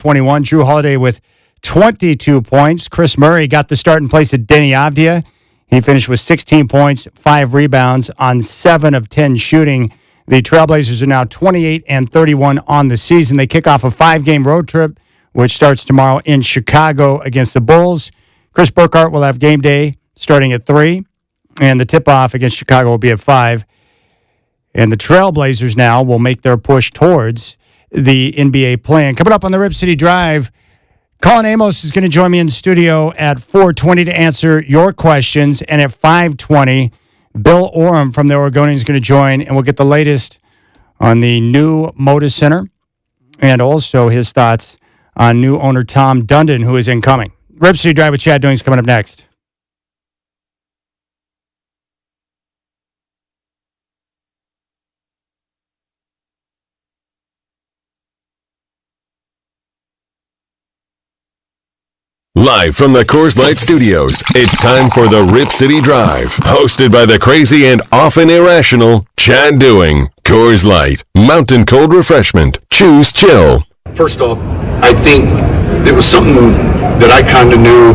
21. Drew Holiday with 22 points. Chris Murray got the start in place at Denny Avdia. He finished with 16 points, 5 rebounds on 7 of 10 shooting. The Trailblazers are now 28-31 on the season. They kick off a 5-game road trip, which starts tomorrow in Chicago against the Bulls. Chris Burkhart will have game day starting at 3, and the tip-off against Chicago will be at 5. And the Trailblazers now will make their push towards the NBA play-in. Coming up on the Rip City Drive, Colin Amos is going to join me in the studio at 4:20 to answer your questions. And at 5:20, Bill Oram from the Oregonian is going to join, and we'll get the latest on the new Moda Center and also his thoughts on new owner Tom Dundon, who is incoming. Rip City Drive with Chad Doing is coming up next. Live from the Coors Light Studios, it's time for the Rip City Drive, hosted by the crazy and often irrational Chad Doing. Coors Light, mountain cold refreshment. Choose chill. First off, I think it was something that I kind of knew,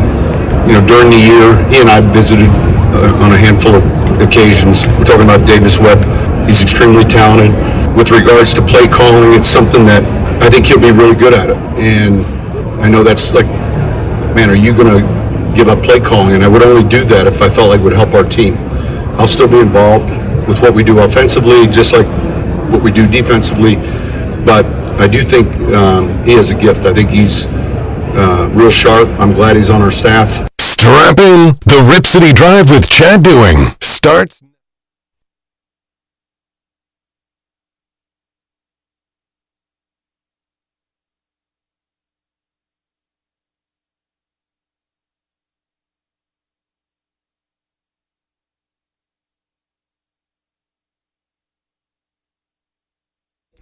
during the year. He and I visited on a handful of occasions. We're talking about Davis Webb. He's extremely talented. With regards to play calling, it's something that I think he'll be really good at it. And I know that's like, man, are you going to give up play calling? And I would only do that if I felt like it would help our team. I'll still be involved with what we do offensively, just like what we do defensively. But I do think he has a gift. I think he's real sharp. I'm glad he's on our staff. Strap in. The Rip City Drive with Chad Doing starts.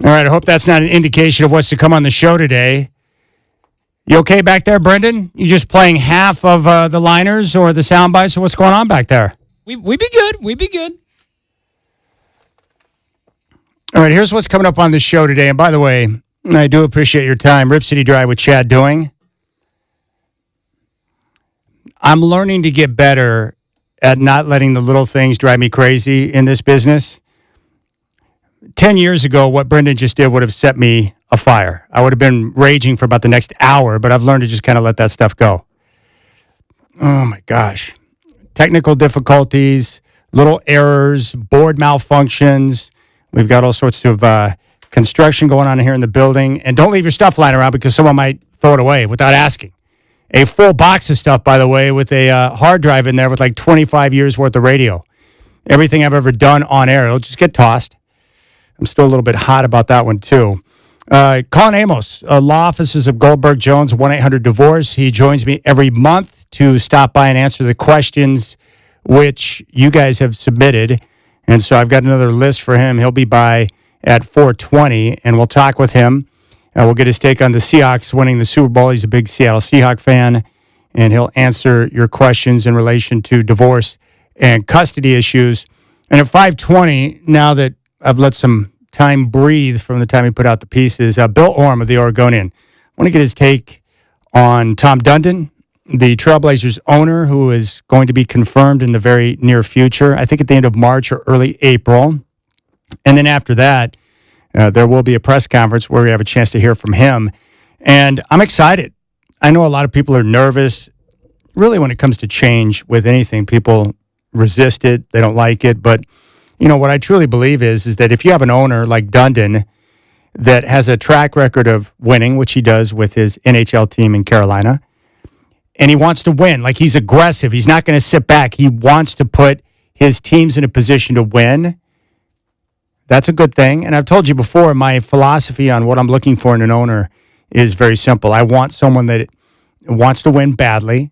All right, I hope that's not an indication of what's to come on the show today. You okay back there, Brendan? You just playing half of the liners or the sound bites, or what's going on back there? We be good. We be good. All right, here's what's coming up on the show today. And by the way, I do appreciate your time. Rip City Drive with Chad Doing. I'm learning to get better at not letting the little things drive me crazy in this business. 10 years ago, what Brendan just did would have set me afire. I would have been raging for about the next hour, but I've learned to just kind of let that stuff go. Oh, my gosh. Technical difficulties, little errors, board malfunctions. We've got all sorts of construction going on here in the building. And don't leave your stuff lying around because someone might throw it away without asking. A full box of stuff, by the way, with a hard drive in there with like 25 years worth of radio. Everything I've ever done on air, it'll just get tossed. I'm still a little bit hot about that one, too. Colin Amos, law offices of Goldberg Jones, 1-800-DIVORCE. He joins me every month to stop by and answer the questions which you guys have submitted. And so I've got another list for him. He'll be by at 4:20, and we'll talk with him. We'll get his take on the Seahawks winning the Super Bowl. He's a big Seattle Seahawks fan, and he'll answer your questions in relation to divorce and custody issues. And at 5:20, now that I've let some time breathe from the time he put out the pieces, Bill Oram of the Oregonian. I want to get his take on Tom Dundon, the Trailblazers owner, who is going to be confirmed in the very near future, I think at the end of March or early April. And then after that, there will be a press conference where we have a chance to hear from him. And I'm excited. I know a lot of people are nervous. Really, when it comes to change with anything, people resist it. They don't like it. But what I truly believe is that if you have an owner like Dundon that has a track record of winning, which he does with his NHL team in Carolina, and he wants to win, like he's aggressive, he's not going to sit back. He wants to put his teams in a position to win. That's a good thing. And I've told you before, my philosophy on what I'm looking for in an owner is very simple. I want someone that wants to win badly,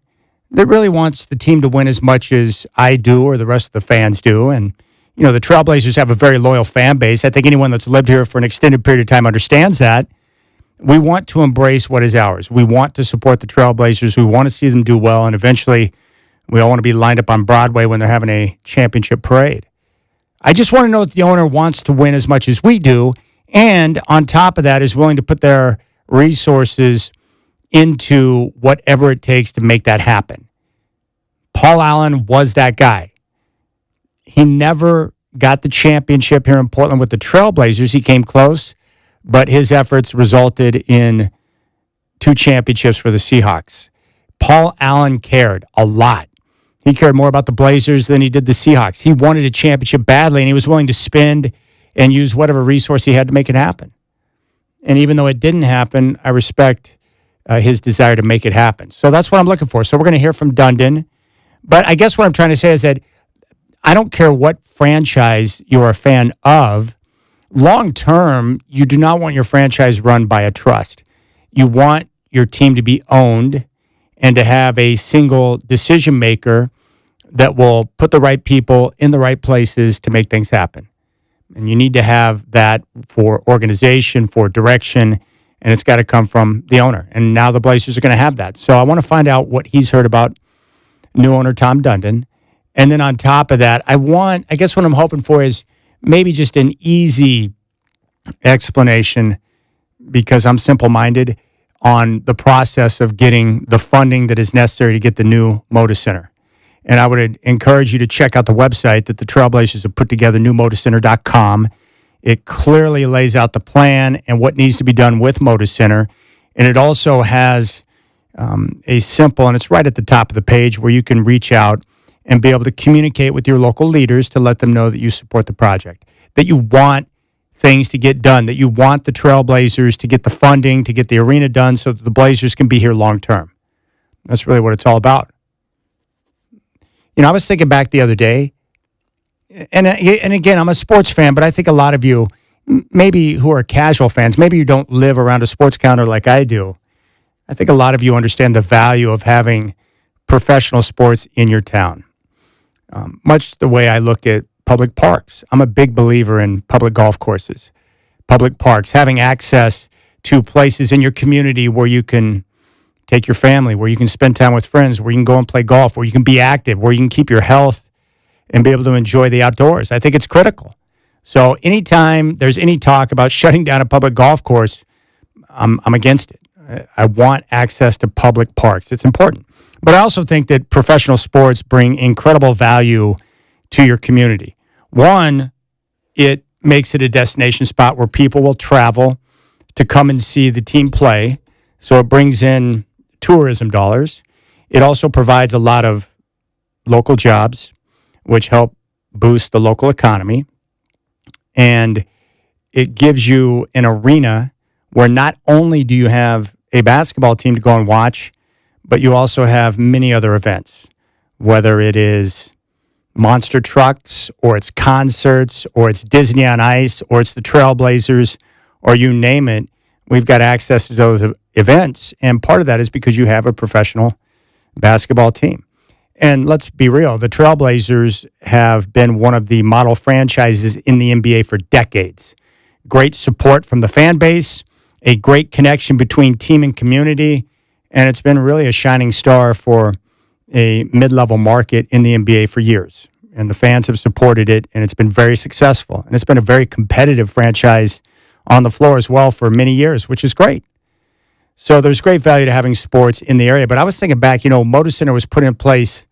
that really wants the team to win as much as I do or the rest of the fans do. And the Trailblazers have a very loyal fan base. I think anyone that's lived here for an extended period of time understands that. We want to embrace what is ours. We want to support the Trailblazers. We want to see them do well. And eventually, we all want to be lined up on Broadway when they're having a championship parade. I just want to know that the owner wants to win as much as we do. And on top of that, is willing to put their resources into whatever it takes to make that happen. Paul Allen was that guy. He never got the championship here in Portland with the Trailblazers. He came close, but his efforts resulted in 2 championships for the Seahawks. Paul Allen cared a lot. He cared more about the Blazers than he did the Seahawks. He wanted a championship badly, and he was willing to spend and use whatever resource he had to make it happen. And even though it didn't happen, I respect his desire to make it happen. So that's what I'm looking for. So we're going to hear from Dundon. But I guess what I'm trying to say is that I don't care what franchise you're a fan of. Long term, you do not want your franchise run by a trust. You want your team to be owned and to have a single decision maker that will put the right people in the right places to make things happen. And you need to have that for organization, for direction, and it's got to come from the owner. And now the Blazers are going to have that. So I want to find out what he's heard about new owner Tom Dundon. And then on top of that, I guess what I'm hoping for is maybe just an easy explanation, because I'm simple-minded, on the process of getting the funding that is necessary to get the new Moda Center. And I would encourage you to check out the website that the Trailblazers have put together, newmodacenter.com. It clearly lays out the plan and what needs to be done with Moda Center. And it also has a simple, and it's right at the top of the page, where you can reach out and be able to communicate with your local leaders to let them know that you support the project, that you want things to get done, that you want the Trailblazers to get the funding, to get the arena done so that the Blazers can be here long term. That's really what it's all about. You know, I was thinking back the other day, and again, I'm a sports fan, but I think a lot of you, maybe who are casual fans, maybe you don't live around a sports counter like I do. I think a lot of you understand the value of having professional sports in your town. Much the way I look at public parks. I'm a big believer in public golf courses, public parks, having access to places in your community where you can take your family, where you can spend time with friends, where you can go and play golf, where you can be active, where you can keep your health and be able to enjoy the outdoors. I think it's critical. So anytime there's any talk about shutting down a public golf course, I'm against it. I want access to public parks. It's important. But I also think that professional sports bring incredible value to your community. One, it makes it a destination spot where people will travel to come and see the team play. So it brings in tourism dollars. It also provides a lot of local jobs, which help boost the local economy. And it gives you an arena where not only do you have a basketball team to go and watch, but you also have many other events, whether it is monster trucks or it's concerts or it's Disney on Ice or it's the Trailblazers or you name it. We've got access to those events, and part of that is because you have a professional basketball team. And let's be real, the Trailblazers have been one of the model franchises in the NBA for decades. Great support from the fan base, a great connection between team and community, and it's been really a shining star for a mid-level market in the NBA for years. And the fans have supported it, and it's been very successful. And it's been a very competitive franchise on the floor as well for many years, which is great. So there's great value to having sports in the area. But I was thinking back, Moda Center was put in place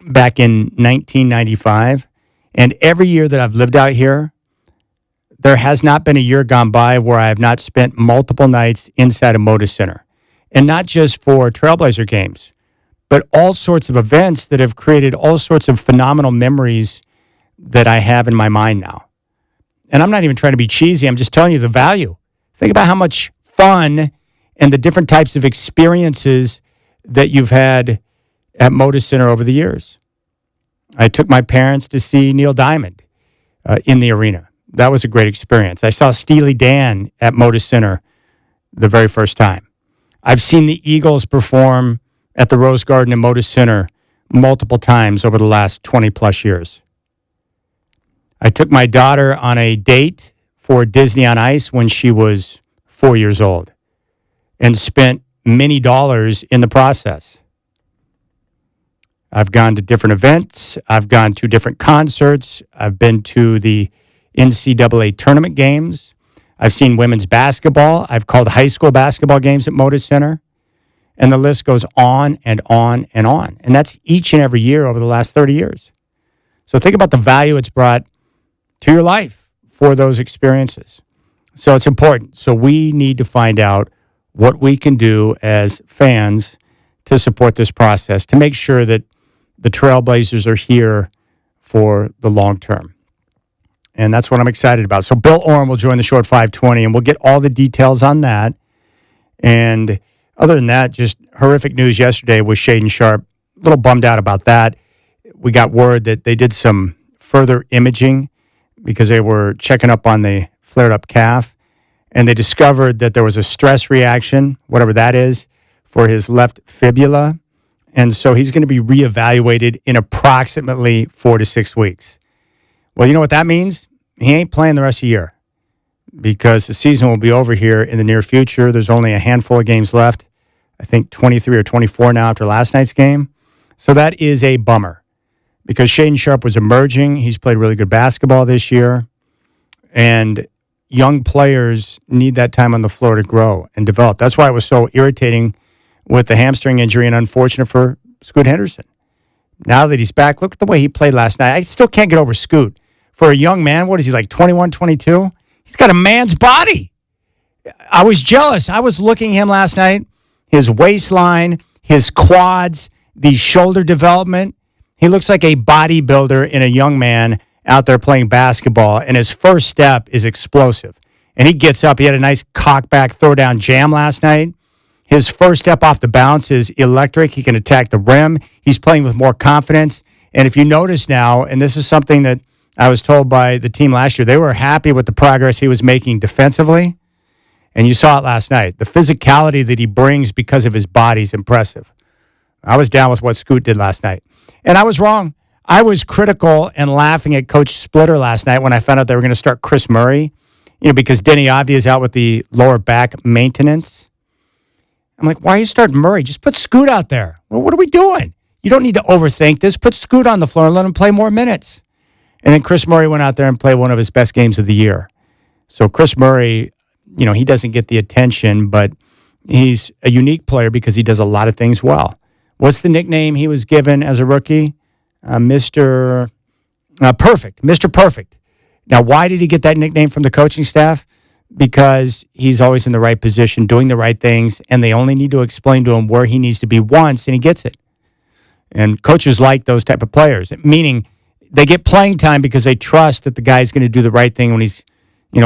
back in 1995. And every year that I've lived out here, there has not been a year gone by where I have not spent multiple nights inside a Moda Center. And not just for Trailblazer games, but all sorts of events that have created all sorts of phenomenal memories that I have in my mind now. And I'm not even trying to be cheesy. I'm just telling you the value. Think about how much fun and the different types of experiences that you've had at Moda Center over the years. I took my parents to see Neil Diamond in the arena. That was a great experience. I saw Steely Dan at Moda Center the very first time. I've seen the Eagles perform at the Rose Garden and Moda Center multiple times over the last 20 plus years. I took my daughter on a date for Disney on Ice when she was 4 years old and spent many dollars in the process. I've gone to different events. I've gone to different concerts. I've been to the NCAA tournament games. I've seen women's basketball. I've called high school basketball games at Moda Center. And the list goes on and on and on. And that's each and every year over the last 30 years. So think about the value it's brought to your life for those experiences. So it's important. So we need to find out what we can do as fans to support this process, to make sure that the Trailblazers are here for the long term. And that's what I'm excited about. So Bill Oram will join the show at 5:20, and we'll get all the details on that. And other than that, just horrific news yesterday with Shaedon Sharpe. A little bummed out about that. We got word that they did some further imaging because they were checking up on the flared-up calf, and they discovered that there was a stress reaction, whatever that is, for his left fibula. And so he's going to be reevaluated in approximately 4 to 6 weeks. Well, you know what that means? He ain't playing the rest of the year because the season will be over here in the near future. There's only a handful of games left. I think 23 or 24 now after last night's game. So that is a bummer because Shaedon Sharpe was emerging. He's played really good basketball this year. And young players need that time on the floor to grow and develop. That's why it was so irritating with the hamstring injury and unfortunate for Scoot Henderson. Now that he's back, look at the way he played last night. I still can't get over Scoot. For a young man, what is he, like 21, 22? He's got a man's body. I was jealous. I was looking at him last night, his waistline, his quads, the shoulder development. He looks like a bodybuilder in a young man out there playing basketball, and his first step is explosive. And he gets up. He had a nice cock-back throw-down jam last night. His first step off the bounce is electric. He can attack the rim. He's playing with more confidence. And if you notice now, and this is something that I was told by the team last year, they were happy with the progress he was making defensively. And you saw it last night. The physicality that he brings because of his body is impressive. I was down with what Scoot did last night. And I was wrong. I was critical and laughing at Coach Splitter last night when I found out they were going to start Chris Murray, because Denny Avdia is out with the lower back maintenance. I'm like, why are you starting Murray? Just put Scoot out there. Well, what are we doing? You don't need to overthink this. Put Scoot on the floor and let him play more minutes. And then Chris Murray went out there and played one of his best games of the year. So Chris Murray, he doesn't get the attention, but he's a unique player because he does a lot of things well. What's the nickname he was given as a rookie? Mr. Perfect. Mr. Perfect. Now, why did he get that nickname from the coaching staff? Because he's always in the right position, doing the right things, and they only need to explain to him where he needs to be once, and he gets it. And coaches like those type of players, meaning they get playing time because they trust that the guy's going to do the right thing when he's,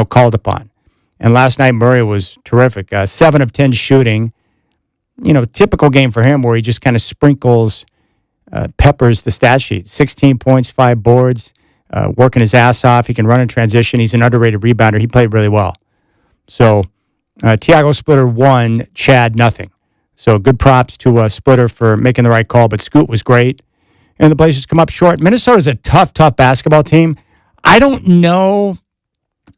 called upon. And last night, Murray was terrific. 7 of 10 shooting. Typical game for him where he just kind of sprinkles, peppers the stat sheet. 16 points, 5 boards, working his ass off. He can run in transition. He's an underrated rebounder. He played really well. So Tiago Splitter won, Chad nothing. So good props to Splitter for making the right call, but Scoot was great. And the Blazers come up short. Minnesota's a tough basketball team. I don't know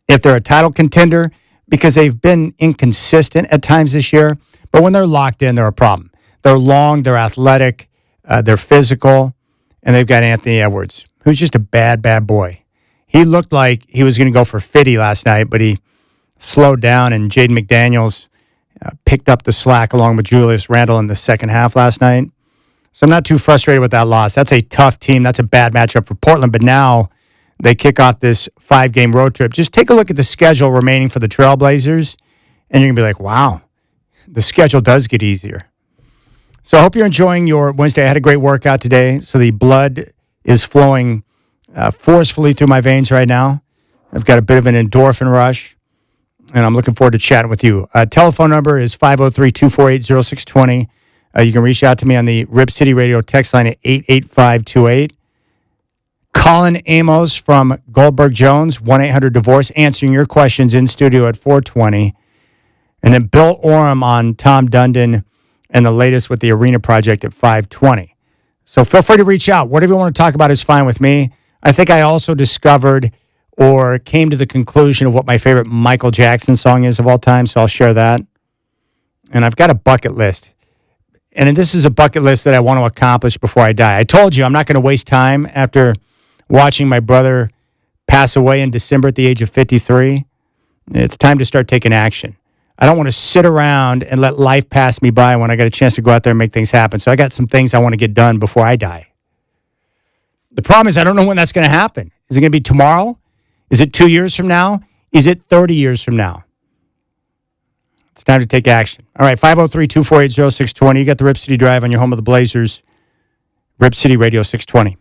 if they're a title contender because they've been inconsistent at times this year. But when they're locked in, they're a problem. They're long, they're athletic, they're physical, and they've got Anthony Edwards, who's just a bad boy. He looked like he was going to go for 50 last night, but he slowed down, and Jaden McDaniels picked up the slack along with Julius Randle in the second half last night. So I'm not too frustrated with that loss. That's a tough team. That's a bad matchup for Portland. But now they kick off this 5-game road trip. Just take a look at the schedule remaining for the Trailblazers, and you're going to be like, wow, the schedule does get easier. So I hope you're enjoying your Wednesday. I had a great workout today, so the blood is flowing forcefully through my veins right now. I've got a bit of an endorphin rush, and I'm looking forward to chatting with you. Telephone number is 503-248-0620. You can reach out to me on the Rip City Radio text line at 88528. Colin Amos from Goldberg Jones, 1-800-DIVORCE, answering your questions in studio at 420. And then Bill Oram on Tom Dundon and the latest with the Arena Project at 520. So feel free to reach out. Whatever you want to talk about is fine with me. I think I also discovered or came to the conclusion of what my favorite Michael Jackson song is of all time, so I'll share that. And I've got a bucket list. And this is a bucket list that I want to accomplish before I die. I told you I'm not going to waste time after watching my brother pass away in December at the age of 53. It's time to start taking action. I don't want to sit around and let life pass me by when I got a chance to go out there and make things happen. So I got some things I want to get done before I die. The problem is I don't know when that's going to happen. Is it going to be tomorrow? Is it 2 years from now? Is it 30 years from now? It's time to take action. All right, 503-248-0620. You got the Rip City Drive on your home of the Blazers. Rip City Radio 620.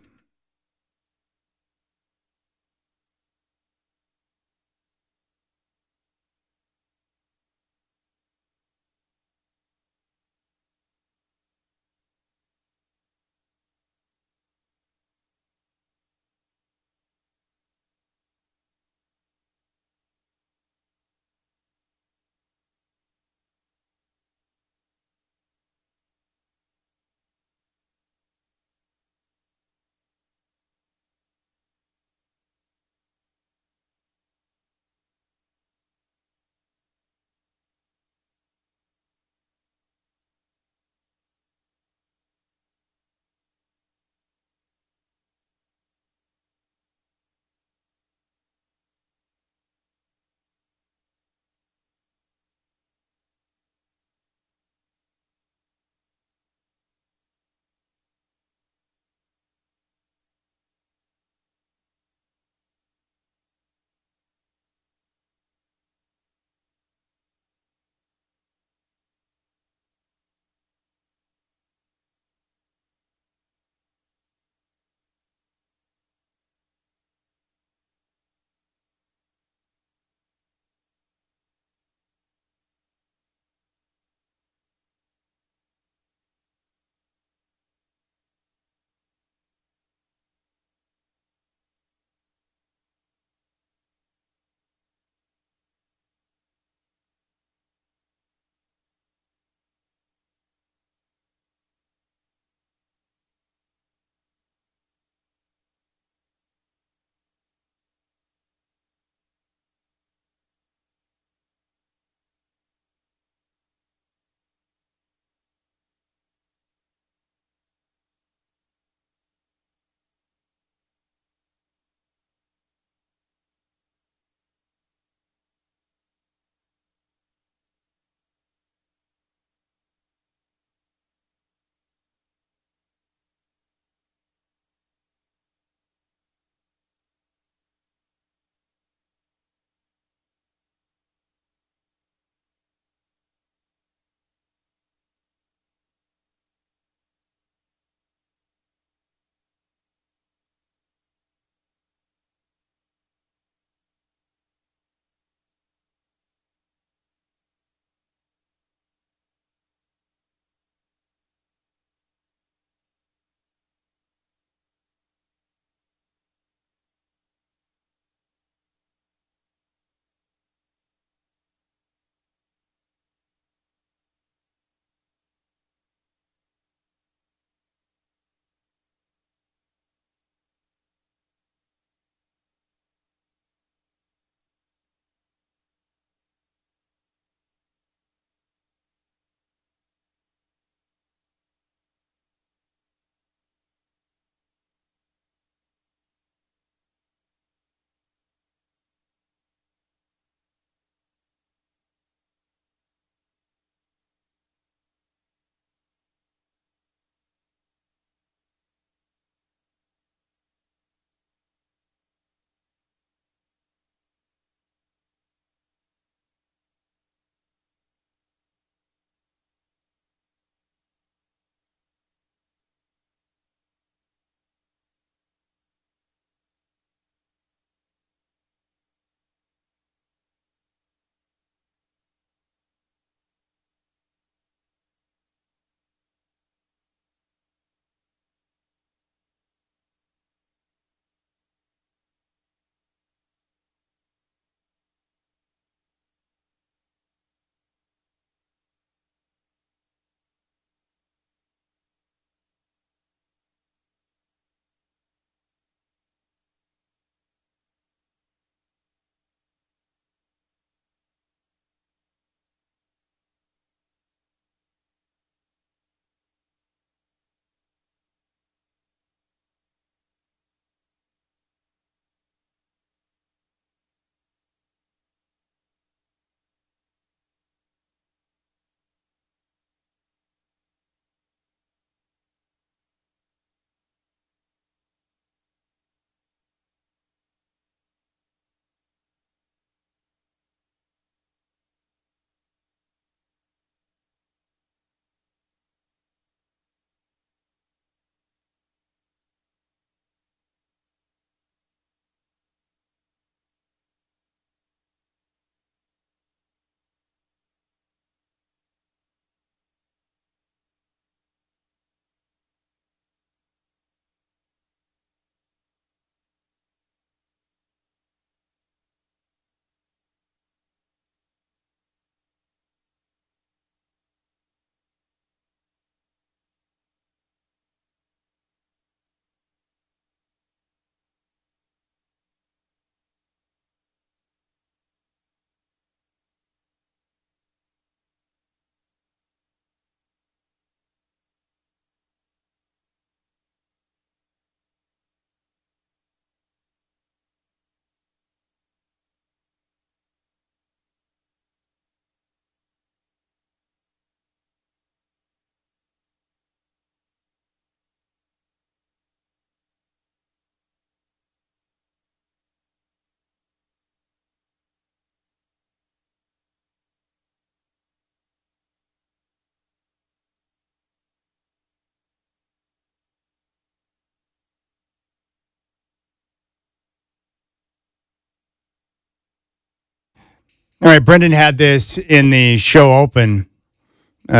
All right, Brendan had this in the show open.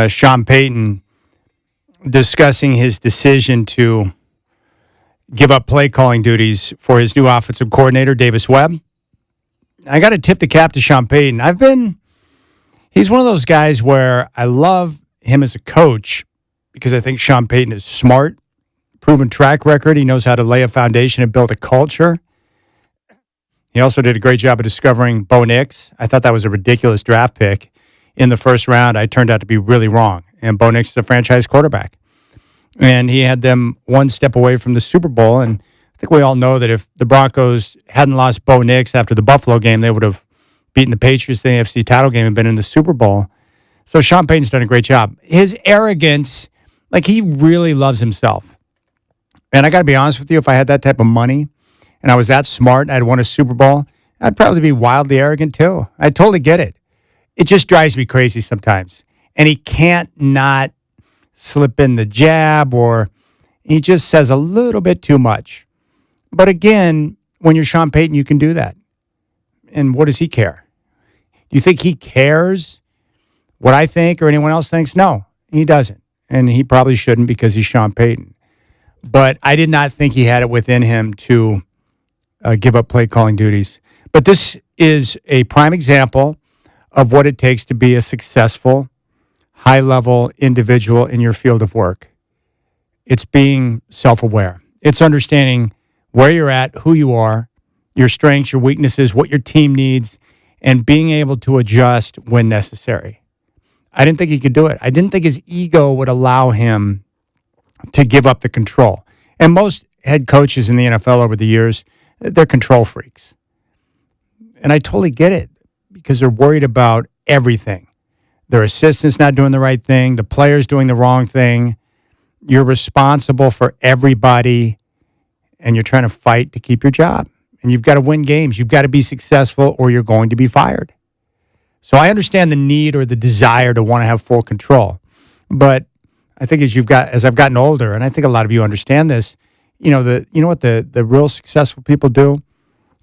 Sean Payton discussing his decision to give up play calling duties for his new offensive coordinator, Davis Webb. I got to tip the cap to Sean Payton. He's one of those guys where I love him as a coach because I think Sean Payton is smart, proven track record. He knows how to lay a foundation and build a culture. He also did a great job of discovering Bo Nix. I thought that was a ridiculous draft pick in the first round. I turned out to be really wrong. And Bo Nix is a franchise quarterback. And he had them one step away from the Super Bowl. And I think we all know that if the Broncos hadn't lost Bo Nix after the Buffalo game, they would have beaten the Patriots in the AFC title game and been in the Super Bowl. So Sean Payton's done a great job. His arrogance, like he really loves himself. And I got to be honest with you, if I had that type of money and I was that smart and I'd won a Super Bowl, I'd probably be wildly arrogant too. I totally get it. It just drives me crazy sometimes. And he can't not slip in the jab, or he just says a little bit too much. But again, when you're Sean Payton, you can do that. And what does he care? Do you think he cares what I think or anyone else thinks? No, he doesn't. And he probably shouldn't because he's Sean Payton. But I did not think he had it within him to give up play calling duties. But this is a prime example of what it takes to be a successful, high-level individual in your field of work. It's being self-aware. It's understanding where you're at, who you are, your strengths, your weaknesses, what your team needs, and being able to adjust when necessary. I didn't think he could do it. I didn't think his ego would allow him to give up the control. And most head coaches in the NFL over the years, they're control freaks. And I totally get it because they're worried about everything. Their assistant's not doing the right thing. The player's doing the wrong thing. You're responsible for everybody, and you're trying to fight to keep your job. And you've got to win games. You've got to be successful, or you're going to be fired. So I understand the need or the desire to want to have full control. But I think as I've gotten older, and I think a lot of you understand this, you know what the real successful people do?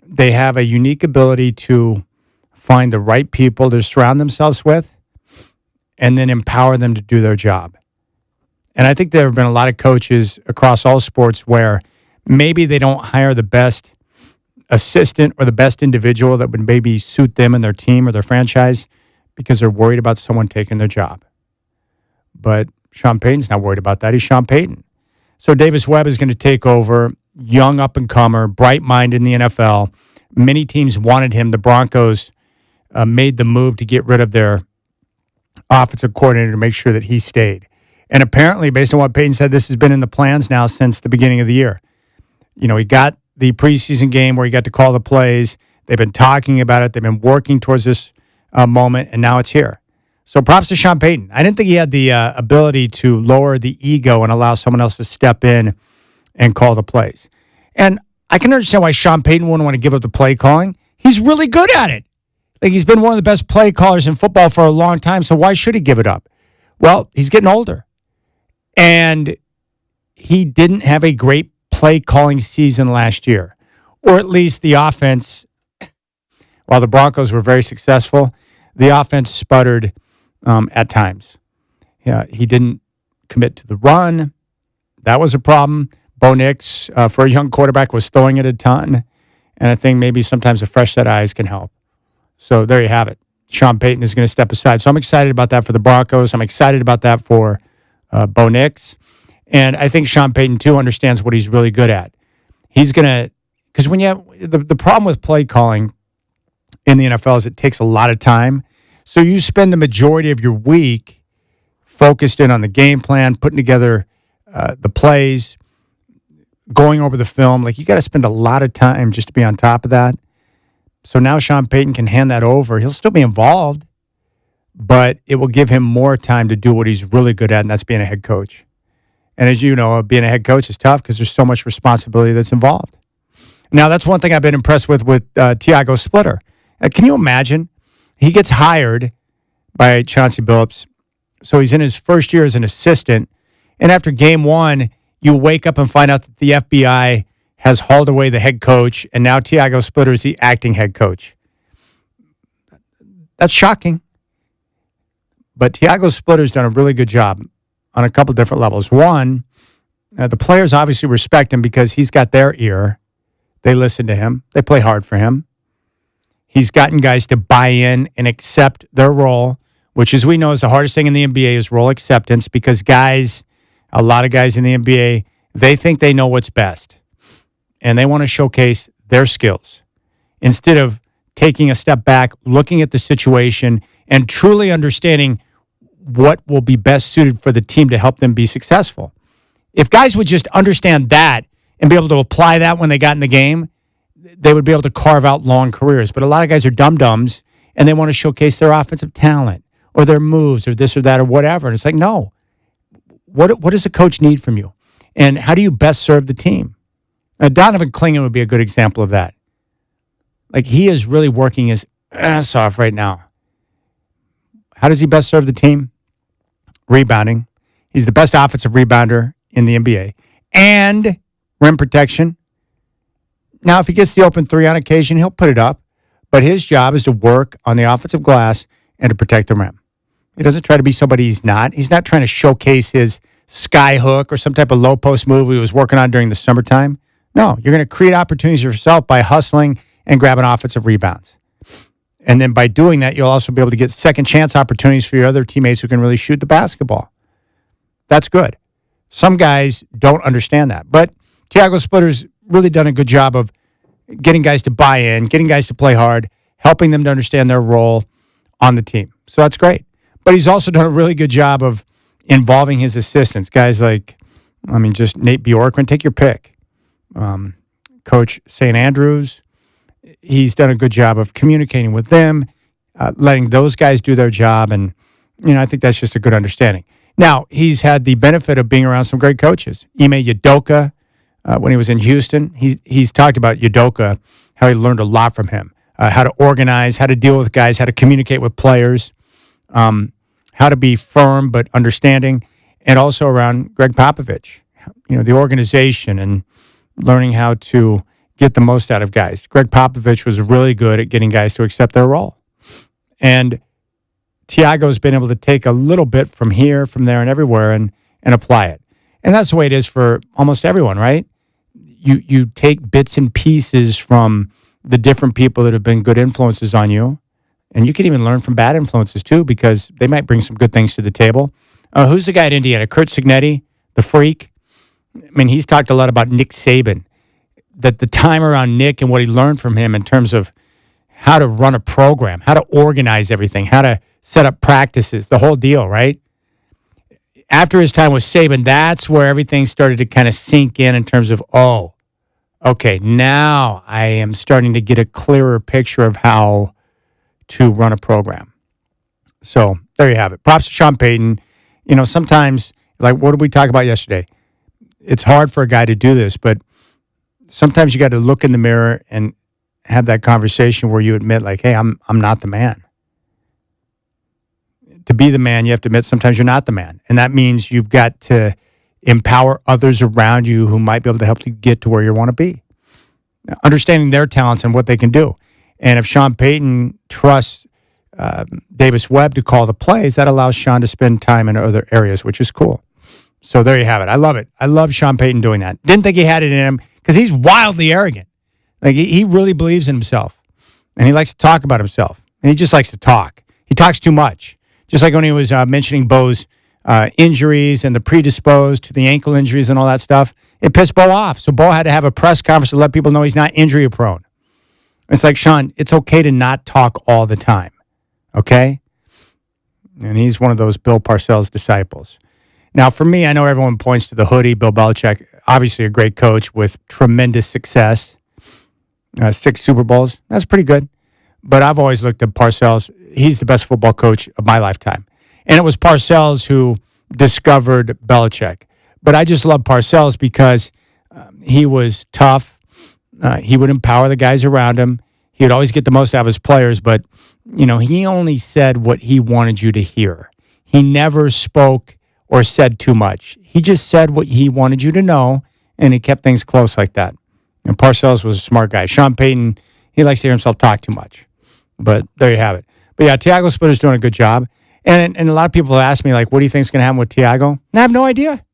They have a unique ability to find the right people to surround themselves with and then empower them to do their job. And I think there have been a lot of coaches across all sports where maybe they don't hire the best assistant or the best individual that would maybe suit them and their team or their franchise because they're worried about someone taking their job. But Sean Payton's not worried about that. He's Sean Payton. So Davis Webb is going to take over, young up-and-comer, bright mind in the NFL. Many teams wanted him. The Broncos made the move to get rid of their offensive coordinator to make sure that he stayed. And apparently, based on what Payton said, this has been in the plans now since the beginning of the year. You know, he got the preseason game where he got to call the plays. They've been talking about it. They've been working towards this moment, and now it's here. So props to Sean Payton. I didn't think he had the ability to lower the ego and allow someone else to step in and call the plays. And I can understand why Sean Payton wouldn't want to give up the play calling. He's really good at it. Like, he's been one of the best play callers in football for a long time, so why should he give it up? Well, he's getting older. And he didn't have a great play calling season last year. Or at least the offense, while the Broncos were very successful, the offense sputtered at times. Yeah, he didn't commit to the run. That was a problem. Bo Nix, for a young quarterback, was throwing it a ton. And I think maybe sometimes a fresh set of eyes can help. So there you have it. Sean Payton is going to step aside. So I'm excited about that for the Broncos. I'm excited about that for Bo Nix. And I think Sean Payton, too, understands what he's really good at. He's going to, because when you have, the problem with play calling in the NFL is it takes a lot of time. So you spend the majority of your week focused in on the game plan, putting together the plays, going over the film. Like, you got to spend a lot of time just to be on top of that. So now Sean Payton can hand that over. He'll still be involved, but it will give him more time to do what he's really good at, and that's being a head coach. And as you know, being a head coach is tough because there's so much responsibility that's involved. Now, that's one thing I've been impressed with Tiago Splitter. Can you imagine? He gets hired by Chauncey Billups, so he's in his first year as an assistant, and after game one, you wake up and find out that the FBI has hauled away the head coach, and now Tiago Splitter is the acting head coach. That's shocking. But Tiago Splitter's done a really good job on a couple different levels. One, the players obviously respect him because he's got their ear. They listen to him. They play hard for him. He's gotten guys to buy in and accept their role, which, as we know, is the hardest thing in the NBA is role acceptance because a lot of guys in the NBA, they think they know what's best. And they want to showcase their skills instead of taking a step back, looking at the situation, and truly understanding what will be best suited for the team to help them be successful. If guys would just understand that and be able to apply that when they got in the game, they would be able to carve out long careers. But a lot of guys are dum-dums, and they want to showcase their offensive talent or their moves or this or that or whatever. And it's like, no. What does a coach need from you? And how do you best serve the team? Donovan Clingan would be a good example of that. Like, he is really working his ass off right now. How does he best serve the team? Rebounding. He's the best offensive rebounder in the NBA. And rim protection. Now, if he gets the open three on occasion, he'll put it up. But his job is to work on the offensive glass and to protect the rim. He doesn't try to be somebody he's not. He's not trying to showcase his sky hook or some type of low post move he was working on during the summertime. No, you're going to create opportunities for yourself by hustling and grabbing offensive rebounds. And then by doing that, you'll also be able to get second chance opportunities for your other teammates who can really shoot the basketball. That's good. Some guys don't understand that. But Tiago Splitter's really done a good job of getting guys to buy in, getting guys to play hard, helping them to understand their role on the team. So that's great. But he's also done a really good job of involving his assistants. Guys like, just Nate Bjorkman, take your pick. Coach St. Andrews, he's done a good job of communicating with them, letting those guys do their job. And, I think that's just a good understanding. Now, he's had the benefit of being around some great coaches. Ime Udoka, when he was in Houston, he's talked about Udoka, how he learned a lot from him, how to organize, how to deal with guys, how to communicate with players, how to be firm but understanding, and also around Greg Popovich, the organization and learning how to get the most out of guys. Greg Popovich was really good at getting guys to accept their role. And Tiago's been able to take a little bit from here, from there, and everywhere and apply it. And that's the way it is for almost everyone, right? You take bits and pieces from the different people that have been good influences on you. And you can even learn from bad influences, too, because they might bring some good things to the table. Who's the guy at Indiana? Curt Cignetti, the freak? He's talked a lot about Nick Saban, that the time around Nick and what he learned from him in terms of how to run a program, how to organize everything, how to set up practices, the whole deal, right? After his time with Saban, that's where everything started to kind of sink in terms of, okay, now I am starting to get a clearer picture of how to run a program. So there you have it. Props to Sean Payton. Sometimes, like what did we talk about yesterday? It's hard for a guy to do this, but sometimes you got to look in the mirror and have that conversation where you admit, like, hey, I'm not the man. To be the man, you have to admit sometimes you're not the man. And that means you've got to empower others around you who might be able to help you get to where you want to be. Understanding their talents and what they can do. And if Sean Payton trusts Davis Webb to call the plays, that allows Sean to spend time in other areas, which is cool. So there you have it. I love it. I love Sean Payton doing that. Didn't think he had it in him because he's wildly arrogant. Like he really believes in himself. And he likes to talk about himself. And he just likes to talk. He talks too much. Just like when he was mentioning Bo's injuries and the predisposed to the ankle injuries and all that stuff, it pissed Bo off. So Bo had to have a press conference to let people know he's not injury prone. It's like, Sean, it's okay to not talk all the time, okay? And he's one of those Bill Parcells disciples. Now, for me, I know everyone points to the hoodie. Bill Belichick, obviously a great coach with tremendous success. 6 Super Bowls. That's pretty good. But I've always looked at Parcells. He's the best football coach of my lifetime. And it was Parcells who discovered Belichick. But I just love Parcells because he was tough. He would empower the guys around him. He would always get the most out of his players, but, he only said what he wanted you to hear. He never spoke or said too much. He just said what he wanted you to know, and he kept things close like that. And Parcells was a smart guy. Sean Payton, he likes to hear himself talk too much. But there you have it. But yeah, Tiago Splitter's doing a good job. And a lot of people have asked me, like, what do you think is going to happen with Tiago? And I have no idea.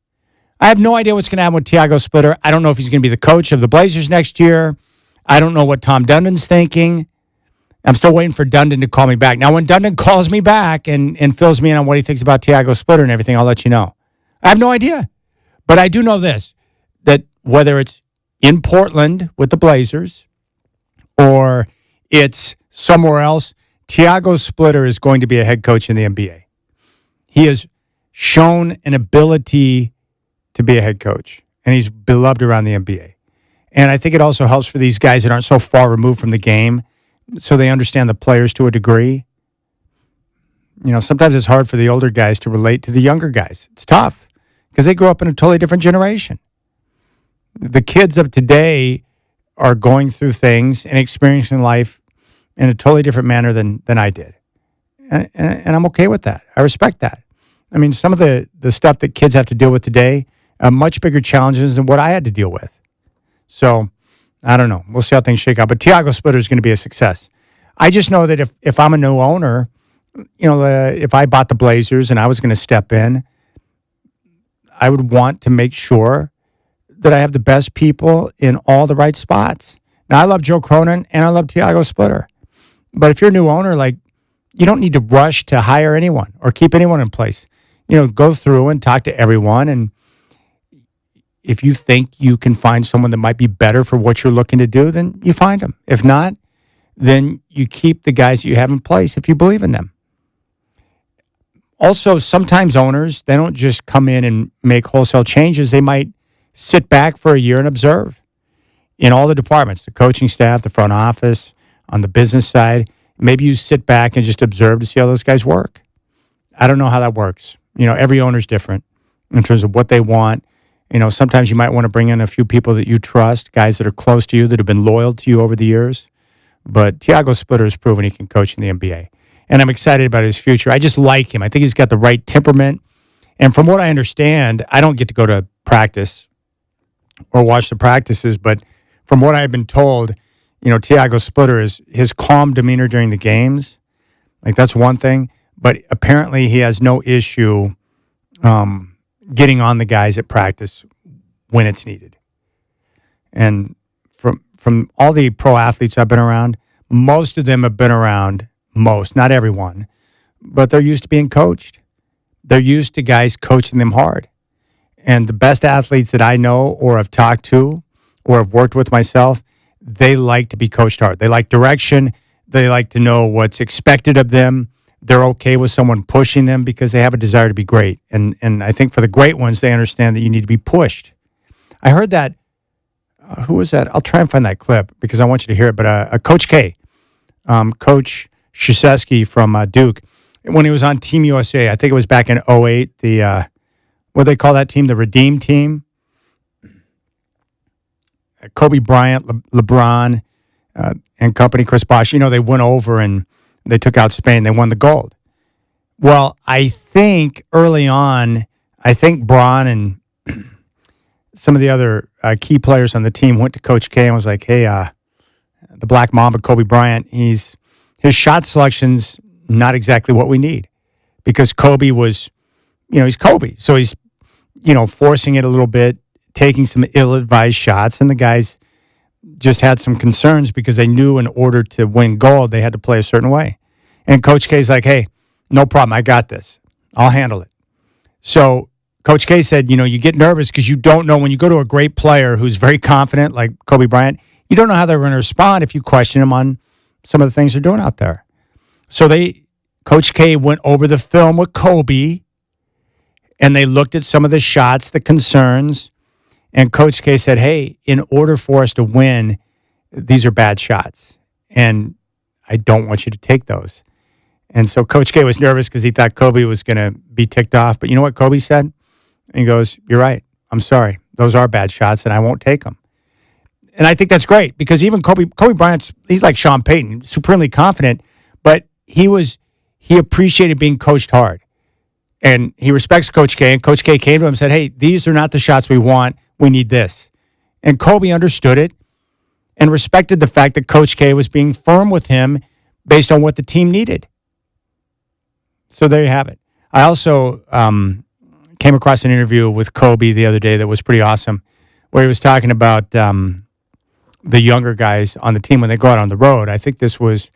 I have no idea what's going to happen with Tiago Splitter. I don't know if he's going to be the coach of the Blazers next year. I don't know what Tom Dundon's thinking. I'm still waiting for Dundon to call me back. Now, when Dundon calls me back and fills me in on what he thinks about Tiago Splitter and everything, I'll let you know. I have no idea. But I do know this, that whether it's in Portland with the Blazers or it's somewhere else, Tiago Splitter is going to be a head coach in the NBA. He has shown an ability to be a head coach, and he's beloved around the NBA. And I think it also helps for these guys that aren't so far removed from the game, so they understand the players to a degree. You know, sometimes it's hard for the older guys to relate to the younger guys. It's tough because they grew up in a totally different generation. The kids of today are going through things and experiencing life in a totally different manner than I did. And I'm okay with that. I respect that. I mean, some of the stuff that kids have to deal with today are much bigger challenges than what I had to deal with. So, I don't know. We'll see how things shake out. But Tiago Splitter is going to be a success. I just know that if I'm a new owner, you know, if I bought the Blazers and I was going to step in, I would want to make sure that I have the best people in all the right spots. Now, I love Joe Cronin and I love Tiago Splitter. But if you're a new owner, like, you don't need to rush to hire anyone or keep anyone in place. You know, go through and talk to everyone. And if you think you can find someone that might be better for what you're looking to do, then you find them. If not, then you keep the guys that you have in place if you believe in them. Also, sometimes owners, they don't just come in and make wholesale changes. They might sit back for a year and observe in all the departments, the coaching staff, the front office, on the business side. Maybe you sit back and just observe to see how those guys work. I don't know how that works. You know, every owner's different in terms of what they want. You know, sometimes you might want to bring in a few people that you trust, guys that are close to you, that have been loyal to you over the years. But Tiago Splitter has proven he can coach in the NBA. And I'm excited about his future. I just like him. I think he's got the right temperament. And from what I understand, I don't get to go to practice or watch the practices, but from what I've been told, you know, Tiago Splitter is his calm demeanor during the games. Like, that's one thing. But apparently he has no issue getting on the guys at practice when it's needed. And from all the pro athletes I've been around, most of them have been around, not everyone, but they're used to being coached. They're used to guys coaching them hard. And the best athletes that I know or have talked to or have worked with myself, they like to be coached hard. They like direction. They like to know what's expected of them. They're okay with someone pushing them because they have a desire to be great. And I think for the great ones, they understand that you need to be pushed. I heard that, who was that? I'll try and find that clip because I want you to hear it. But Coach K, Coach Krzyzewski from Duke, when he was on Team USA, I think it was back in 2008, what do they call that team? The Redeem Team. Kobe Bryant, LeBron, and company, Chris Bosh, you know, they went over and they took out Spain. They won the gold. Well, I think early on, Bron and some of the other key players on the team went to Coach K and was like, hey, the Black Mamba, Kobe Bryant, his shot selection's not exactly what we need. Because Kobe was, you know, he's Kobe. So he's, you know, forcing it a little bit, taking some ill-advised shots, and the guys just had some concerns because they knew in order to win gold, they had to play a certain way. And Coach K's like, hey, no problem. I got this. I'll handle it. So Coach K said, you know, you get nervous because you don't know when you go to a great player who's very confident, like Kobe Bryant, you don't know how they're going to respond if you question them on some of the things they're doing out there. So Coach K went over the film with Kobe, and they looked at some of the shots, the concerns, and Coach K said, hey, in order for us to win, these are bad shots, and I don't want you to take those. And so Coach K was nervous because he thought Kobe was going to be ticked off. But you know what Kobe said? And he goes, you're right. I'm sorry. Those are bad shots, and I won't take them. And I think that's great because even Kobe Bryant's, he's like Sean Payton, supremely confident, but he appreciated being coached hard. And he respects Coach K, and Coach K came to him and said, hey, these are not the shots we want. We need this. And Kobe understood it and respected the fact that Coach K was being firm with him based on what the team needed. So there you have it. I also came across an interview with Kobe the other day that was pretty awesome, where he was talking about the younger guys on the team when they go out on the road. I think this was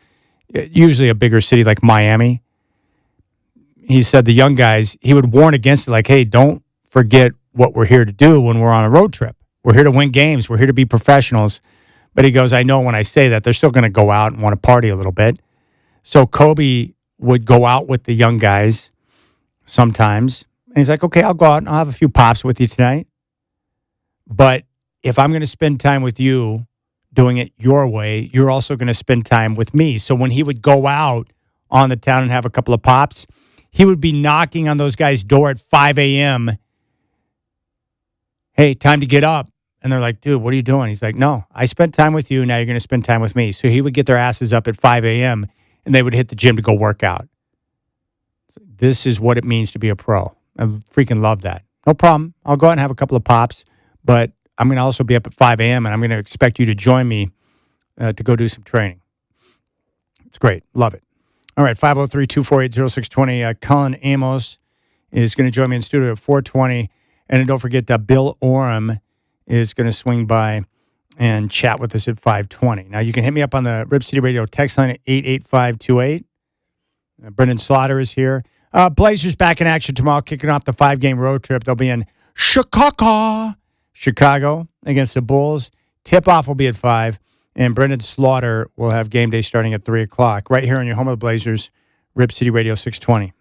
usually a bigger city like Miami. He said the young guys, he would warn against it, like, hey, don't forget what we're here to do when we're on a road trip. We're here to win games. We're here to be professionals. But he goes, I know when I say that, they're still going to go out and want to party a little bit. So Kobe would go out with the young guys sometimes. And he's like, okay, I'll go out and I'll have a few pops with you tonight. But if I'm going to spend time with you doing it your way, you're also going to spend time with me. So when he would go out on the town and have a couple of pops, he would be knocking on those guys' door at 5 a.m. Hey, time to get up. And they're like, dude, what are you doing? He's like, no, I spent time with you. Now you're going to spend time with me. So he would get their asses up at 5 a.m. and they would hit the gym to go work out. This is what it means to be a pro. I freaking love that. No problem. I'll go out and have a couple of pops, but I'm going to also be up at 5 a.m. and I'm going to expect you to join me to go do some training. It's great. Love it. All right, 503-248-0620. Colin Amos is going to join me in studio at 4:20. And then don't forget that Bill Oram is going to swing by and chat with us at 5:20. Now, you can hit me up on the Rip City Radio text line at 88528. Brendan Slaughter is here. Blazers back in action tomorrow, kicking off the 5-game road trip. They'll be in Chicago against the Bulls. Tip-off will be at 5. And Brendan Slaughter will have game day starting at 3 o'clock. Right here on your home of the Blazers, Rip City Radio 620.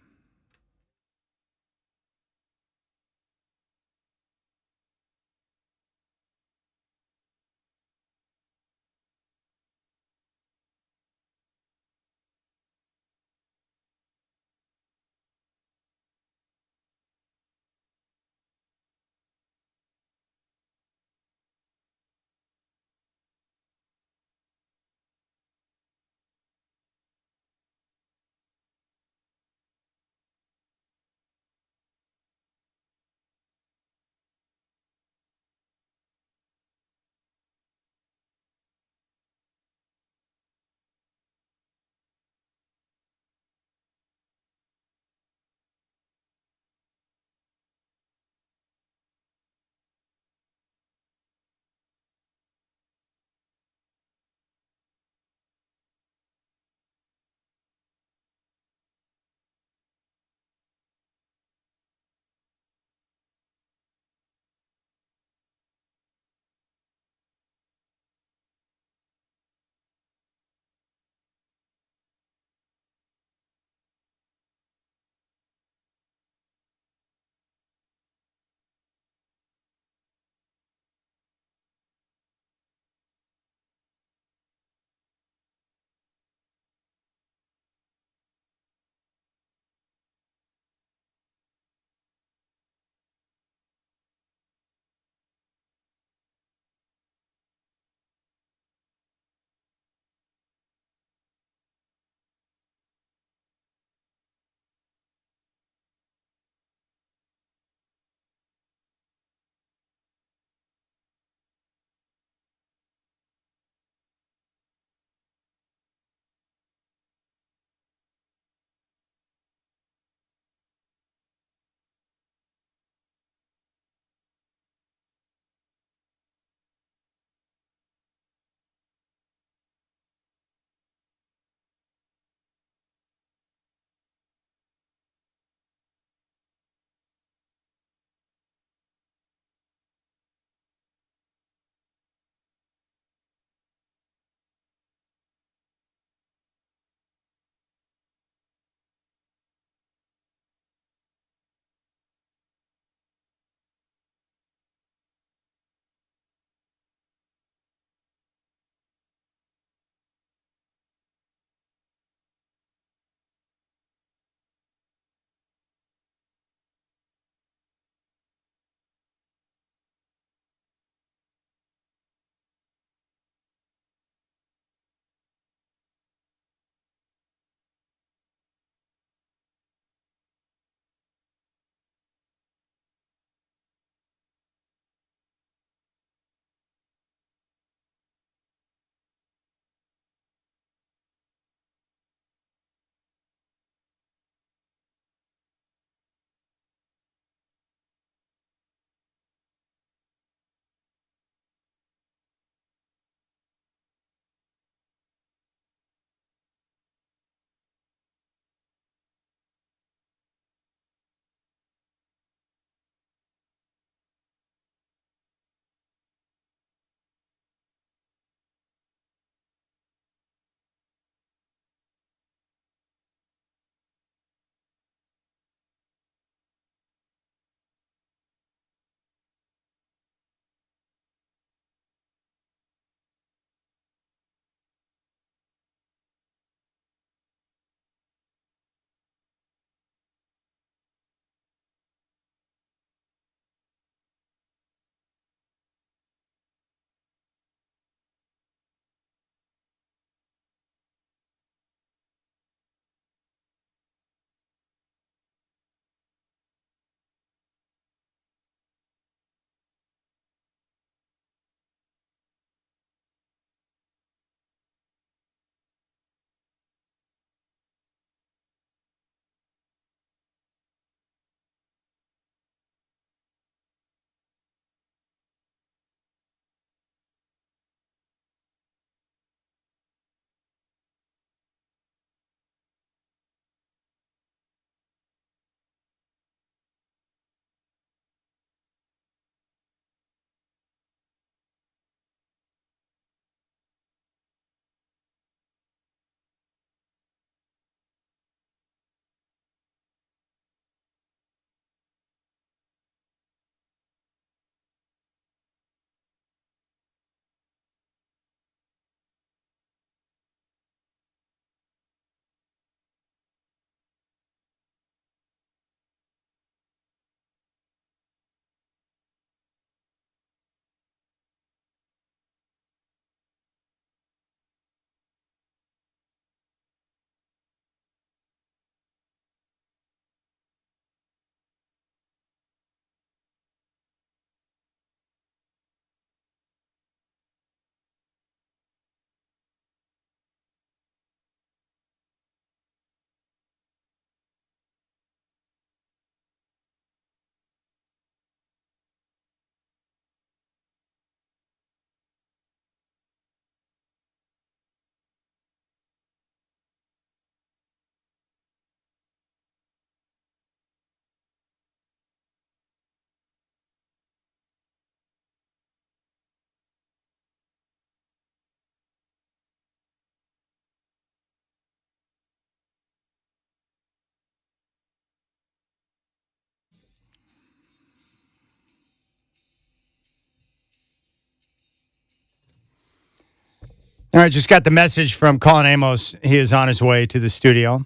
All right, just got the message from Colin Amos. He is on his way to the studio.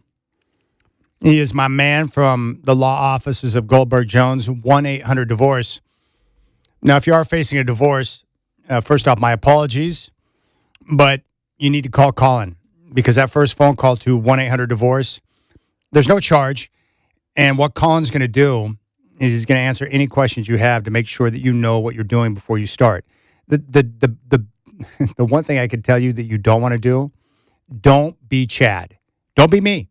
He is my man from the law offices of Goldberg Jones, 1-800-DIVORCE. Now, if you are facing a divorce, first off, my apologies, but you need to call Colin because that first phone call to 1-800-DIVORCE, there's no charge. And what Colin's going to do is he's going to answer any questions you have to make sure that you know what you're doing before you start. The one thing I could tell you that you don't want to do, don't be Chad. Don't be me.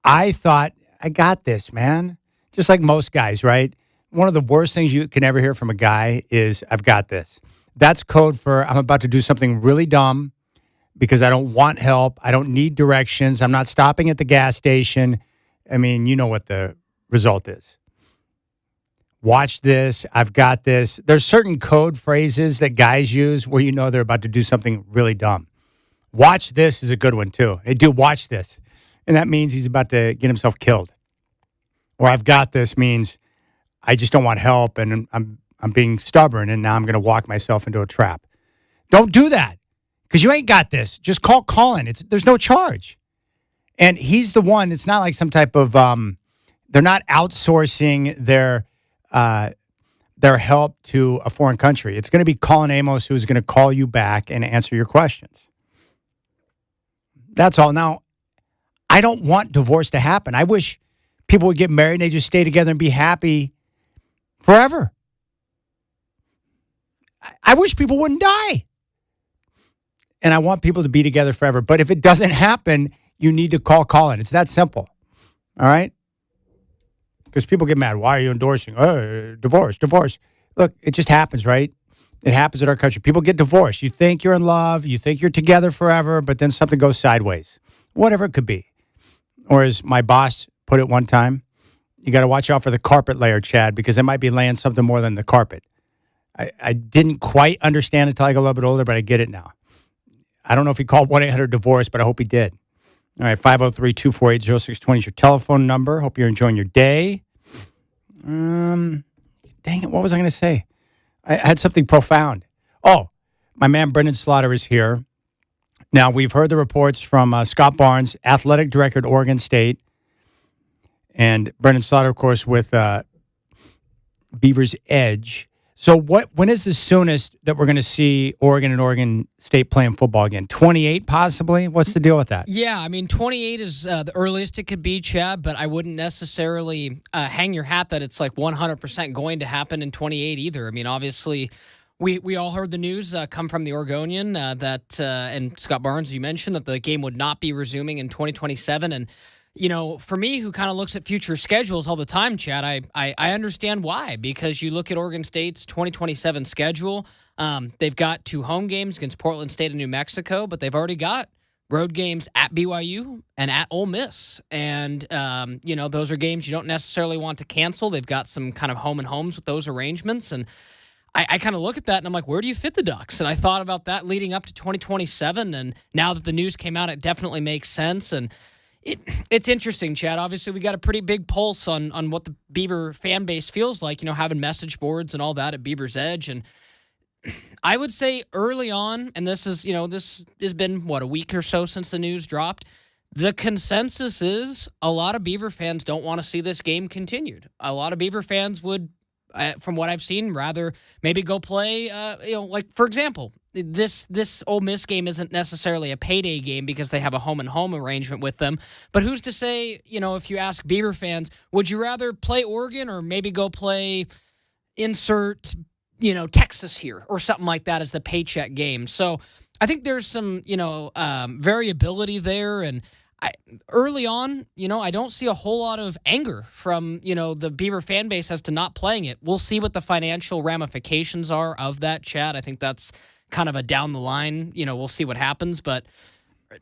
I thought, I got this, man. Just like most guys, right? One of the worst things you can ever hear from a guy is, I've got this. That's code for, I'm about to do something really dumb because I don't want help. I don't need directions. I'm not stopping at the gas station. I mean, you know what the result is. Watch this. I've got this. There's certain code phrases that guys use where you know they're about to do something really dumb. Watch this is a good one, too. Hey, dude, watch this. And that means he's about to get himself killed. Or I've got this means I just don't want help and I'm being stubborn and now I'm going to walk myself into a trap. Don't do that because you ain't got this. Just call Colin. There's no charge. And he's the one. It's not like some type of they're not outsourcing their help to a foreign country. It's going to be Colin Amos who's going to call you back and answer your questions. That's all. Now, I don't want divorce to happen. I wish people would get married and they just stay together and be happy forever. I wish people wouldn't die. And I want people to be together forever. But if it doesn't happen, you need to call Colin. It's that simple. All right? Because people get mad. Why are you endorsing? Divorce. Look, it just happens, right? It happens in our country. People get divorced. You think you're in love. You think you're together forever, but then something goes sideways. Whatever it could be. Or as my boss put it one time, you got to watch out for the carpet layer, Chad, because they might be laying something more than the carpet. I didn't quite understand it until I got a little bit older, but I get it now. I don't know if he called 1-800-DIVORCE, but I hope he did. All right, 503-248-0620 is your telephone number. Hope you're enjoying your day. Dang it, what was I going to say? I had something profound. Oh, my man Brendan Slaughter is here. Now, we've heard the reports from Scott Barnes, athletic director at Oregon State, and Brendan Slaughter, of course, with Beaver's Edge. So when is the soonest that we're going to see Oregon and Oregon State playing football again? 28 possibly? What's the deal with that? Yeah, I mean, 28 is the earliest it could be, Chad, but I wouldn't necessarily hang your hat that it's like 100% going to happen in 28 either. I mean, obviously, we all heard the news come from the Oregonian that, and Scott Barnes, you mentioned, that the game would not be resuming in 2027. And, you know, for me, who kind of looks at future schedules all the time, Chad, I understand why. Because you look at Oregon State's 2027 schedule, they've got 2 home games against Portland State and New Mexico, but they've already got road games at BYU and at Ole Miss. And, you know, those are games you don't necessarily want to cancel. They've got some kind of home and homes with those arrangements. And I kind of look at that and I'm like, where do you fit the Ducks? And I thought about that leading up to 2027. And now that the news came out, it definitely makes sense. And it's interesting, Chad. Obviously, we got a pretty big pulse on what the Beaver fan base feels like, you know, having message boards and all that at Beaver's Edge. And I would say early on, and this has been, a week or so since the news dropped, the consensus is a lot of Beaver fans don't want to see this game continued. A lot of Beaver fans would, from what I've seen, rather maybe go play, like, for example, this Ole Miss game isn't necessarily a payday game because they have a home-and-home arrangement with them. But who's to say, you know, if you ask Beaver fans, would you rather play Oregon or maybe go play insert, you know, Texas here or something like that as the paycheck game? So I think there's some, variability there. And early on, you know, I don't see a whole lot of anger from, you know, the Beaver fan base as to not playing it. We'll see what the financial ramifications are of that, Chad. I think that's kind of a down the line, you know, we'll see what happens. But,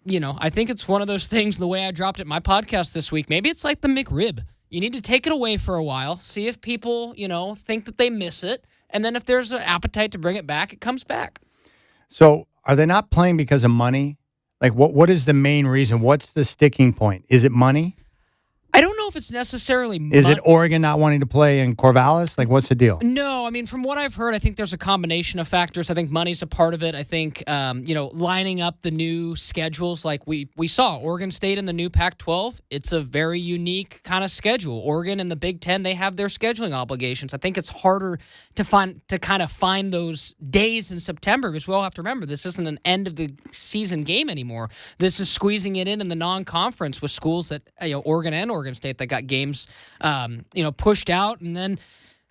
you know, I think it's one of those things, the way I dropped it in my podcast this week, maybe it's like the McRib. You need to take it away for a while, see if people, you know, think that they miss it. And then if there's an appetite to bring it back, it comes back. So are they not playing because of money? Like, what is the main reason? What's the sticking point? Is it money? I don't know if if it's necessarily Is it Oregon not wanting to play in Corvallis? Like, what's the deal? No, I mean, from what I've heard, I think there's a combination of factors. I think money's a part of it. I think, lining up the new schedules, like we saw Oregon State in the new Pac-12. It's a very unique kind of schedule. Oregon and the Big Ten, they have their scheduling obligations. I think it's harder to find those days in September, because we all have to remember this isn't an end of the season game anymore. This is squeezing it in the non-conference with schools that Oregon and Oregon State that got games pushed out. And then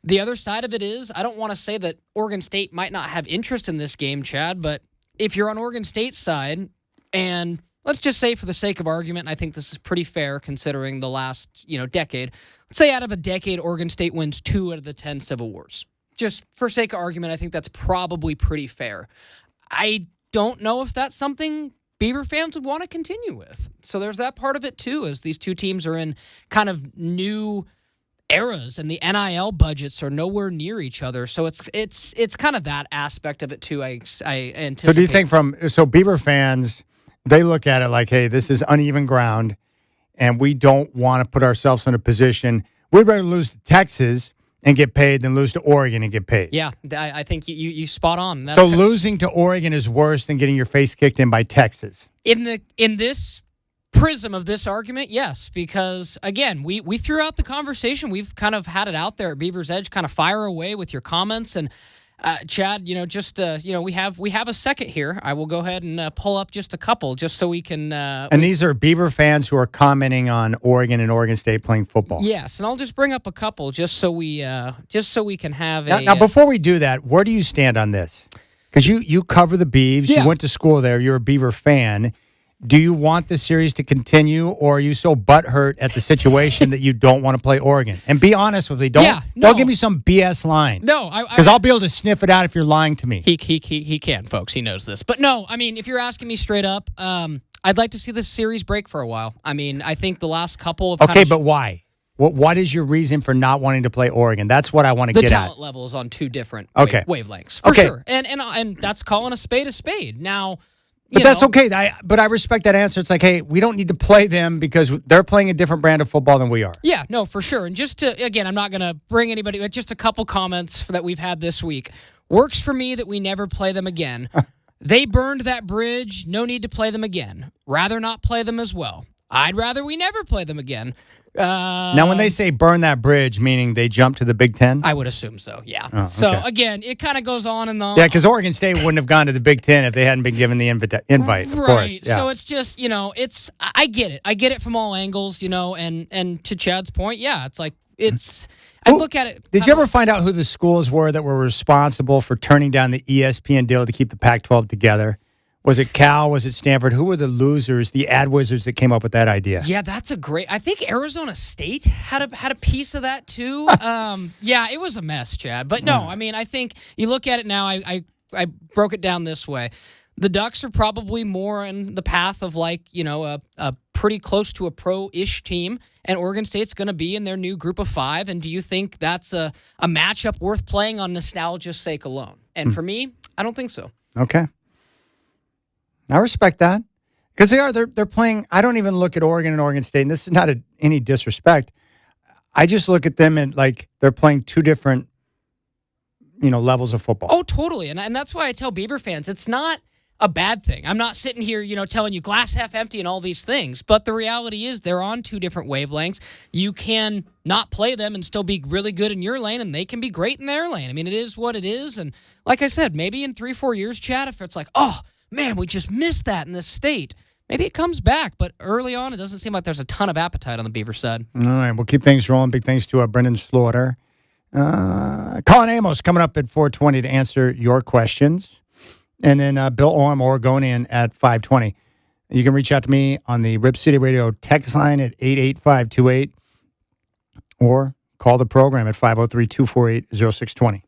the other side of it is, I don't want to say that Oregon State might not have interest in this game, Chad, but if you're on Oregon State's side, and let's just say for the sake of argument, and I think this is pretty fair considering the last decade, let's say out of a decade, Oregon State wins 2 out of the 10 Civil Wars. Just for sake of argument, I think that's probably pretty fair. I don't know if that's something Beaver fans would want to continue with. So there's that part of it too, as these two teams are in kind of new eras and the NIL budgets are nowhere near each other. So it's kind of that aspect of it too. I anticipate. So do you think Beaver fans, they look at it like, hey, this is uneven ground and we don't want to put ourselves in a position. We'd rather lose to Texas and get paid than lose to Oregon and get paid. Yeah, I think you spot on. So losing to Oregon is worse than getting your face kicked in by Texas. In this prism of this argument, yes, because again, we threw out the conversation. We've kind of had it out there at Beaver's Edge. Kind of fire away with your comments. And Chad, we have a second here. I will go ahead and pull up just a couple, just so we can. And these are Beaver fans who are commenting on Oregon and Oregon State playing football. Yes, and I'll just bring up a couple just so we can have now before we do that, where do you stand on this? Because you cover the Beavs, you went to school there, you're a Beaver fan. Do you want the series to continue, or are you so butthurt at the situation that you don't want to play Oregon? And be honest with me. Don't give me some BS line. No, because I'll be able to sniff it out if you're lying to me. He can, folks. He knows this. But no, I mean, if you're asking me straight up, I'd like to see this series break for a while. I mean, I think the last couple of but why? What is your reason for not wanting to play Oregon? That's what I want to get at. The talent level is on 2 different wavelengths, for sure. And that's calling a spade a spade. Now. But that's okay. But I respect that answer. It's like, hey, we don't need to play them because they're playing a different brand of football than we are. Yeah, no, for sure. And just to, again, I'm not going to bring anybody, but just a couple comments that we've had this week. Works for me that we never play them again. They burned that bridge. No need to play them again. Rather not play them as well. I'd rather we never play them again. Now, when they say burn that bridge, mening they jump to the Big Ten? I would assume so, yeah. Oh, so, okay. Again, it kind of goes on and on. Yeah, because Oregon State wouldn't have gone to the Big Ten if they hadn't been given the invite, of course. Yeah. So it's just, I get it. I get it from all angles, and to Chad's point, yeah, it's like, I look at it. Did you ever find out who the schools were that were responsible for turning down the ESPN deal to keep the Pac-12 together? Was it Cal? Was it Stanford? Who were the losers, the ad wizards that came up with that idea? Yeah, that's a great. I think Arizona State had a piece of that too. Yeah, it was a mess, Chad. But no, I mean, I think you look at it now. I broke it down this way. The Ducks are probably more in the path of a pretty close to a pro-ish team, and Oregon State's going to be in their new group of 5. And do you think that's a matchup worth playing on nostalgia's sake alone? And for me, I don't think so. Okay. I respect that because they're playing. I don't even look at Oregon and Oregon State, and this is not any disrespect. I just look at them and like they're playing 2 different, levels of football. Oh, totally, and that's why I tell Beaver fans it's not a bad thing. I'm not sitting here, telling you glass half empty and all these things, but the reality is they're on 2 different wavelengths. You can not play them and still be really good in your lane, and they can be great in their lane. I mean, it is what it is, and like I said, maybe in 3-4 years, Chad, if it's like, oh. Man, we just missed that in this state. Maybe it comes back, but early on, it doesn't seem like there's a ton of appetite on the Beaver side. All right, we'll keep things rolling. Big thanks to Brendan Slaughter. Colin Amos coming up at 4:20 to answer your questions. And then Bill Oram, Oregonian, at 5:20. You can reach out to me on the Rip City Radio text line at 88528 or call the program at 503-248-0620.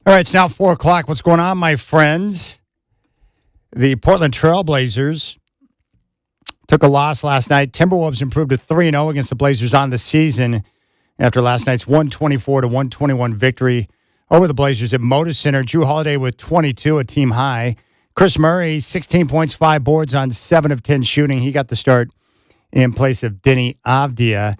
All right, it's now 4 o'clock. What's going on, my friends? The Portland Trailblazers took a loss last night. Timberwolves improved to 3-0 against the Blazers on the season after last night's 124-121 victory over the Blazers at Moda Center. Jrue Holiday with 22, a team high. Chris Murray, 16 points, 5 boards on 7 of 10 shooting. He got the start in place of Denny Avdia.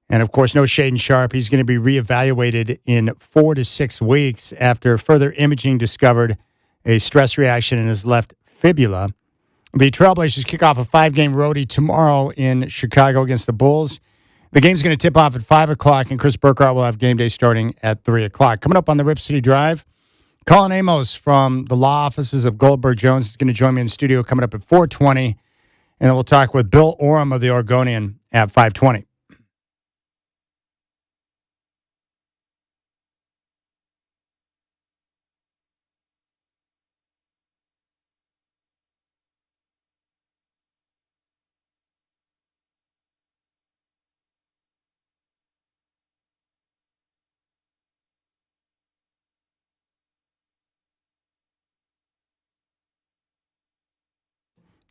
And, of course, no Shaedon Sharpe. He's going to be reevaluated in 4 to 6 weeks after further imaging discovered a stress reaction in his left fibula. The Trailblazers kick off a 5-game roadie tomorrow in Chicago against the Bulls. The game's going to tip off at 5 o'clock, and Chris Burkhardt will have game day starting at 3 o'clock. Coming up on the Rip City Drive, Colin Amos from the law offices of Goldberg Jones is going to join me in the studio coming up at 4:20, and then we'll talk with Bill Oram of the Oregonian at 5:20.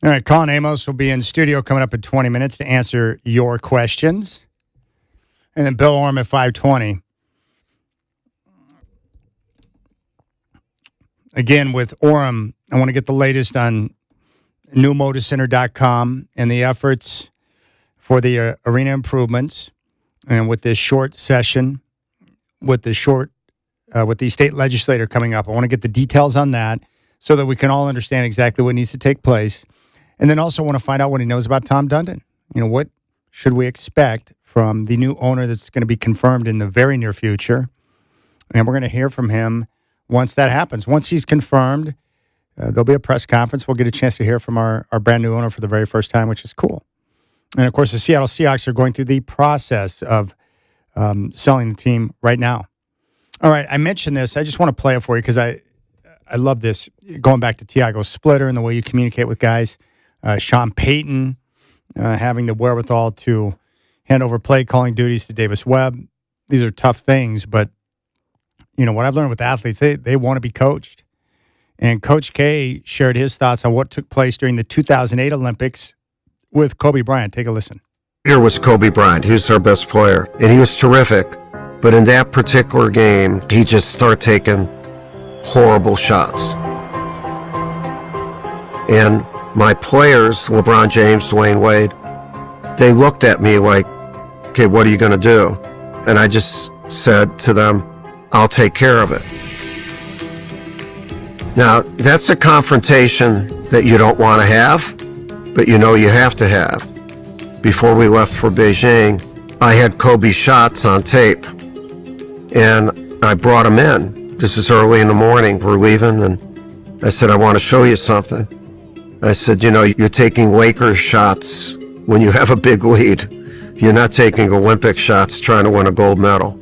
All right, Colin Amos will be in studio coming up in 20 minutes to answer your questions. And then Bill Oram at 5:20. Again, with Oram, I want to get the latest on newmodacenter.com and the efforts for the arena improvements. And with this short session, with the state legislator coming up, I want to get the details on that so that we can all understand exactly what needs to take place. And then also want to find out what he knows about Tom Dundon. What should we expect from the new owner that's going to be confirmed in the very near future? And we're going to hear from him once that happens. Once he's confirmed, there'll be a press conference. We'll get a chance to hear from our brand new owner for the very first time, which is cool. And, of course, the Seattle Seahawks are going through the process of selling the team right now. All right, I mentioned this. I just want to play it for you because I love this. Going back to Tiago Splitter and the way you communicate with guys. Sean Payton having the wherewithal to hand over play calling duties to Davis Webb. These are tough things, but what I've learned with athletes, they want to be coached. And Coach K shared his thoughts on what took place during the 2008 Olympics with Kobe Bryant. Take a listen. Here was Kobe Bryant. He was our best player, and he was terrific. But in that particular game, he just started taking horrible shots. And my players, LeBron James, Dwayne Wade, they looked at me like, okay, what are you going to do? And I just said to them, I'll take care of it. Now, that's a confrontation that you don't want to have, but you have to have. Before we left for Beijing, I had Kobe's shots on tape, and I brought him in. This is early in the morning. We're leaving, and I said, I want to show you something. I said, you're taking Lakers shots when you have a big lead. You're not taking Olympic shots trying to win a gold medal.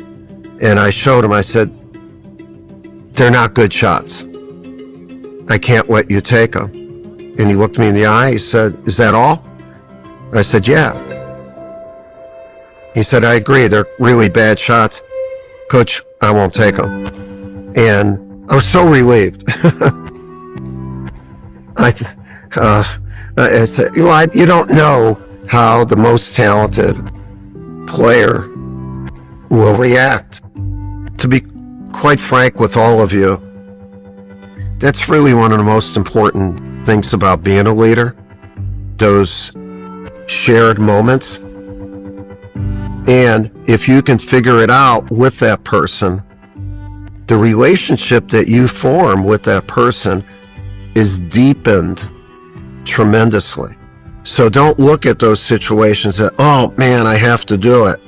And I showed him, I said, they're not good shots. I can't let you take them. And he looked me in the eye. He said, is that all? I said, yeah. He said, I agree. They're really bad shots. Coach, I won't take them. And I was so relieved. I said, you don't know how the most talented player will react. To be quite frank with all of you, that's really one of the most important things about being a leader, those shared moments. And if you can figure it out with that person, the relationship that you form with that person is deepened tremendously. So don't look at those situations that, oh man, I have to do it.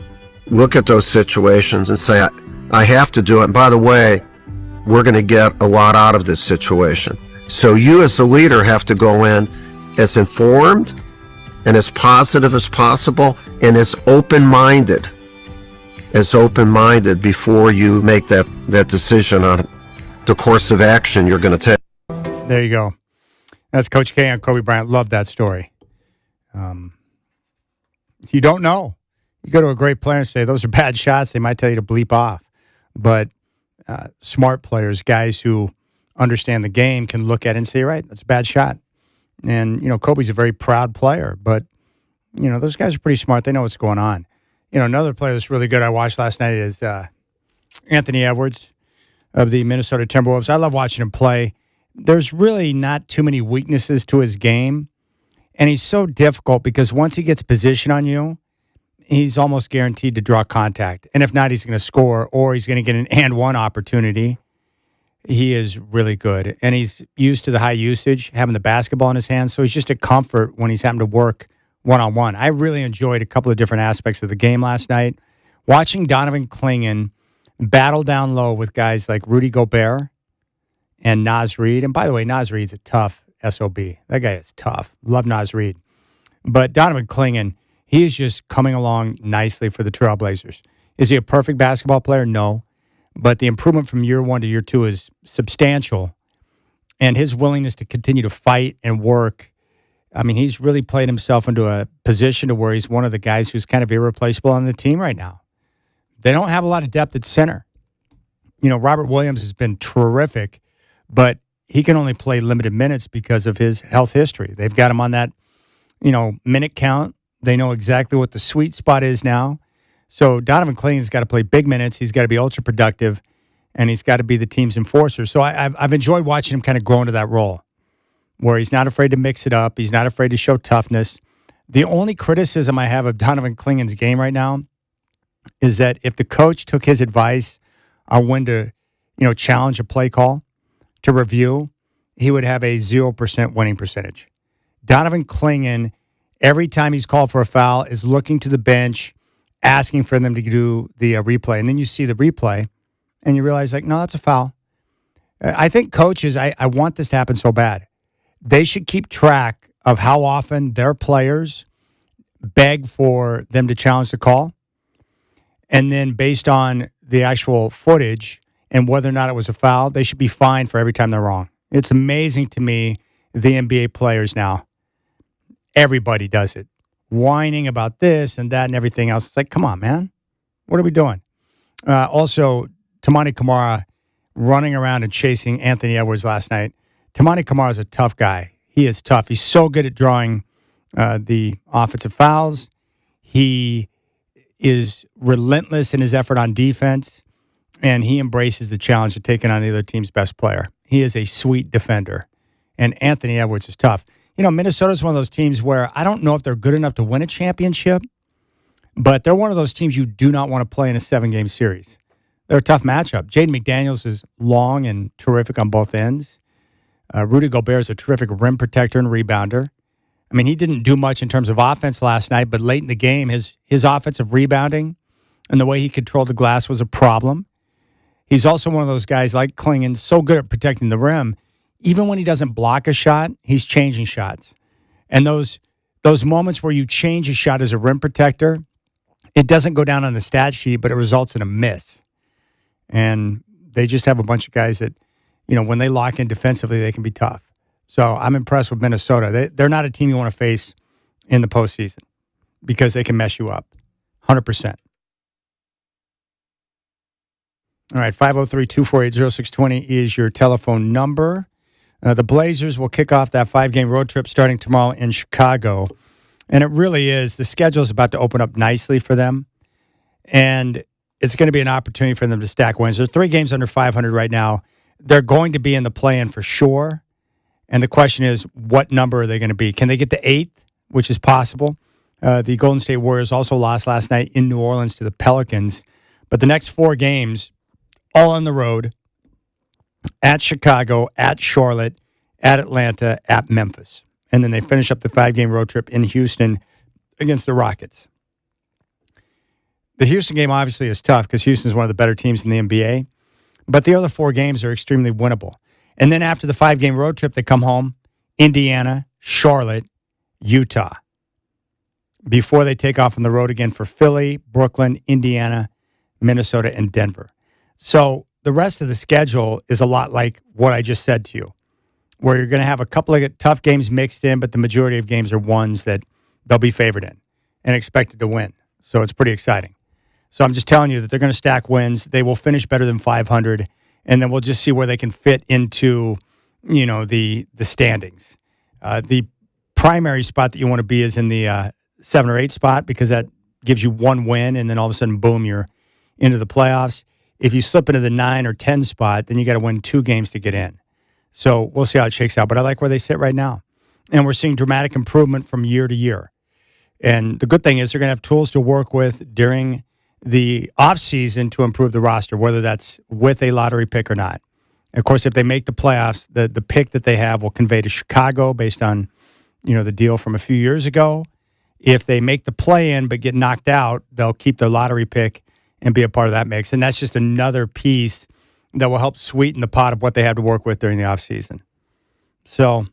Look at those situations and say, I have to do it. And by the way, we're going to get a lot out of this situation. So you as a leader have to go in as informed and as positive as possible and as open-minded before you make that decision on the course of action you're going to take. There you go. That's Coach K on Kobe Bryant. Love that story. You don't know. You go to a great player and say, those are bad shots. They might tell you to bleep off. But smart players, guys who understand the game, can look at it and say, right, that's a bad shot. And, Kobe's a very proud player, but, those guys are pretty smart. They know what's going on. Another player that's really good I watched last night is Anthony Edwards of the Minnesota Timberwolves. I love watching him play. There's really not too many weaknesses to his game, and he's so difficult because once he gets position on you, he's almost guaranteed to draw contact. And if not, he's going to score or he's going to get an and one opportunity. He is really good. And he's used to the high usage, having the basketball in his hands. So he's just a comfort when he's having to work one-on-one. I really enjoyed a couple of different aspects of the game last night. Watching Donovan Clingan battle down low with guys like Rudy Gobert and Naz Reid. And by the way, Naz Reid's a tough SOB. That guy is tough. Love Naz Reid. But Donovan Clingan, he is just coming along nicely for the Trailblazers. Is he a perfect basketball player? No. But the improvement from year one to year two is substantial. And his willingness to continue to fight and work, I mean, he's really played himself into a position to where he's one of the guys who's kind of irreplaceable on the team right now. They don't have a lot of depth at center. Robert Williams has been terrific, but he can only play limited minutes because of his health history. They've got him on that, minute count. They know exactly what the sweet spot is now. So Donovan Clingan's got to play big minutes. He's got to be ultra productive, and he's got to be the team's enforcer. So I've enjoyed watching him kind of grow into that role where he's not afraid to mix it up. He's not afraid to show toughness. The only criticism I have of Donovan Clingan's game right now is that if the coach took his advice on when to, challenge a play call to review, he would have a 0% winning percentage. Donovan Clingan, every time he's called for a foul, is looking to the bench, asking for them to do the replay. And then you see the replay, and you realize, no, that's a foul. I think coaches, I want this to happen so bad. They should keep track of how often their players beg for them to challenge the call. And then based on the actual footage and whether or not it was a foul, they should be fined for every time they're wrong. It's amazing to me, the NBA players now. Everybody does it. Whining about this and that and everything else. It's like, come on, man. What are we doing? Also, Tamani Kamara running around and chasing Anthony Edwards last night. Tamani Kamara is a tough guy. He is tough. He's so good at drawing the offensive fouls. He is relentless in his effort on defense, and he embraces the challenge of taking on the other team's best player. He is a sweet defender, and Anthony Edwards is tough. Minnesota's one of those teams where I don't know if they're good enough to win a championship, but they're one of those teams you do not want to play in a 7-game series. They're a tough matchup. Jaden McDaniels is long and terrific on both ends. Rudy Gobert is a terrific rim protector and rebounder. I mean, he didn't do much in terms of offense last night, but late in the game, his offensive rebounding and the way he controlled the glass was a problem. He's also one of those guys like Clingan, so good at protecting the rim. Even when he doesn't block a shot, he's changing shots. And those moments where you change a shot as a rim protector, it doesn't go down on the stat sheet, but it results in a miss. And they just have a bunch of guys that, when they lock in defensively, they can be tough. So I'm impressed with Minnesota. They're not a team you want to face in the postseason because they can mess you up 100%. All right, 503-248-0620 is your telephone number. The Blazers will kick off that 5-game road trip starting tomorrow in Chicago. And it really is. The schedule is about to open up nicely for them. And it's going to be an opportunity for them to stack wins. They're 3 games under 500 right now. They're going to be in the play-in for sure. And the question is, what number are they going to be? Can they get to 8th, which is possible? The Golden State Warriors also lost last night in New Orleans to the Pelicans. But the next 4 games, all on the road, at Chicago, at Charlotte, at Atlanta, at Memphis. And then they finish up the 5-game road trip in Houston against the Rockets. The Houston game obviously is tough because Houston is one of the better teams in the NBA. But the other 4 games are extremely winnable. And then after the 5-game road trip, they come home, Indiana, Charlotte, Utah, before they take off on the road again for Philly, Brooklyn, Indiana, Minnesota, and Denver. So the rest of the schedule is a lot like what I just said to you, where you're going to have a couple of tough games mixed in, but the majority of games are ones that they'll be favored in and expected to win. So it's pretty exciting. So I'm just telling you that they're going to stack wins. They will finish better than 500, and then we'll just see where they can fit into, the standings. The primary spot that you want to be is in the 7 or 8 spot, because that gives you one win, and then all of a sudden, boom, you're into the playoffs. If you slip into the 9 or 10 spot, then you got to win 2 games to get in. So we'll see how it shakes out. But I like where they sit right now. And we're seeing dramatic improvement from year to year. And the good thing is they're going to have tools to work with during the offseason to improve the roster, whether that's with a lottery pick or not. And of course, if they make the playoffs, the pick that they have will convey to Chicago based on, the deal from a few years ago. If they make the play-in but get knocked out, they'll keep their lottery pick and be a part of that mix. And that's just another piece that will help sweeten the pot of what they have to work with during the offseason. So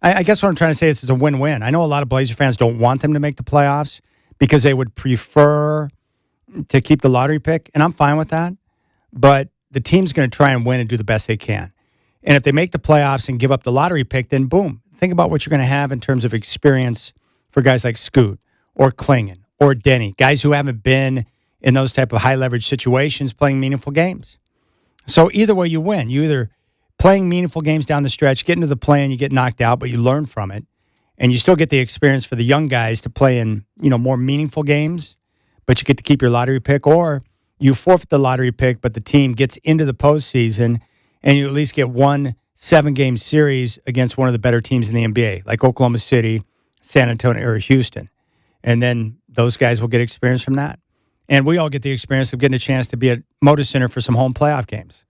I guess what I'm trying to say is it's a win-win. I know a lot of Blazer fans don't want them to make the playoffs because they would prefer to keep the lottery pick, and I'm fine with that. But the team's going to try and win and do the best they can. And if they make the playoffs and give up the lottery pick, then boom, think about what you're going to have in terms of experience for guys like Scoot or Klingon or Denny, guys who haven't been in those type of high-leverage situations playing meaningful games. So either way, you win. You either playing meaningful games down the stretch, get into the play, and you get knocked out, but you learn from it, and you still get the experience for the young guys to play in more meaningful games, but you get to keep your lottery pick, or you forfeit the lottery pick, but the team gets into the postseason, and you at least get one 7-game series against one of the better teams in the NBA, like Oklahoma City, San Antonio, or Houston. And then those guys will get experience from that. And we all get the experience of getting a chance to be at Moda Center for some home playoff games.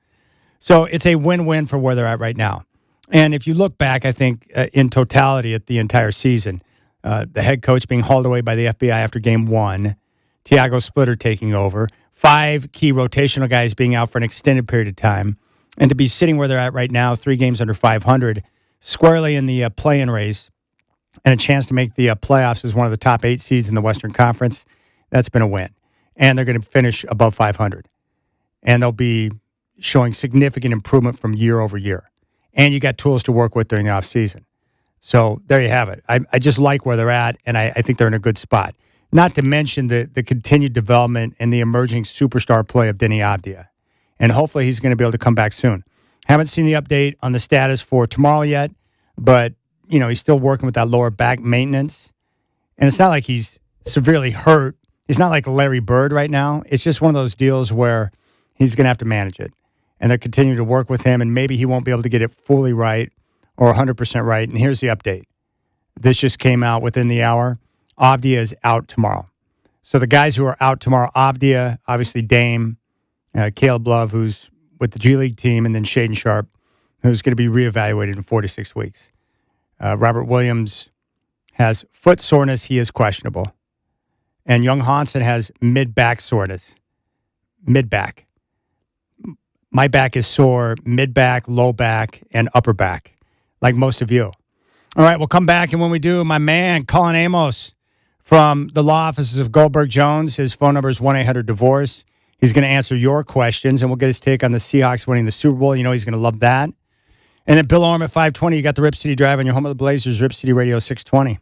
So it's a win-win for where they're at right now. And if you look back, I think, in totality at the entire season, the head coach being hauled away by the FBI after game 1, Tiago Splitter taking over, 5 key rotational guys being out for an extended period of time, and to be sitting where they're at right now, 3 games under 500, squarely in the play-in race, and a chance to make the playoffs as one of the top 8 seeds in the Western Conference, that's been a win. And they're going to finish above 500. And they'll be showing significant improvement from year over year. And you got tools to work with during the offseason. So there you have it. I just like where they're at, and I think they're in a good spot. Not to mention the continued development and the emerging superstar play of Denny Avdia. And hopefully he's going to be able to come back soon. Haven't seen the update on the status for tomorrow yet, but he's still working with that lower back maintenance. And it's not like he's severely hurt. He's not like Larry Bird right now. It's just one of those deals where he's going to have to manage it. And they're continuing to work with him, and maybe he won't be able to get it fully right or 100% right. And here's the update. This just came out within the hour. Avdia is out tomorrow. So the guys who are out tomorrow, Avdia, obviously Dame, Caleb Love, who's with the G League team, and then Shaden Sharp, who's going to be reevaluated in 4 to 6 weeks. Robert Williams has foot soreness. He is questionable. And Young Hansen has mid-back soreness. Mid-back. My back is sore, mid-back, low back, and upper back, like most of you. All right, we'll come back, and when we do, my man, Colin Amos from the law offices of Goldberg Jones, his phone number is 1-800-DIVORCE. He's going to answer your questions, and we'll get his take on the Seahawks winning the Super Bowl. He's going to love that. And then Bill Oram at 520. You got the Rip City Drive on your home of the Blazers, Rip City Radio 620.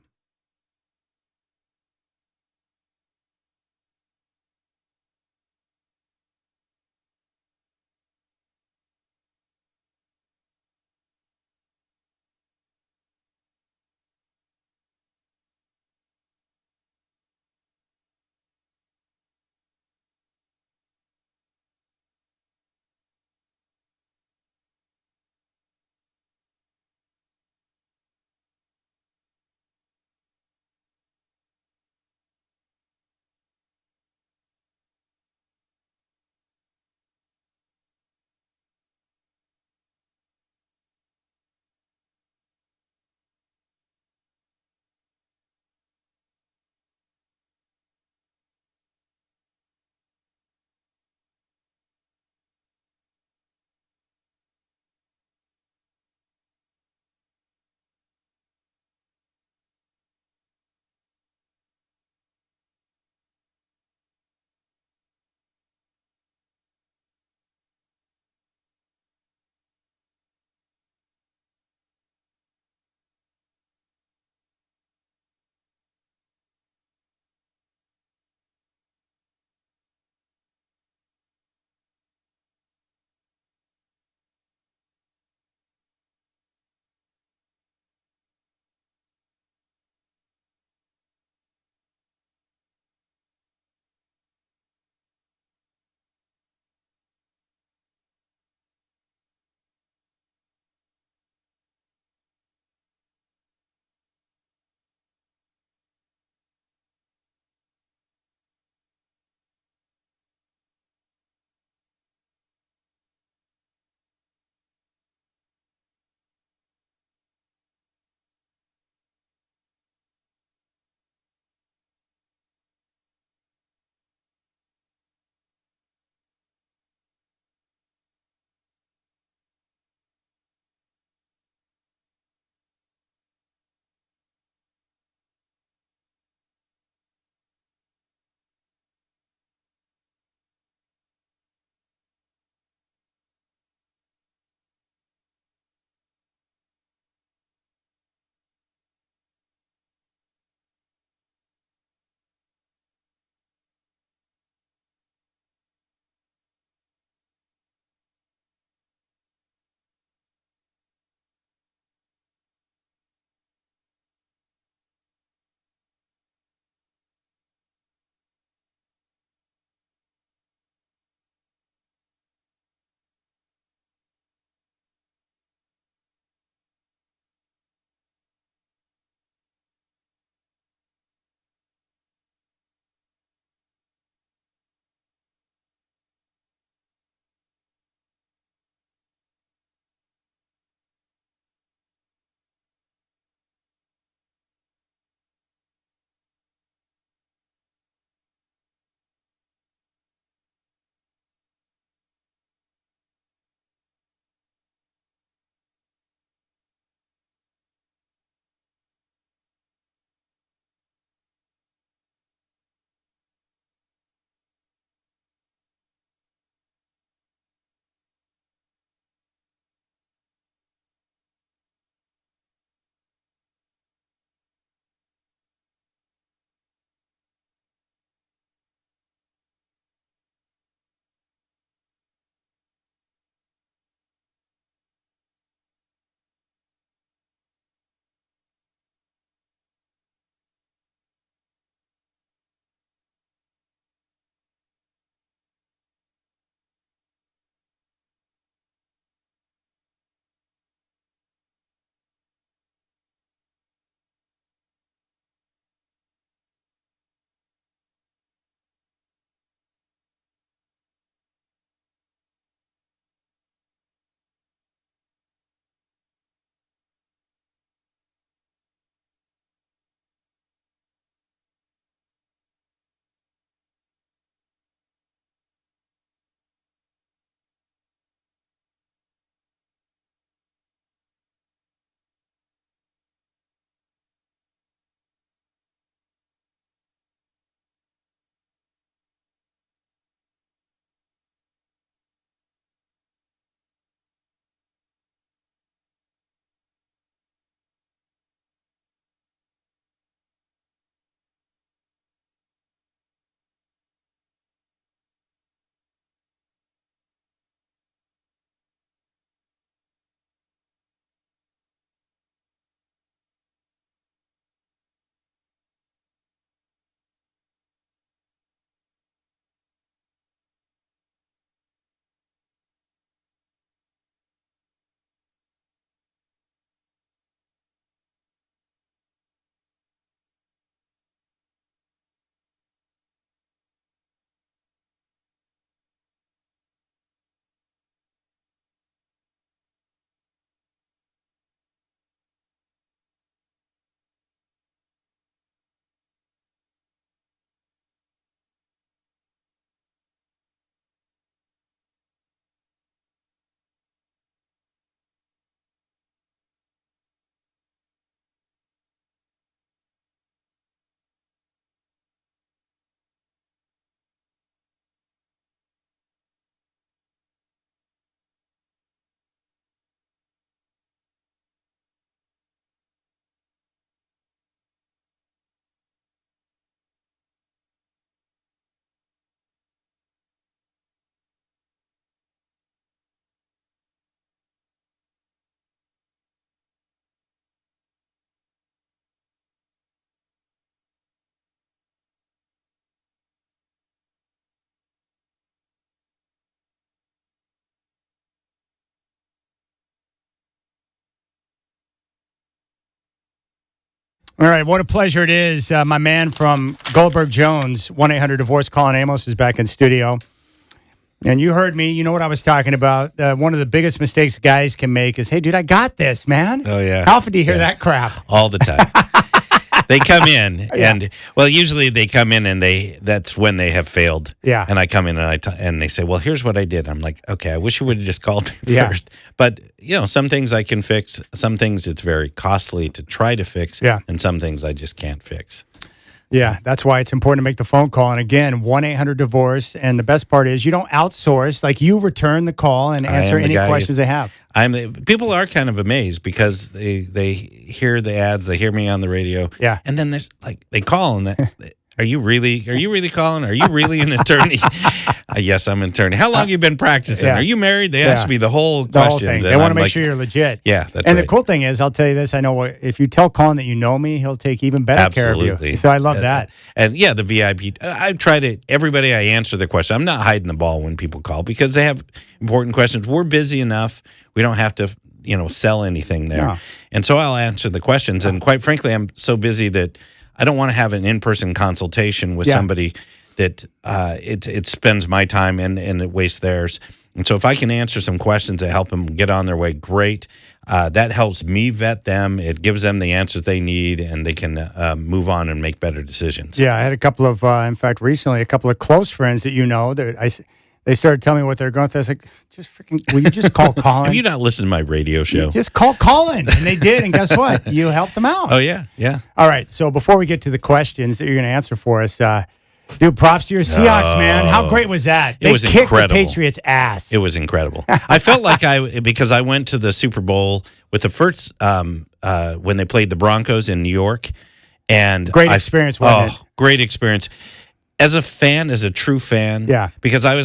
All right, what a pleasure it is. My man from Goldberg Jones, 1-800-DIVORCE, Colin Amos, is back in studio. And you heard me. You know what I was talking about. One of the biggest mistakes guys can make is, hey, dude, I got this, man. Oh, yeah. How often do you hear that crap? All the time. They come in, and usually they come in, and that's when they have failed. Yeah. And I come in, and they say, well, here's what I did. I'm like, okay, I wish you would have just called me first. But, some things I can fix. Some things it's very costly to try to fix. Yeah. And some things I just can't fix. Yeah, that's why it's important to make the phone call. And again, 1-800-DIVORCE. And the best part is you don't outsource. Like, you return the call and answer any questions they have. People are kind of amazed because they hear the ads, they hear me on the radio. Yeah. And then there's they call and are you really calling? Are you really an attorney? Yes, I'm an attorney. How long have you been practicing? Yeah. Are you married? They ask me the whole Whole questions. thing. They want to make sure you're legit. Yeah, that's and right. the cool thing is, I'll tell you this, I know if you tell Colin that you know me, he'll take even better care of you. So I love that. And yeah, the VIP, I try to, everybody I answer the question. I'm not hiding the ball when people call because they have important questions. We're busy enough. We don't have to, sell anything there. No. And so I'll answer the questions. And quite frankly, I'm so busy that I don't want to have an in-person consultation with somebody that it spends my time and it wastes theirs. And so if I can answer some questions that help them get on their way, great. That helps me vet them. It gives them the answers they need, and they can move on and make better decisions. Yeah, I had a couple of, in fact, recently, a couple of close friends that that they started telling me what they're going through. I was like, will you just call Colin? Have you not listened to my radio show? Just call Colin. And they did, and guess what? You helped them out. Oh, yeah, yeah. All right, so before we get to the questions that you're going to answer for us, dude, props to your Seahawks, man. How great was that? They was kicked incredible. The Patriots' ass. It was incredible. I felt like because I went to the Super Bowl with the first, when they played the Broncos in New York. And great experience, wasn't it? Great experience. As a fan, as a true fan, because I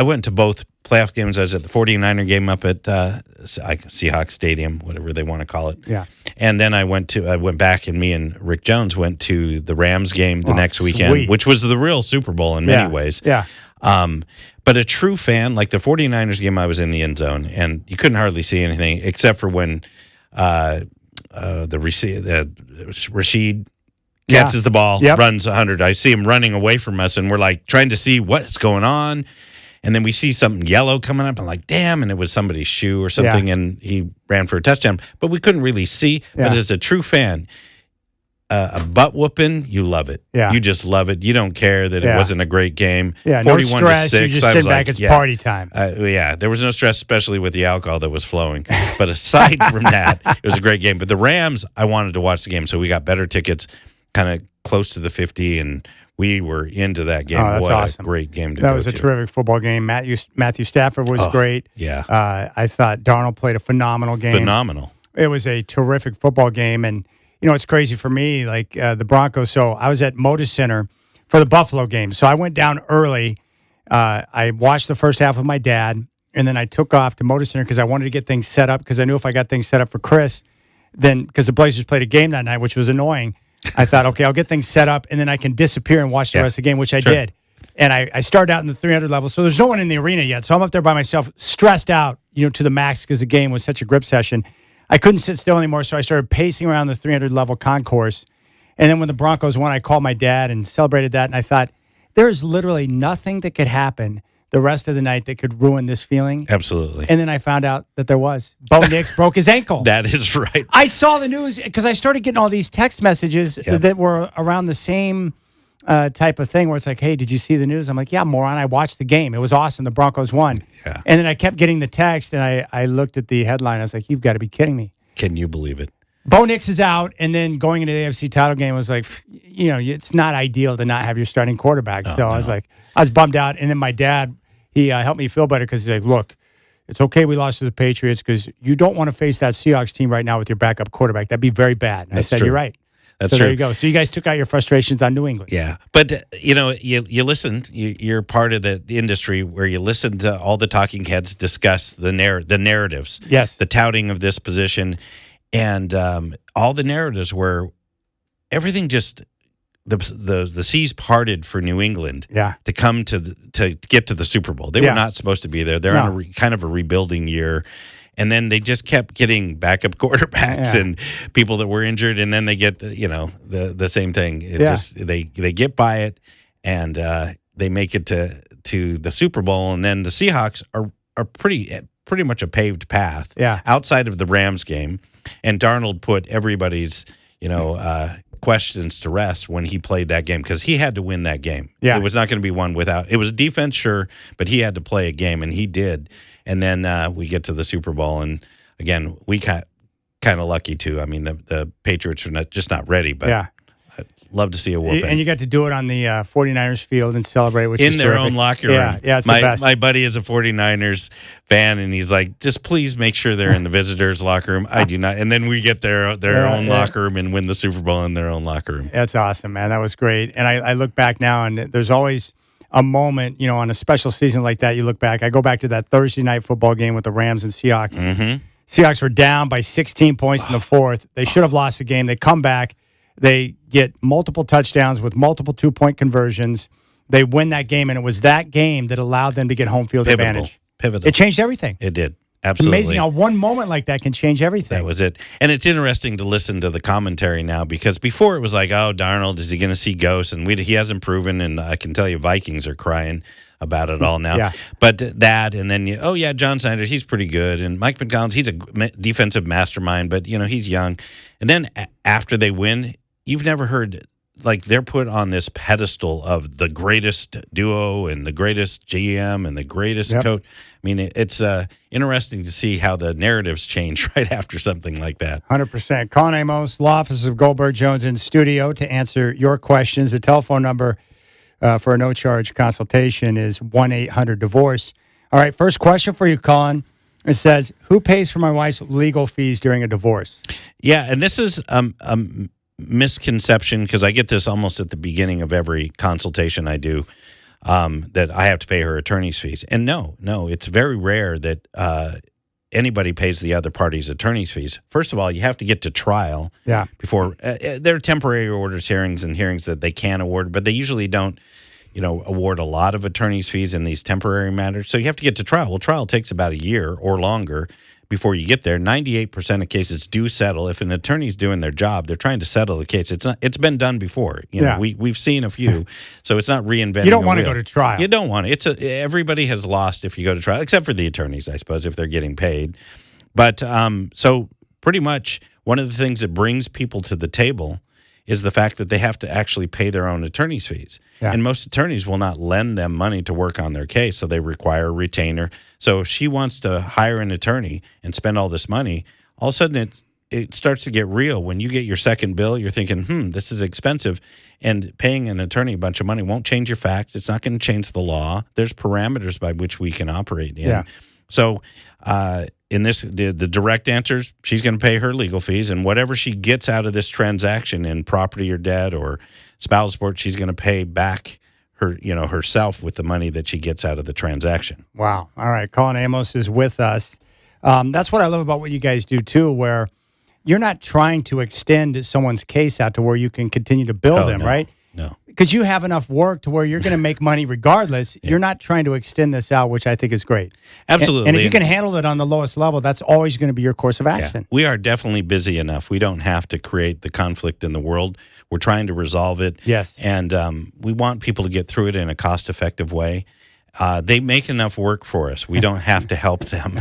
went to both playoff games. I was at the 49er game up at Seahawks Stadium, whatever they want to call it. Yeah. And then I went back, and me and Rick Jones went to the Rams game the next weekend, which was the real Super Bowl in many ways. Yeah. But a true fan, like the 49ers game, I was in the end zone, and you couldn't hardly see anything except for when Rashid catches the ball, runs 100. I see him running away from us, and we're like trying to see what's going on. And then we see something yellow coming up. I'm like, damn. And it was somebody's shoe or something, and he ran for a touchdown. But we couldn't really see. Yeah. But as a true fan, a butt whooping, you love it. Yeah. You just love it. You don't care that it wasn't a great game. Yeah, 41 no stress. To 6. You just sit back. It's party time. There was no stress, especially with the alcohol that was flowing. But aside from that, it was a great game. But the Rams, I wanted to watch the game, so we got better tickets, kind of close to the 50, and we were into that game. Oh, that's awesome. A great game to go to. That was a terrific football game. Matthew Stafford was great. Yeah. I thought Darnold played a phenomenal game. Phenomenal. It was a terrific football game. And, it's crazy for me, like the Broncos. So I was at Moda Center for the Buffalo game. So I went down early. I watched the first half with my dad, and then I took off to Moda Center because I wanted to get things set up because I knew if I got things set up for Chris, then because the Blazers played a game that night, which was annoying, I thought, okay, I'll get things set up, and then I can disappear and watch the rest of the game, which I did. And I started out in the 300 level, so there's no one in the arena yet. So I'm up there by myself, stressed out, to the max because the game was such a grip session. I couldn't sit still anymore, so I started pacing around the 300 level concourse. And then when the Broncos won, I called my dad and celebrated that, and I thought, there is literally nothing that could happen the rest of the night that could ruin this feeling. Absolutely. And then I found out that there was. Bo Nix broke his ankle. That is right. I saw the news because I started getting all these text messages that were around the same type of thing where it's like, hey, did you see the news? I'm like, yeah, moron. I watched the game. It was awesome. The Broncos won. Yeah. And then I kept getting the text, and I looked at the headline. I was like, you've got to be kidding me. Can you believe it? Bo Nix is out, and then going into the AFC title game was like, it's not ideal to not have your starting quarterback. So I was bummed out. And then my dad, he helped me feel better because he's like, look, it's okay we lost to the Patriots because you don't want to face that Seahawks team right now with your backup quarterback. That'd be very bad. And I said, true. You're right. That's so true. There you go. So you guys took out your frustrations on New England. Yeah. But, you listen. You're part of the industry where you listen to all the talking heads discuss the narratives. Yes. The touting of this position. And all the narratives where everything just the seas parted for New England to come to get to the Super Bowl. They were not supposed to be there. They're on kind of a rebuilding year, And then they just kept getting backup quarterbacks and people that were injured, and then they get the same thing. They get by it, and they make it to the Super Bowl, and then the Seahawks are pretty much a paved path outside of the Rams game, and Darnold put everybody's questions to rest when he played that game because he had to win that game. It was not going to be one without. It was defense, sure, but he had to play a game, and he did. And then we get to the Super Bowl, and again, we kind of lucky too. I mean, the Patriots are not ready, but I'd love to see a whooping. And you got to do it on the 49ers field and celebrate, which is in their terrific. own locker room. Yeah, it's the best. My buddy is a 49ers fan, and he's like, just please make sure they're in the visitors' locker room. I do not. And then we get their own locker room and win the Super Bowl in their own locker room. That's awesome, man. That was great. And I look back now, and there's always a moment, on a special season like that, you look back. I go back to that Thursday night football game with the Rams and Seahawks. Mm-hmm. Seahawks were down by 16 points in the fourth. They should have lost the game. They come back. They get multiple touchdowns with multiple 2-point conversions. They win that game, and it was that game that allowed them to get home field advantage. Pivotal. It changed everything. It did. Absolutely. It's amazing how one moment like that can change everything. That was it. And it's interesting to listen to the commentary now because before it was like, oh, Darnold, is he going to see ghosts? And he hasn't proven, and I can tell you Vikings are crying about it all now. But that, and then, John Sanders, he's pretty good. And Mike McDonald, he's a defensive mastermind, but, he's young. And then after they win, you've never heard, like, they're put on this pedestal of the greatest duo and the greatest GM and the greatest coach. I mean, it's interesting to see how the narratives change right after something like that. 100%. Colin Amos, law office of Goldberg Jones in studio to answer your questions. The telephone number for a no-charge consultation is 1-800-DIVORCE. All right, first question for you, Colin. It says, who pays for my wife's legal fees during a divorce? Yeah, and this is misconception because I get this almost at the beginning of every consultation I do, that I have to pay her attorney's fees. And no, it's very rare that anybody pays the other party's attorney's fees. First of all, you have to get to trial before there are temporary orders hearings and hearings that they can award, but they usually don't award a lot of attorney's fees in these temporary matters. So you have to get to trial. Well, trial takes about a year or longer before you get there. 98% of cases do settle. If an attorney's doing their job, they're trying to settle the case. It's been done before. We've seen a few, so it's not reinventing. You don't want to go to trial. You don't want it. Everybody has lost if you go to trial, except for the attorneys, I suppose, if they're getting paid. But so pretty much one of the things that brings people to the table is the fact that they have to actually pay their own attorney's fees. And most attorneys will not lend them money to work on their case, so they require a retainer. So if she wants to hire an attorney and spend all this money, all of a sudden it starts to get real. When you get your second bill, you're thinking, this is expensive. And paying an attorney a bunch of money won't change your facts. It's not going to change the law. There's parameters by which we can operate in. So in this, the direct answers, she's going to pay her legal fees, and whatever she gets out of this transaction in property or debt or spousal support, she's going to pay back her, herself with the money that she gets out of the transaction. Wow. All right. Colin Amos is with us. That's what I love about what you guys do too, where you're not trying to extend someone's case out to where you can continue to bill them, right? No. Because you have enough work to where you're going to make money regardless. You're not trying to extend this out, which I think is great. Absolutely. And if you can handle it on the lowest level, that's always going to be your course of action. We are definitely busy enough. We don't have to create the conflict in the world. We're trying to resolve it. Yes. And we want people to get through it in a cost-effective way. They make enough work for us. We don't have to help them.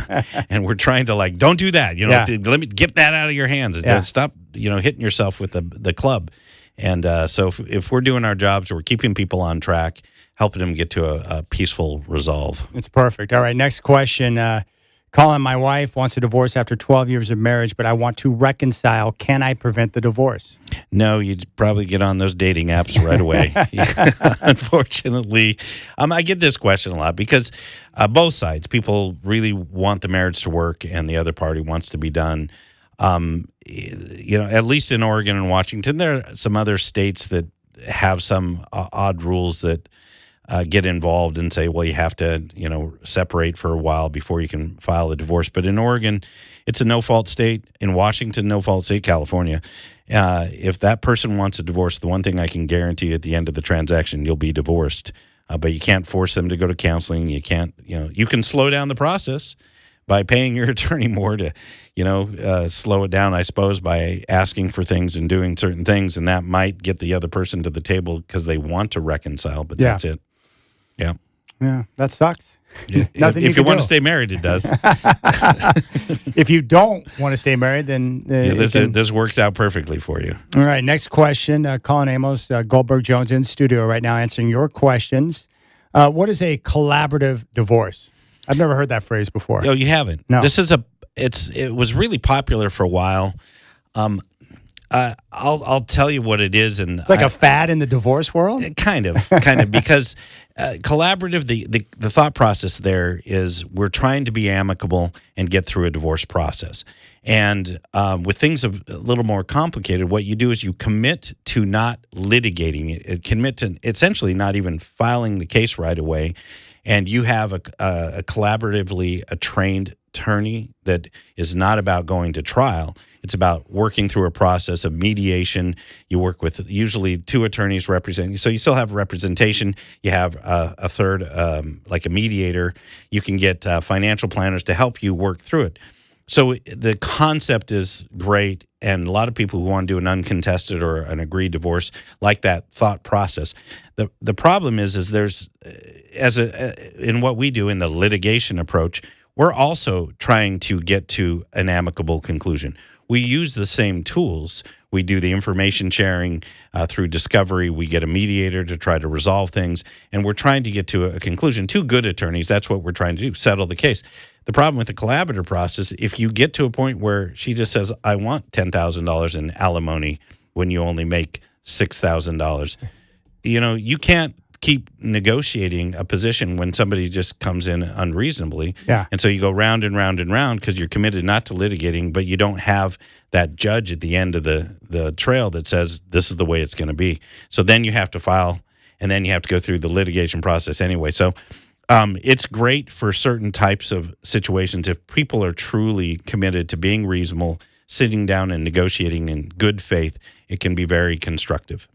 And we're trying to don't do that. Let me get that out of your hands. Stop, hitting yourself with the club. And so if we're doing our jobs, we're keeping people on track, helping them get to a peaceful resolve. It's perfect. All right, next question. Colin, my wife wants a divorce after 12 years of marriage, but I want to reconcile. Can I prevent the divorce? No, you'd probably get on those dating apps right away. Unfortunately, I get this question a lot because both sides, people really want the marriage to work and the other party wants to be done. At least in Oregon and Washington, there are some other states that have some odd rules that get involved and say, well, you have to, separate for a while before you can file a divorce. But in Oregon, it's a no-fault state. In Washington, no-fault state. California, if that person wants a divorce, the one thing I can guarantee at the end of the transaction, you'll be divorced. But you can't force them to go to counseling. You can't, you can slow down the process. by paying your attorney more to, slow it down, I suppose, by asking for things and doing certain things, and that might get the other person to the table because they want to reconcile. But that's it. Yeah. Yeah, that sucks. Yeah. Nothing if you want do. to stay married, it does. If you don't want to stay married, then this works out perfectly for you. All right, next question. Colin Amos, Goldberg Jones in studio right now answering your questions. What is a collaborative divorce? I've never heard that phrase before. No, you haven't. No. This is it was really popular for a while. I'll tell you what it is, and It's like a fad in the divorce world? kind of, because collaborative. The thought process there is we're trying to be amicable and get through a divorce process. And with things a little more complicated, what you do is you commit to not litigating it, commit to essentially not even filing the case right away, and you have a collaboratively trained attorney that is not about going to trial. It's about working through a process of mediation. You work with usually two attorneys representing you. So you still have representation. You have a third, like a mediator. You can get financial planners to help you work through it. So the concept is great, and a lot of people who want to do an uncontested or an agreed divorce like that thought process. The problem is there's, in what we do in the litigation approach, we're also trying to get to an amicable conclusion. We use the same tools. We do the information sharing through discovery. We get a mediator to try to resolve things, and we're trying to get to a conclusion. Two good attorneys, that's what we're trying to do, settle the case. The problem with the collaborative process, if you get to a point where she just says, I want $10,000 in alimony when you only make $6,000, you can't keep negotiating a position when somebody just comes in unreasonably. Yeah. And so you go round and round and round because you're committed not to litigating, but you don't have that judge at the end of the trail that says this is the way it's going to be. So then you have to file, and then you have to go through the litigation process anyway. So it's great for certain types of situations. If people are truly committed to being reasonable, sitting down and negotiating in good faith, it can be very constructive.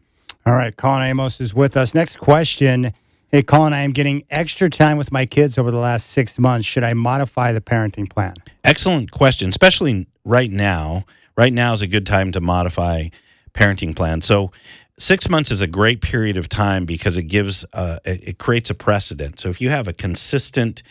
All right, Colin Amos is with us. Next question. Hey, Colin, I am getting extra time with my kids over the last 6 months. Should I modify the parenting plan? Excellent question, especially right now. Right now is a good time to modify parenting plan. So 6 months is a great period of time because it gives it creates a precedent. So if you have a consistent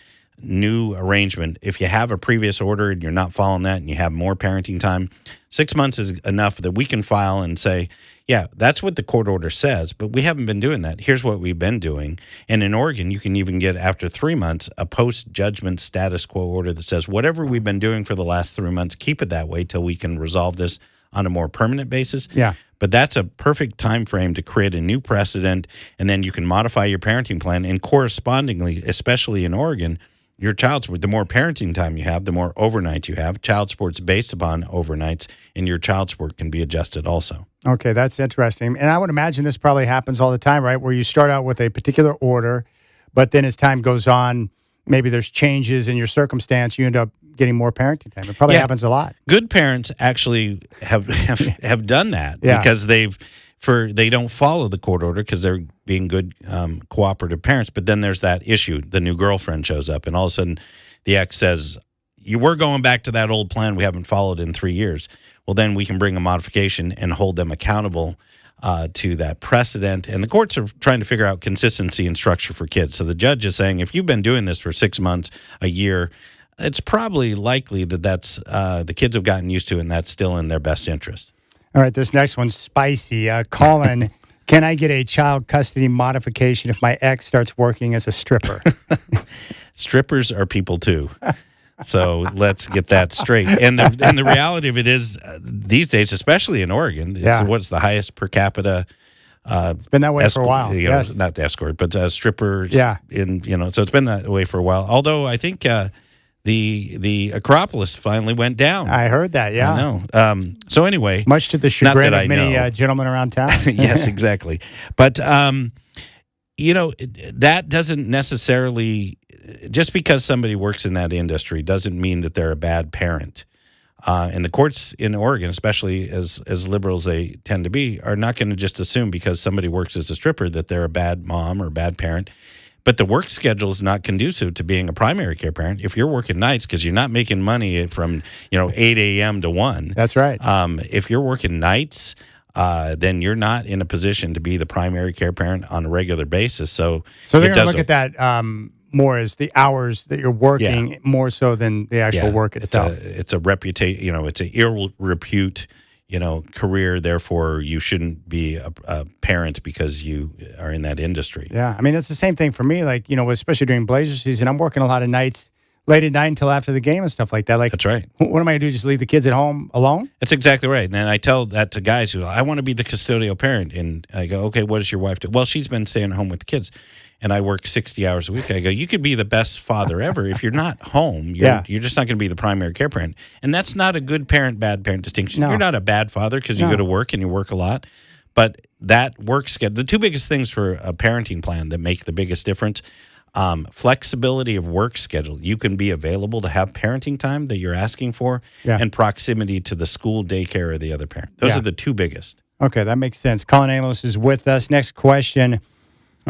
new arrangement, if you have a previous order and you're not following that and you have more parenting time, 6 months is enough that we can file and say, yeah, that's what the court order says, but we haven't been doing that. Here's what we've been doing. And in Oregon, you can even get, after 3 months, a post-judgment status quo order that says, whatever we've been doing for the last 3 months, keep it that way till we can resolve this on a more permanent basis. Yeah. But that's a perfect time frame to create a new precedent, and then you can modify your parenting plan. And correspondingly, especially in Oregon, your child support, the more parenting time you have, the more overnight you have. Child support's based upon overnights, and your child support can be adjusted also. Okay, that's interesting. And I would imagine this probably happens all the time, right? Where you start out with a particular order, but then as time goes on, maybe there's changes in your circumstance, you end up getting more parenting time. It probably happens a lot. Good parents actually have done that because they don't follow the court order because they're being good cooperative parents. But then there's that issue. The new girlfriend shows up, and all of a sudden the ex says, we're going back to that old plan we haven't followed in 3 years. Well, then we can bring a modification and hold them accountable to that precedent. And the courts are trying to figure out consistency and structure for kids. So the judge is saying, if you've been doing this for 6 months, a year, it's probably likely that that's the kids have gotten used to it, and that's still in their best interest. All right, this next one's spicy. Colin, can I get a child custody modification if my ex starts working as a stripper? Strippers are people too. So let's get that straight. And the reality of it is these days, especially in Oregon, it's what's the highest per capita. It's been that way for a while. Yes. Not escort, but strippers. Yeah. So it's been that way for a while. Although I think the Acropolis finally went down. I heard that. Yeah. I know. So anyway, much to the chagrin of many gentlemen around town. Yes, exactly. But that doesn't necessarily, just because somebody works in that industry doesn't mean that they're a bad parent. And the courts in Oregon, especially as liberal as they tend to be, are not going to just assume because somebody works as a stripper that they're a bad mom or a bad parent. But the work schedule is not conducive to being a primary care parent. If you're working nights because you're not making money from 8 a.m. to 1. That's right. If you're working nights, then you're not in a position to be the primary care parent on a regular basis. So they're going to look at that more as the hours that you're working, more so than the actual work itself. It's a reputation. It's an ill repute. Career, therefore you shouldn't be a parent because you are in that industry. Yeah. I mean, it's the same thing for me. Like, especially during Blazer season, I'm working a lot of nights, late at night until after the game and stuff like that. Like, that's right. What am I going to do? Just leave the kids at home alone? That's exactly right. And I tell that to guys who, I want to be the custodial parent. And I go, okay, what does your wife do? Well, she's been staying at home with the kids. And I work 60 hours a week. I go, you could be the best father ever. If you're not home, you're just not going to be the primary care parent. And that's not a good parent, bad parent distinction. No. You're not a bad father because you go to work and you work a lot. But that work schedule, the two biggest things for a parenting plan that make the biggest difference, flexibility of work schedule. You can be available to have parenting time that you're asking for, and proximity to the school, daycare, or the other parent. Those are the two biggest. Okay, that makes sense. Colin Amos is with us. Next question.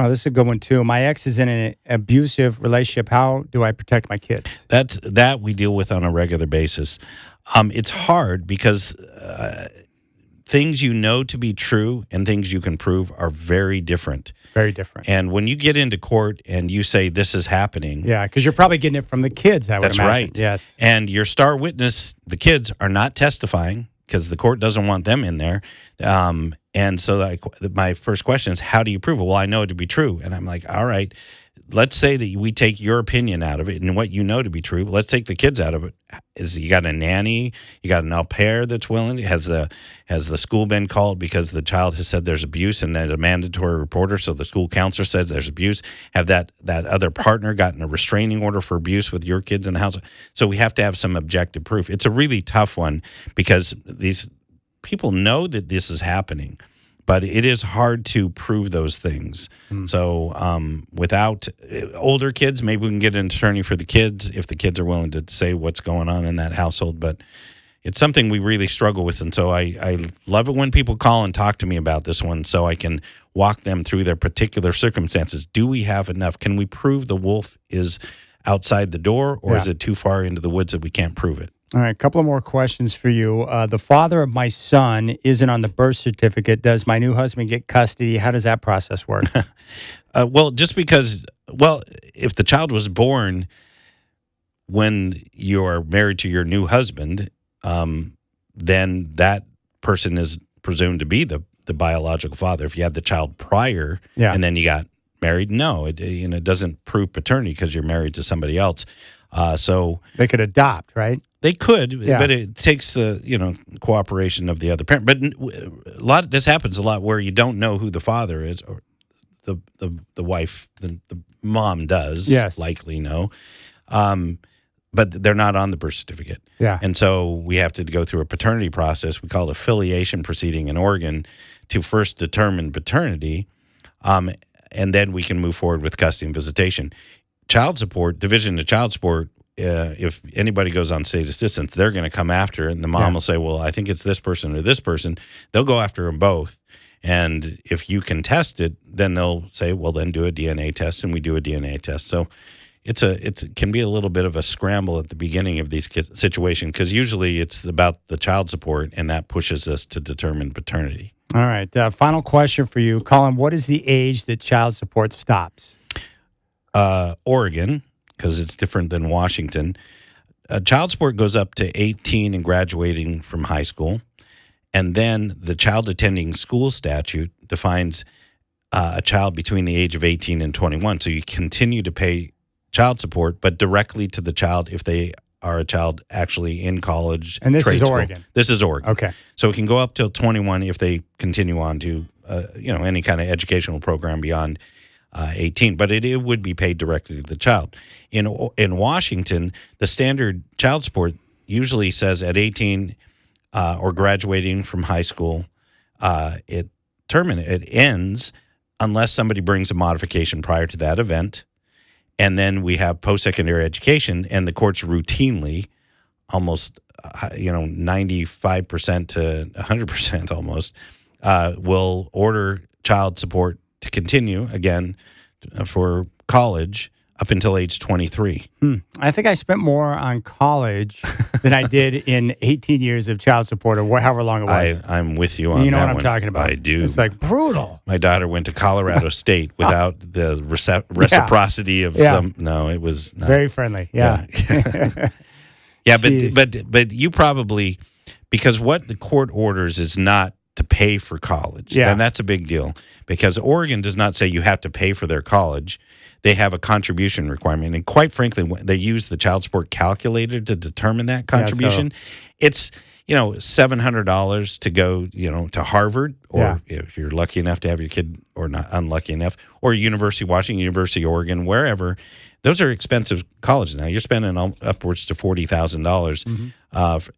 Oh, this is a good one, too. My ex is in an abusive relationship. How do I protect my kids? That we deal with on a regular basis. It's hard because things to be true and things you can prove are very different. Very different. And when you get into court and you say this is happening. Yeah, because you're probably getting it from the kids, I would imagine. That's right. Yes. And your star witness, the kids, are not testifying because the court doesn't want them in there. And so my first question is, how do you prove it? Well, I know it to be true. And I'm like, all right, let's say that we take your opinion out of it and what you know to be true. Let's take the kids out of it. You got a nanny, you got an au pair that's willing. Has the school been called because the child has said there's abuse and then a mandatory reporter, so the school counselor says there's abuse? Have that other partner gotten a restraining order for abuse with your kids in the house? So we have to have some objective proof. It's a really tough one because these people know that this is happening, but it is hard to prove those things. So without older kids, maybe we can get an attorney for the kids if the kids are willing to say what's going on in that household. But it's something we really struggle with. And so I love it when people call and talk to me about this one so I can walk them through their particular circumstances. Do we have enough? Can we prove the wolf is outside the door, or is it too far into the woods that we can't prove it? All right, a couple of more questions for you. The father of my son isn't on the birth certificate. Does my new husband get custody? How does that process work? Well, just because, if the child was born when you're married to your new husband, then that person is presumed to be the biological father. If you had the child prior and then you got married, no, it doesn't prove paternity because you're married to somebody else. So they could adopt, right? They could, but it takes the cooperation of the other parent. But this happens a lot where you don't know who the father is, or the wife, the mom does likely know, but they're not on the birth certificate. Yeah, and so we have to go through a paternity process. We call it affiliation proceeding in Oregon to first determine paternity, and then we can move forward with custody and visitation. Child support, division of child support. If anybody goes on state assistance, they're going to come after it, and the mom will say, well, I think it's this person or this person. They'll go after them both. And if you can test it, then they'll say, well, then do a DNA test, and we do a DNA test. So it can be a little bit of a scramble at the beginning of these situations because usually it's about the child support, and that pushes us to determine paternity. All right. Final question for you, Colin. What is the age that child support stops? Oregon, because it's different than Washington. Child support goes up to 18 and graduating from high school. And then the child attending school statute defines a child between the age of 18 and 21. So you continue to pay child support, but directly to the child if they are a child actually in college. And this is Oregon. This is Oregon. Okay. So it can go up till 21 if they continue on to any kind of educational program beyond 18, but it would be paid directly to the child. In Washington, the standard child support usually says at 18 or graduating from high school, it ends unless somebody brings a modification prior to that event. And then we have post-secondary education, and the courts routinely, almost 95% to 100% almost, will order child support to continue again for college up until age 23. I think I spent more on college than I did in 18 years of child support or however long it was. I'm with you on that. You know what I'm one. talking about. I do. It's like brutal. My daughter went to Colorado State without the reciprocity of some. No, it was not. Very friendly. Yeah. Yeah, but you probably, because what the court orders is not to pay for college. Yeah. And that's a big deal because Oregon does not say you have to pay for their college. They have a contribution requirement. And quite frankly, they use the child support calculator to determine that contribution. It's, $700 to go, to Harvard, or if you're lucky enough to have your kid, or not unlucky enough, or University of Washington, University of Oregon, wherever. Those are expensive colleges now. You're spending upwards to $40,000.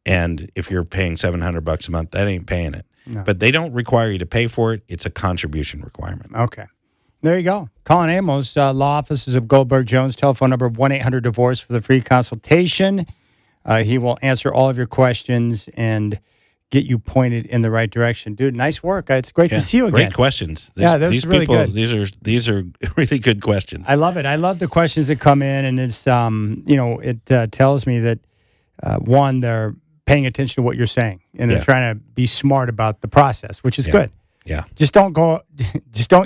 And if you're paying $700 a month, that ain't paying it. No. But they don't require you to pay for it. It's a contribution requirement. Okay. There you go. Colin Amos, law offices of Goldberg Jones, telephone number 1-800-DIVORCE for the free consultation. He will answer all of your questions and get you pointed in the right direction. Dude, nice work. It's great to see you again. Great questions. These really good. These are really good questions. I love it. I love the questions that come in, and it's it tells me that one, they're paying attention to what you're saying, and they're trying to be smart about the process, which is good. Yeah. Just don't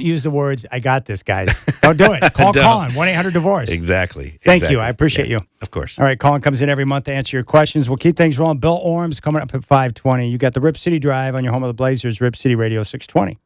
use the words, I got this, guys. Don't do it. Call Colin, 1-800-DIVORCE. Exactly. Thank you. I appreciate you. Of course. All right, Colin comes in every month to answer your questions. We'll keep things rolling. Bill Oram's coming up at 5:20. You got the Rip City Drive on your home of the Blazers, Rip City Radio 620.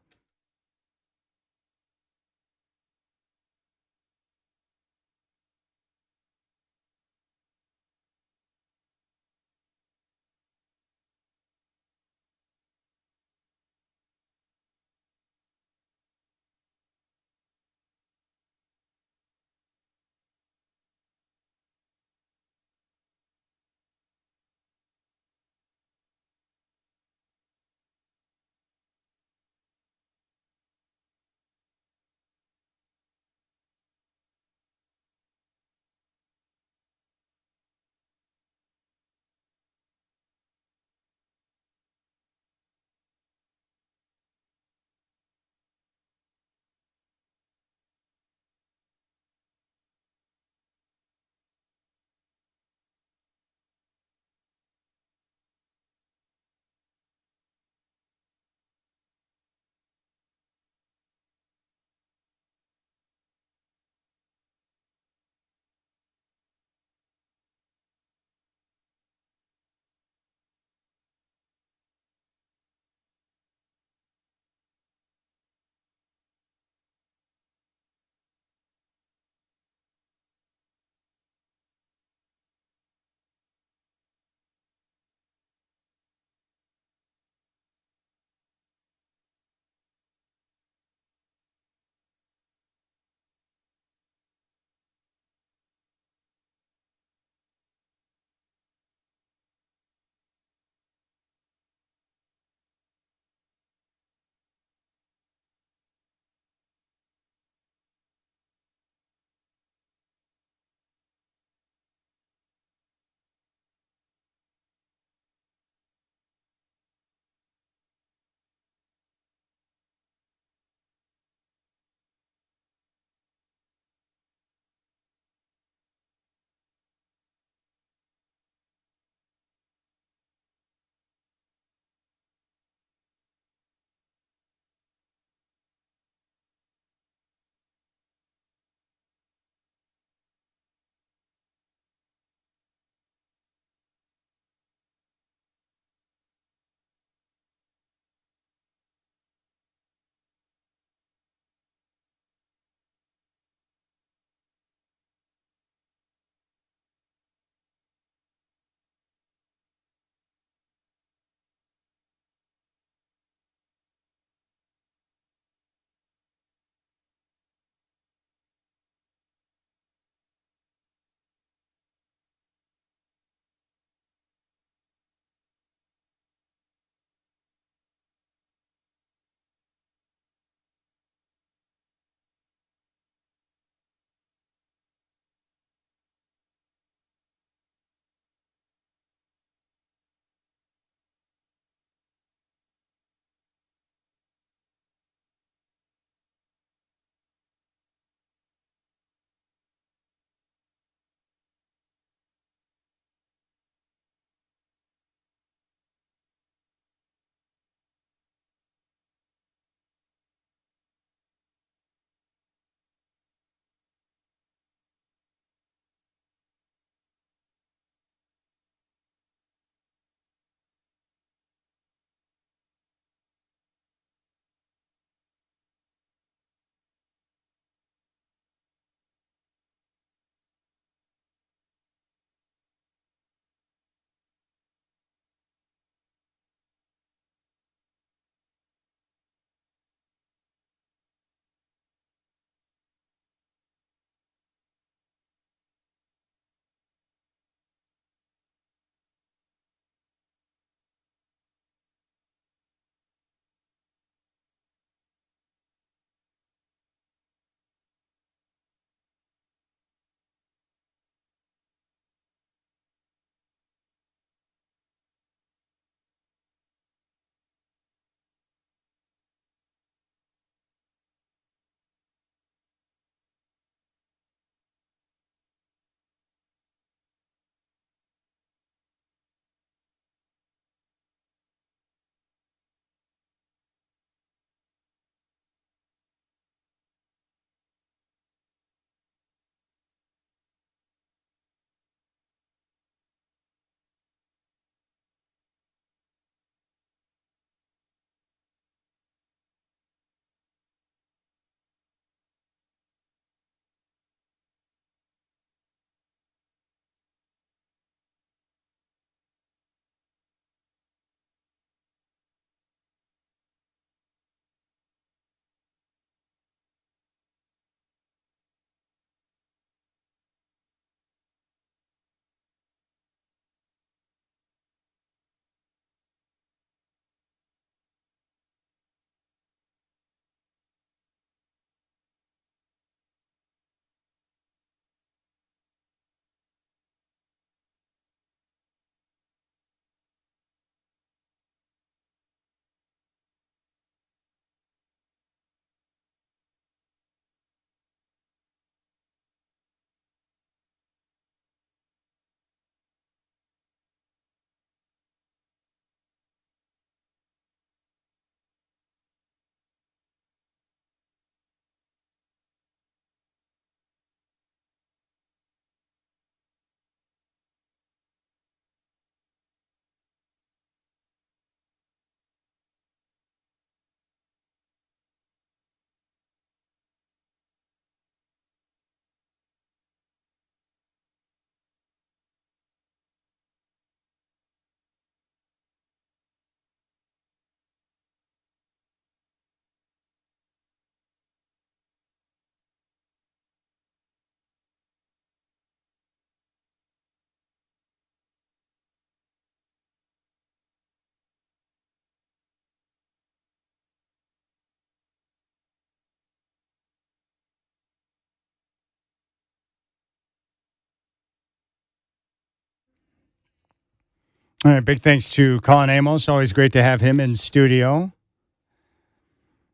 All right, big thanks to Colin Amos. Always great to have him in studio.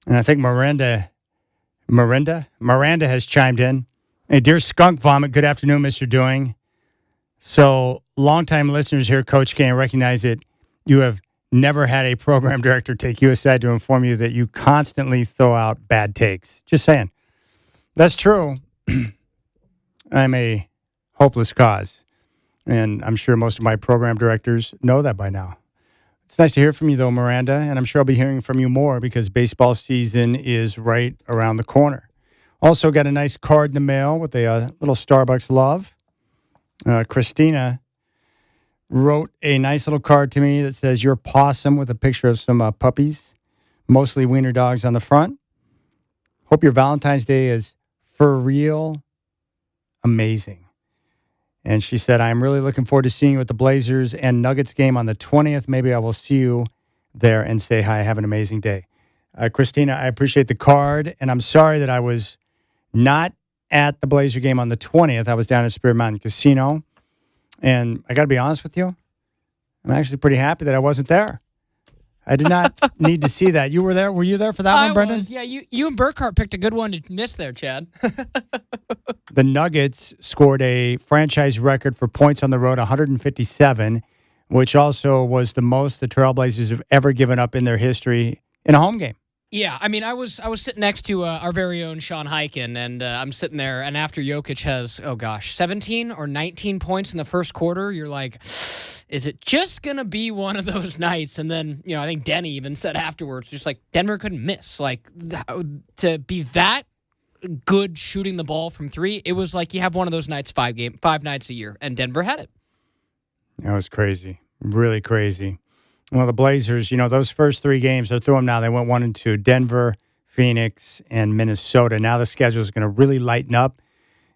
And I think Miranda has chimed in. Hey, dear Skunk Vomit, good afternoon, Mr. Doing. So, longtime listeners here, Coach K, recognize that you have never had a program director take you aside to inform you that you constantly throw out bad takes. Just saying. That's true. I'm a hopeless cause. And I'm sure most of my program directors know that by now. It's nice to hear from you, though, Miranda, and I'm sure I'll be hearing from you more because baseball season is right around the corner. Also got a nice card in the mail with a little Starbucks love. Christina wrote a nice little card to me that says, "Your possum," with a picture of some puppies, mostly wiener dogs on the front. Hope your Valentine's Day is for real amazing. And she said, "I'm really looking forward to seeing you at the Blazers and Nuggets game on the 20th. Maybe I will see you there and say hi. Have an amazing day." Christina, I appreciate the card, and I'm sorry that I was not at the Blazer game on the 20th. I was down at Spirit Mountain Casino, and I got to be honest with you, I'm actually pretty happy that I wasn't there. I did not need to see that. You were there? Were you there for that one, Brendan? Yeah, you and Burkhart picked a good one to miss there, Chad. The Nuggets scored a franchise record for points on the road, 157, which also was the most the Trailblazers have ever given up in their history in a home game. Yeah, I mean, I was sitting next to our very own Sean Hyken, and I'm sitting there, and after Jokic has, 17 or 19 points in the first quarter, you're like, is it just going to be one of those nights? And then, I think Denny even said afterwards, just like, Denver couldn't miss. Like, to be that good shooting the ball from three, it was like you have one of those nights 5 nights a year, and Denver had it. That was crazy. Really crazy. Well, the Blazers, those first 3 games, they're through them now. They went 1-2, Denver, Phoenix, and Minnesota. Now the schedule is going to really lighten up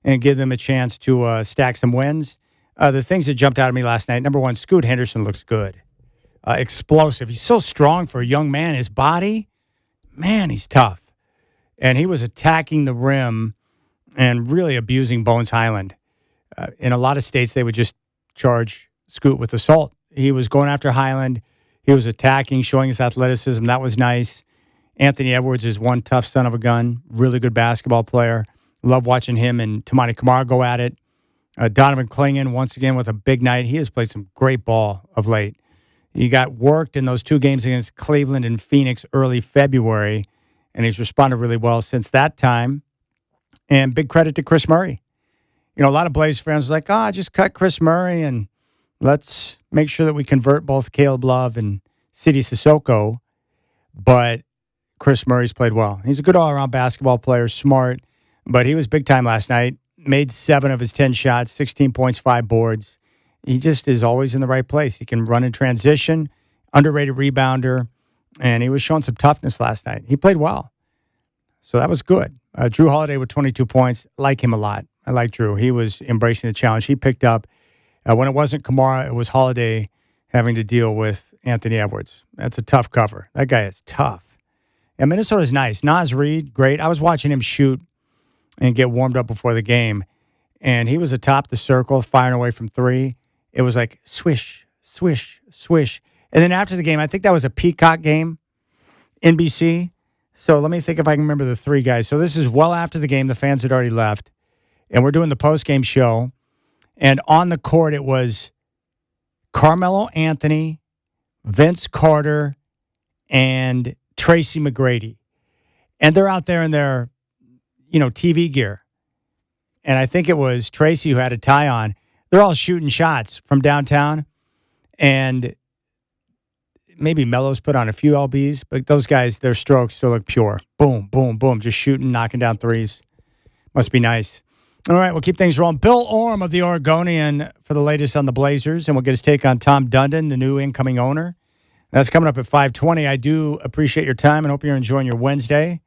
and give them a chance to stack some wins. The things that jumped out at me last night, number one, Scoot Henderson looks good. Explosive. He's so strong for a young man. His body, man, he's tough. And he was attacking the rim and really abusing Bones Highland. In a lot of states, they would just charge Scoot with assault. He was going after Highland. He was attacking, showing his athleticism. That was nice. Anthony Edwards is one tough son of a gun. Really good basketball player. Love watching him and Tamani Kamara go at it. Donovan Clingan, once again, with a big night. He has played some great ball of late. He got worked in those 2 games against Cleveland and Phoenix early February, and he's responded really well since that time. And big credit to Chris Murray. A lot of Blaze fans are like, just cut Chris Murray and let's make sure that we convert both Caleb Love and Sidi Sissoko. But Chris Murray's played well. He's a good all-around basketball player, smart, but he was big time last night. Made 7 of his 10 shots, 16 points, 5 boards. He just is always in the right place. He can run in transition, underrated rebounder, and he was showing some toughness last night. He played well. So that was good. Drew Holiday with 22 points. I like him a lot. I like Drew. He was embracing the challenge. He picked up. When it wasn't Kamara, it was Holiday having to deal with Anthony Edwards. That's a tough cover. That guy is tough. And Minnesota's nice. Naz Reid, great. I was watching him shoot and get warmed up before the game, and he was atop the circle, firing away from 3. It was like swish, swish, swish. And then after the game, I think that was a Peacock game, NBC. So let me think if I can remember the 3 guys. So this is well after the game. The fans had already left, and we're doing the post-game show. And on the court, it was Carmelo Anthony, Vince Carter, and Tracy McGrady. And they're out there in their, TV gear. And I think it was Tracy who had a tie on. They're all shooting shots from downtown. And maybe Melo's put on a few LBs, but those guys, their strokes still look pure. Boom, boom, boom. Just shooting, knocking down threes. Must be nice. All right, we'll keep things rolling. Bill Oram of the Oregonian for the latest on the Blazers, and we'll get his take on Tom Dundon, the new incoming owner. That's coming up at 5:20. I do appreciate your time and hope you're enjoying your Wednesday.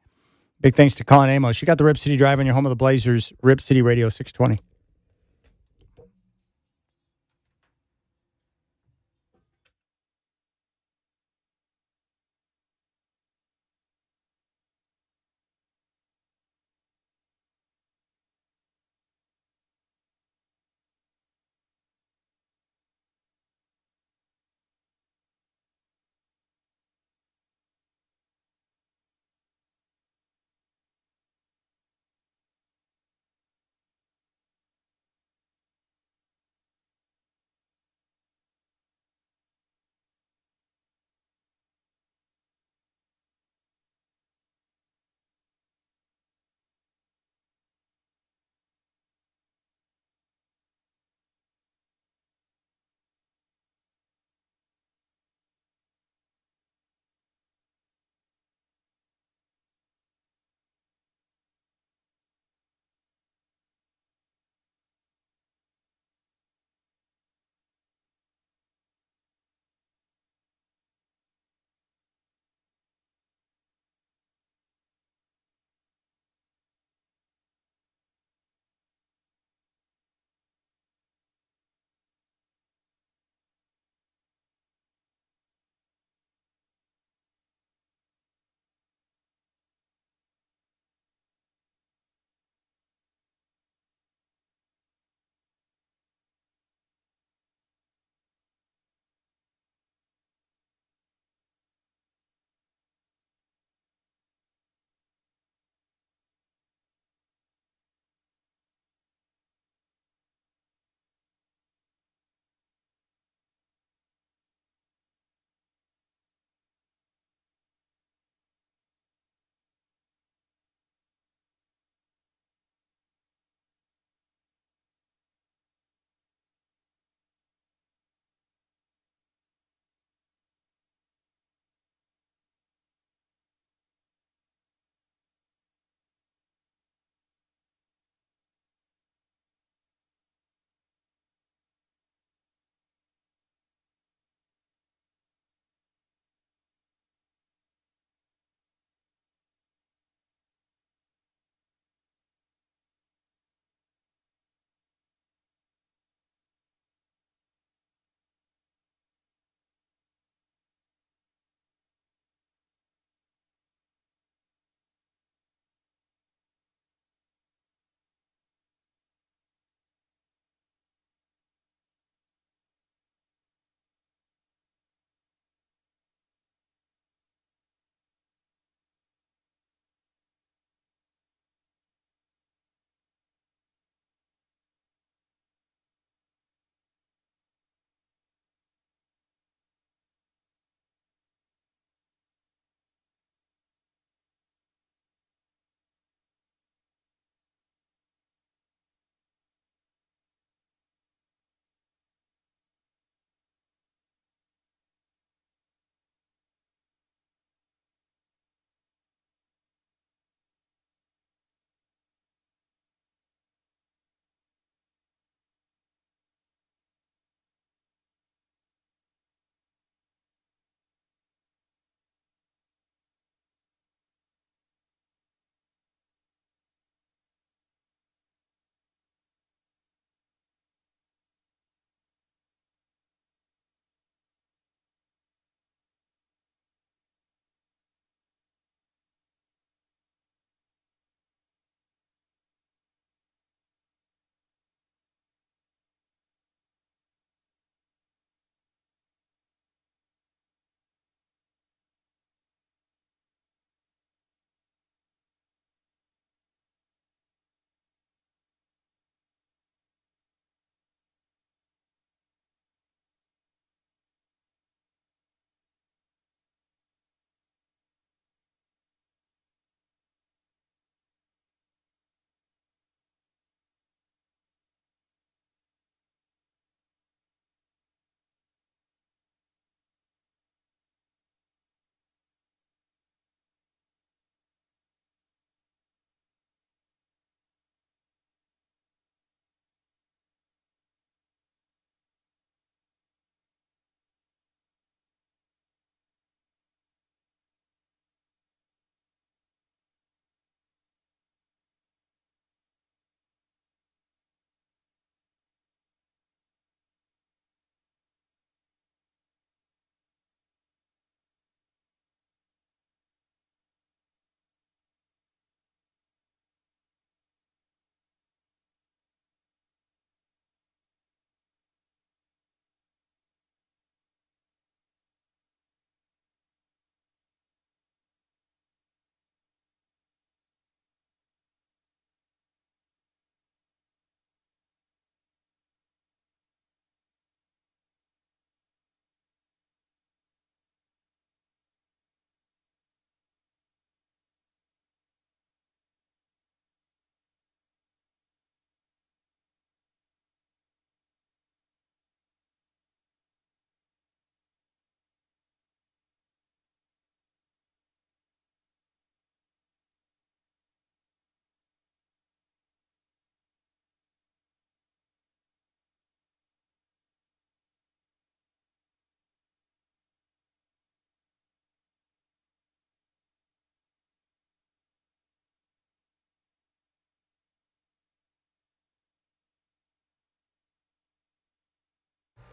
Big thanks to Colin Amos. You got the Rip City Drive on your home of the Blazers, Rip City Radio 620.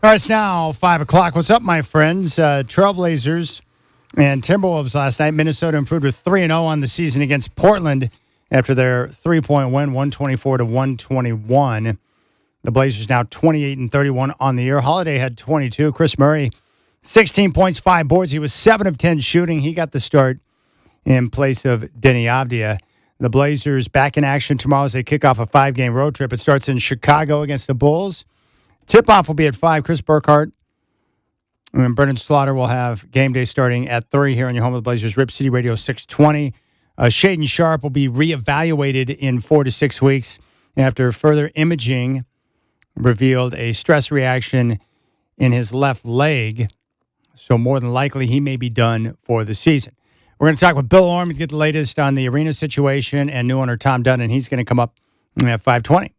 All right, it's now 5 o'clock. What's up, my friends? Trailblazers and Timberwolves last night. Minnesota improved with 3-0 on the season against Portland after their 3-point win, 124-121. The Blazers now 28-31 on the year. Holiday had 22. Chris Murray, 16 points, 5 boards. He was 7 of 10 shooting. He got the start in place of Denny Avdia. The Blazers back in action tomorrow as they kick off a 5-game road trip. It starts in Chicago against the Bulls. Tip-off will be at 5. Chris Burkhardt and Brendan Slaughter will have game day starting at 3 here on your home of the Blazers, Rip City Radio 620. Shaden Sharp will be reevaluated in 4 to 6 weeks after further imaging revealed a stress reaction in his left leg. So more than likely, he may be done for the season. We're going to talk with Bill Oram to get the latest on the arena situation and new owner Tom Dunn, and he's going to come up at 5:20.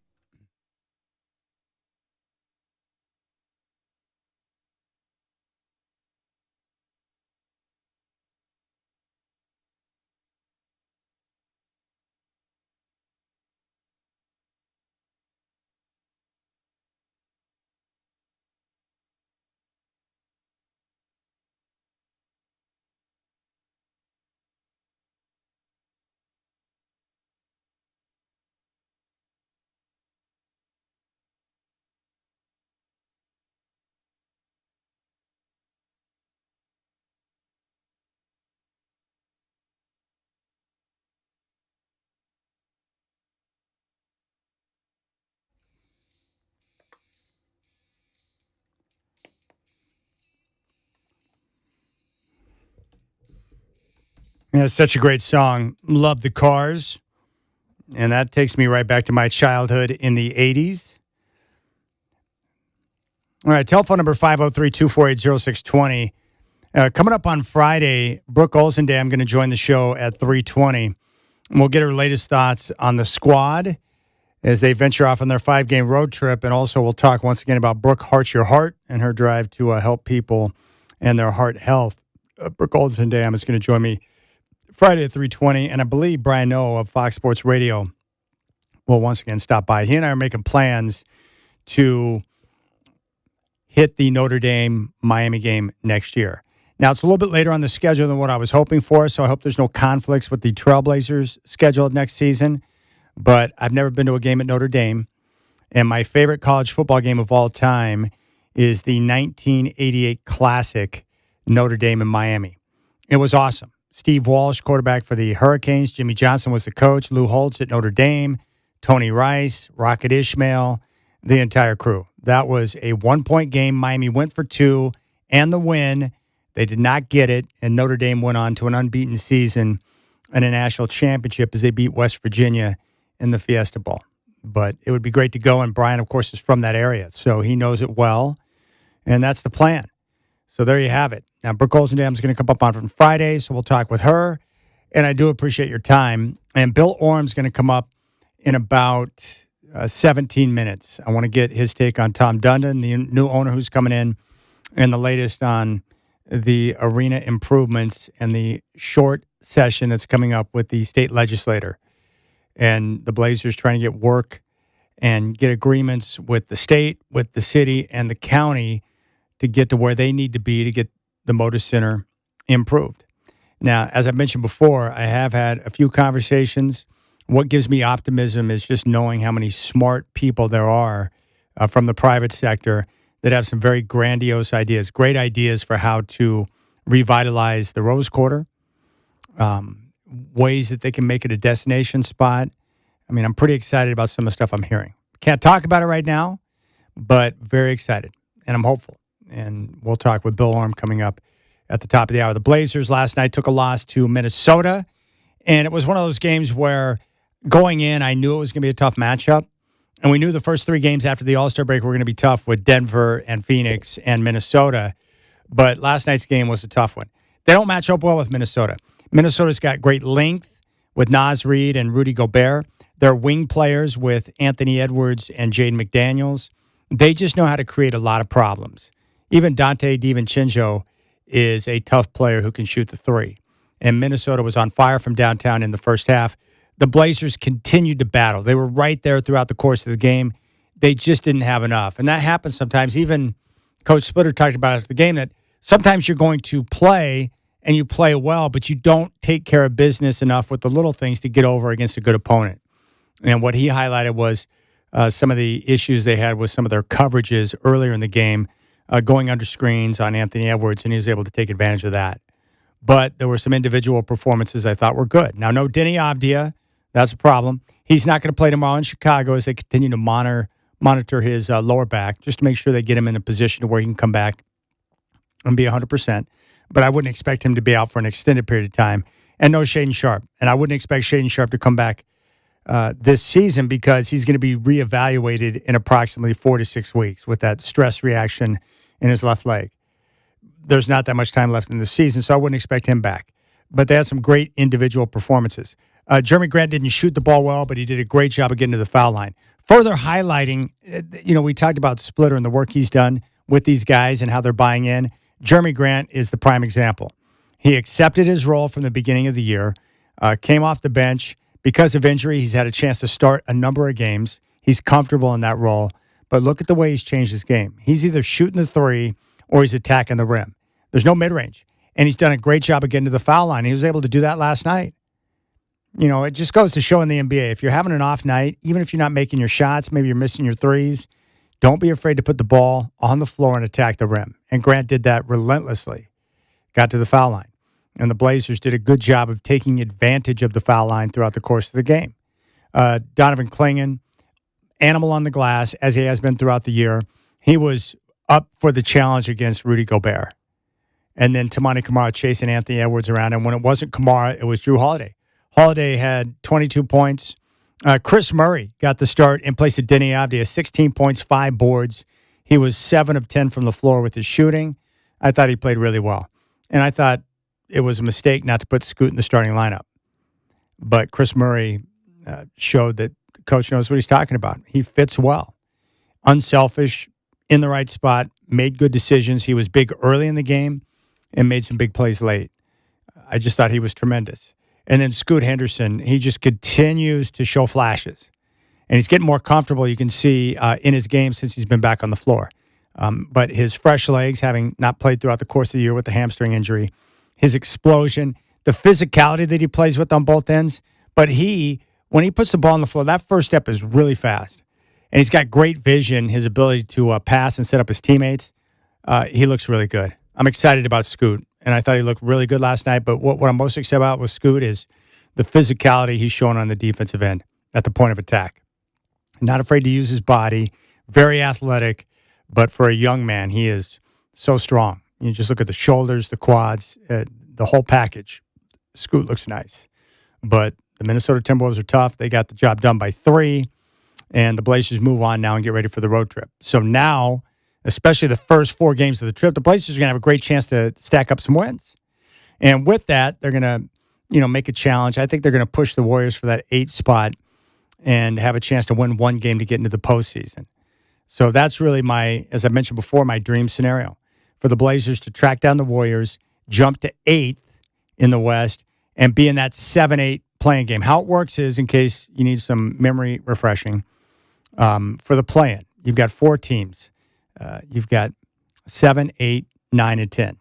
Yeah, it's such a great song. Love the Cars. And that takes me right back to my childhood in the 80s. All right, telephone number 503-248-0620. Coming up on Friday, Brooke Olzendam going to join the show at 3:20. And we'll get her latest thoughts on the squad as they venture off on their 5-game road trip. And also we'll talk once again about Brooke Hearts Your Heart and her drive to help people and their heart health. Brooke Olzendam is going to join me Friday at 3:20, and I believe Brian Noah of Fox Sports Radio will once again stop by. He and I are making plans to hit the Notre Dame-Miami game next year. Now, it's a little bit later on the schedule than what I was hoping for, so I hope there's no conflicts with the Trailblazers scheduled next season, but I've never been to a game at Notre Dame, and my favorite college football game of all time is the 1988 Classic, Notre Dame and Miami. It was awesome. Steve Walsh, quarterback for the Hurricanes. Jimmy Johnson was the coach. Lou Holtz at Notre Dame. Tony Rice, Rocket Ishmael, the entire crew. That was a 1-point game. Miami went for 2 and the win. They did not get it, and Notre Dame went on to an unbeaten season and a national championship as they beat West Virginia in the Fiesta Bowl. But it would be great to go, and Brian, of course, is from that area, so he knows it well, and that's the plan. So there you have it. Now, Brooke Olzendam is going to come up on Friday, so we'll talk with her. And I do appreciate your time. And Bill Oram is going to come up in about 17 minutes. I want to get his take on Tom Dundon, the new owner who's coming in, and the latest on the arena improvements and the short session that's coming up with the state legislator. And the Blazers trying to get work and get agreements with the state, with the city, and the county to get to where they need to be to get the Moda Center improved. Now, as I mentioned before, I have had a few conversations. What gives me optimism is just knowing how many smart people there are from the private sector that have some very grandiose ideas, great ideas for how to revitalize the Rose Quarter, ways that they can make it a destination spot. I mean, I'm pretty excited about some of the stuff I'm hearing. Can't talk about it right now, but very excited, and I'm hopeful. And we'll talk with Bill Oram coming up at the top of the hour. The Blazers last night took a loss to Minnesota, and it was one of those games where going in, I knew it was going to be a tough matchup, and we knew the first 3 games after the All-Star break were going to be tough with Denver and Phoenix and Minnesota, but last night's game was a tough one. They don't match up well with Minnesota. Minnesota's got great length with Naz Reid and Rudy Gobert. They're wing players with Anthony Edwards and Jaden McDaniels. They just know how to create a lot of problems. Even Dante DiVincenzo is a tough player who can shoot the 3. And Minnesota was on fire from downtown in the first half. The Blazers continued to battle. They were right there throughout the course of the game. They just didn't have enough. And that happens sometimes, even Coach Splitter talked about after the game that sometimes you're going to play and you play well, but you don't take care of business enough with the little things to get over against a good opponent. And what he highlighted was some of the issues they had with some of their coverages earlier in the game, going under screens on Anthony Edwards, and he was able to take advantage of that. But there were some individual performances I thought were good. Now, no Denny Avdia. That's a problem. He's not going to play tomorrow in Chicago as they continue to monitor his lower back just to make sure they get him in a position to where he can come back and be 100%. But I wouldn't expect him to be out for an extended period of time. And no Shaden Sharp. And I wouldn't expect Shaden Sharp to come back this season because he's going to be reevaluated in approximately 4 to 6 weeks with that stress reaction in his left leg. There's not that much time left in the season, so I wouldn't expect him back. But they had some great individual performances. Jeremy Grant didn't shoot the ball well, but he did a great job of getting to the foul line. Further highlighting, we talked about Splitter and the work he's done with these guys and how they're buying in. Jeremy Grant is the prime example. He accepted his role from the beginning of the year, came off the bench. Because of injury, he's had a chance to start a number of games. He's comfortable in that role. But look at the way he's changed his game. He's either shooting the three or he's attacking the rim. There's no mid-range. And he's done a great job of getting to the foul line. He was able to do that last night. It just goes to show in the NBA, if you're having an off night, even if you're not making your shots, maybe you're missing your threes, don't be afraid to put the ball on the floor and attack the rim. And Grant did that relentlessly. Got to the foul line. And the Blazers did a good job of taking advantage of the foul line throughout the course of the game. Donovan Clingan, animal on the glass, as he has been throughout the year. He was up for the challenge against Rudy Gobert. And then Tamani Kamara chasing Anthony Edwards around. And when it wasn't Kamara, it was Drew Holiday. Holiday had 22 points. Chris Murray got the start in place of Denny Avdia, 16 points, 5 boards. He was 7 of 10 from the floor with his shooting. I thought he played really well. And I thought it was a mistake not to put Scoot in the starting lineup. But Chris Murray showed that the coach knows what he's talking about. He fits well. Unselfish, in the right spot, made good decisions. He was big early in the game and made some big plays late. I just thought he was tremendous. And then Scoot Henderson, he just continues to show flashes. And he's getting more comfortable, you can see, in his game since he's been back on the floor. But his fresh legs, having not played throughout the course of the year with the hamstring injury, his explosion, the physicality that he plays with on both ends. But when he puts the ball on the floor, that first step is really fast. And he's got great vision, his ability to pass and set up his teammates. He looks really good. I'm excited about Scoot. And I thought he looked really good last night. But what I'm most excited about with Scoot is the physicality he's showing on the defensive end at the point of attack. Not afraid to use his body, very athletic. But for a young man, he is so strong. You just look at the shoulders, the quads, the whole package. Scoot looks nice. But the Minnesota Timberwolves are tough. They got the job done by 3. And the Blazers move on now and get ready for the road trip. So now, especially the first 4 games of the trip, the Blazers are going to have a great chance to stack up some wins. And with that, they're going to, make a challenge. I think they're going to push the Warriors for that 8 spot and have a chance to win 1 game to get into the postseason. So that's really as I mentioned before, my dream scenario for the Blazers to track down the Warriors, jump to 8th in the West, and be in that 7-8 playing game. How it works is, in case you need some memory refreshing, for the play-in, you've got 4 teams. You've got 7, 8, 9, and 10.